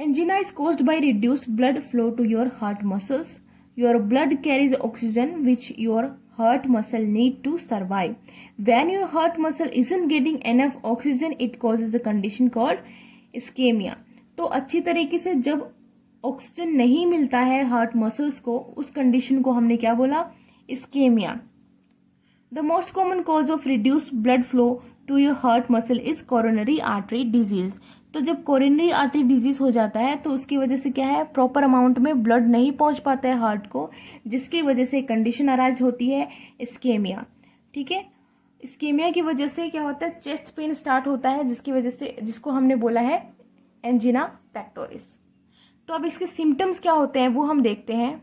A: Angina is caused by reduced blood flow to your heart muscles. Your blood carries oxygen which your heart muscle need to survive. When your heart muscle isn't getting enough oxygen, it causes a condition called ischemia. तो अच्छी तरीके से जब ऑक्सीजन नहीं मिलता है हार्ट मसल्स को, उस कंडीशन को हमने क्या बोला? Ischemia. The most common cause of reduced blood flow to your heart muscle is coronary artery disease. तो जब कोरोनरी आर्टरी डिजीज हो जाता है तो उसकी वजह से क्या है? प्रॉपर अमाउंट में ब्लड नहीं पहुंच पाता है हार्ट को, जिसकी वजह से कंडीशन अराइज होती है इस्केमिया. ठीक है, इस्केमिया की वजह से क्या होता है? चेस्ट पेन स्टार्ट होता है, जिसकी वजह से, जिसको हमने बोला है एंजिना पेक्टोरिस. तो अब इसके सिम्टम्स क्या होते हैं वो हम देखते हैं.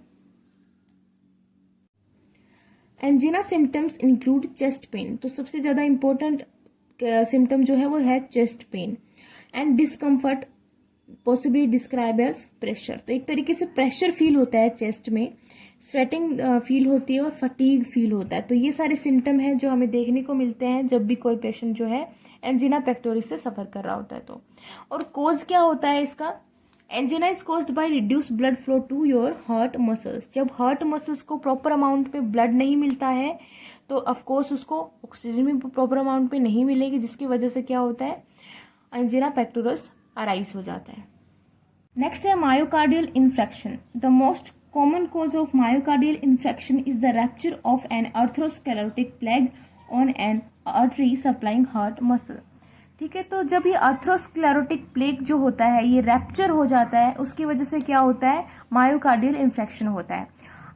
A: Angina symptoms include chest pain. तो सबसे ज्यादा इंपॉर्टेंट सिम्टम जो है वो है chest pain and discomfort, possibly describe as pressure. तो एक तरीके से प्रेशर फील होता है चेस्ट में, स्वेटिंग फील होती है और फटीग फील होता है. तो ये सारे सिम्टम हैं जो हमें देखने को मिलते हैं जब भी कोई पेशेंट जो है एंजिना पेक्टोरिस से सफर कर रहा होता है. तो और कोज क्या होता है इसका? Angina is caused by reduced blood flow to your heart muscles. जब हार्ट मसल्स को प्रॉपर अमाउंट में ब्लड नहीं मिलता है तो ऑफकोर्स उसको ऑक्सीजन भी प्रॉपर अमाउंट में नहीं मिलेगी, जिसकी वजह से क्या होता है? एंजिना पेक्टोरिस अराइज हो जाता है. नेक्स्ट है myocardial infection. The most common cause of myocardial infection is the rupture of an atherosclerotic plaque on an artery supplying heart muscle. ठीक है, तो जब ये अर्थरोस्क्लेरोटिक प्लेग जो होता है ये रैप्चर हो जाता है, उसकी वजह से क्या होता है? मायोकार्डियल इन्फेक्शन होता है.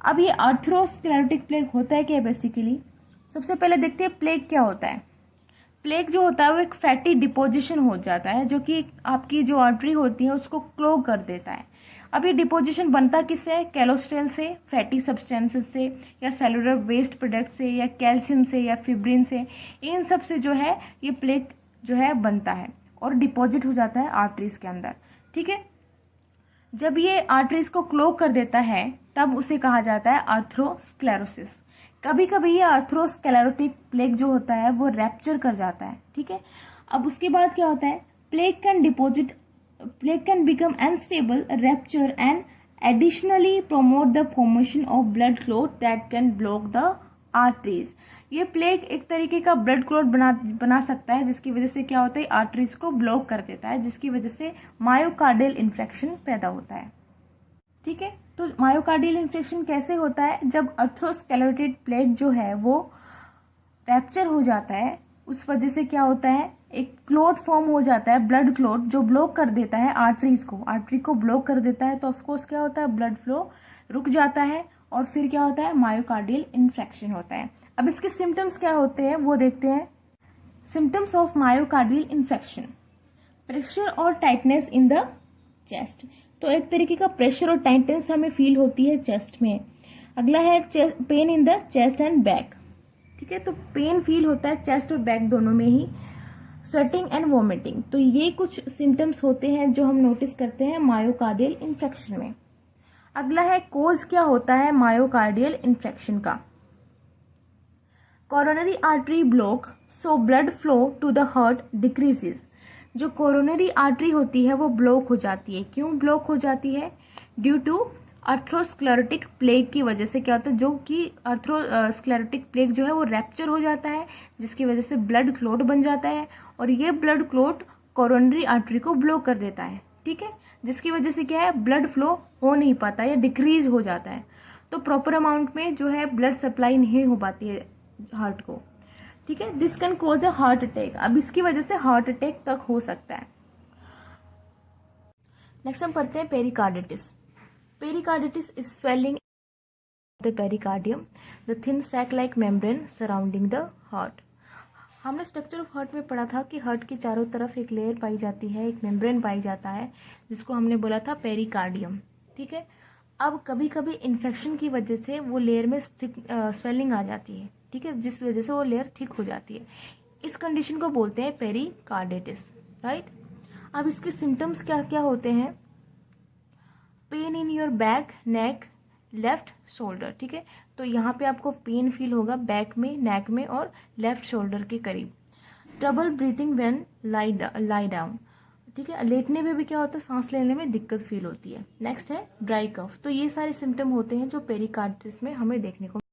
A: अब ये अर्थरोस्क्लेरोटिक प्लेग होता है क्या? बेसिकली सबसे पहले देखते हैं प्लेग क्या होता है. प्लेग जो होता है वो एक फैटी डिपोजिशन हो जाता है जो कि आपकी जो आर्टरी होती है उसको क्लोग कर देता है. अब ये डिपोजिशन बनता किससे? कैलोस्ट्रेल से, फैटी सब्सटेंसेस से, या सेलुलर वेस्ट प्रोडक्ट से, या कैल्शियम से, या फिब्रिन से. इन सब से जो है ये प्लेग जो है बनता है और डिपॉजिट हो जाता है आर्टरीज के अंदर. ठीक है, जब ये आर्टरीज को क्लोग कर देता है तब उसे कहा जाता है अर्थरोस्क्लेरोसिस. कभी कभी ये अर्थरोस्क्लेरोटिक प्लेग जो होता है वो रैप्चर कर जाता है. ठीक है, अब उसके बाद क्या होता है? Plague can become unstable, rapture and additionally promote the formation of blood clot that can block the arteries. ये प्लेग एक तरीके का ब्लड क्लॉट बना सकता है, जिसकी वजह से क्या होता है? आर्टरीज को ब्लॉक कर देता है, जिसकी वजह से मायोकार्डियल इन्फेक्शन पैदा होता है. ठीक है, तो मायोकार्डियल इन्फेक्शन कैसे होता है? जब अर्थरोस्क्लेरोटिक प्लेग जो है वो रैप्चर हो जाता है, उस वजह से क्या होता है? एक क्लॉट फॉर्म हो जाता है, ब्लड क्लॉट, जो ब्लॉक कर देता है आर्टरीज को, आर्टरी को ब्लॉक कर देता है. तो ऑफकोर्स क्या होता है? ब्लड फ्लो रुक जाता है और फिर क्या होता है? मायोकार्डियल इन्फेक्शन होता है. अब इसके सिम्टम्स क्या होते हैं वो देखते हैं. Symptoms of myocardial infection: pressure और टाइटनेस इन द चेस्ट. तो एक तरीके का प्रेशर और टाइटनेस हमें फील होती है चेस्ट में. अगला है pain in the chest and back. ठीक है, तो पेन फील होता है चेस्ट और बैक दोनों में ही. Sweating and vomiting. तो ये कुछ सिम्टम्स होते हैं जो हम नोटिस करते हैं मायोकार्डियल इन्फेक्शन में. अगला है कोज क्या होता है मायोकार्डियल इन्फेक्शन का. Coronary artery block, so blood flow to the heart decreases. जो कोरोनरी आर्टरी होती है वो ब्लॉक हो जाती है. क्यों ब्लॉक हो जाती है? ड्यू टू अर्थरोस्क्लेरोटिक प्लेग की वजह से. क्या होता है? जो कि अर्थरोस्क्लेरोटिक प्लेग जो है वो रैप्चर हो जाता है, जिसकी वजह से ब्लड क्लॉट बन जाता है और ये ब्लड क्लॉट कोरोनरी आर्टरी को ब्लॉक कर देता है. ठीक है, जिसकी वजह से क्या है? ब्लड फ्लो हो नहीं पाता या डिक्रीज हो जाता है. तो प्रॉपर अमाउंट में जो है ब्लड सप्लाई नहीं हो पाती है हार्ट को. ठीक है, this can cause a heart attack. अब इसकी वजह से हार्ट अटैक तक हो सकता है. नेक्स्ट हम पढ़ते हैं pericarditis. Pericarditis is swelling the pericardium, the thin sac like membrane surrounding the heart. हमने स्ट्रक्चर ऑफ हार्ट में पढ़ा था कि हार्ट के चारों तरफ एक लेयर पाई जाती है, एक मेम्ब्रेन पाई जाता है, जिसको हमने बोला था पेरिकार्डियम. ठीक है, अब कभी कभी इन्फेक्शन की वजह से वो लेयर में स्वेलिंग आ जाती है. ठीक है, जिस वजह से वो लेयर थिक हो जाती है. इस कंडीशन को बोलते हैं पेरिकार्डिटिस. राइट, अब इसके सिम्टम्स क्या क्या होते हैं? Pain in your back, neck, left shoulder. ठीक है, तो यहाँ पे आपको पेन फील होगा बैक में, नेक में और लेफ्ट शोल्डर के करीब. Trouble breathing when lie down. ठीक है। लेटने में भी क्या होता है, सांस लेने में दिक्कत फील होती है। नेक्स्ट है ड्राई कफ। तो ये सारे सिम्टम होते हैं जो पेरिकार्डिटिस में हमें देखने को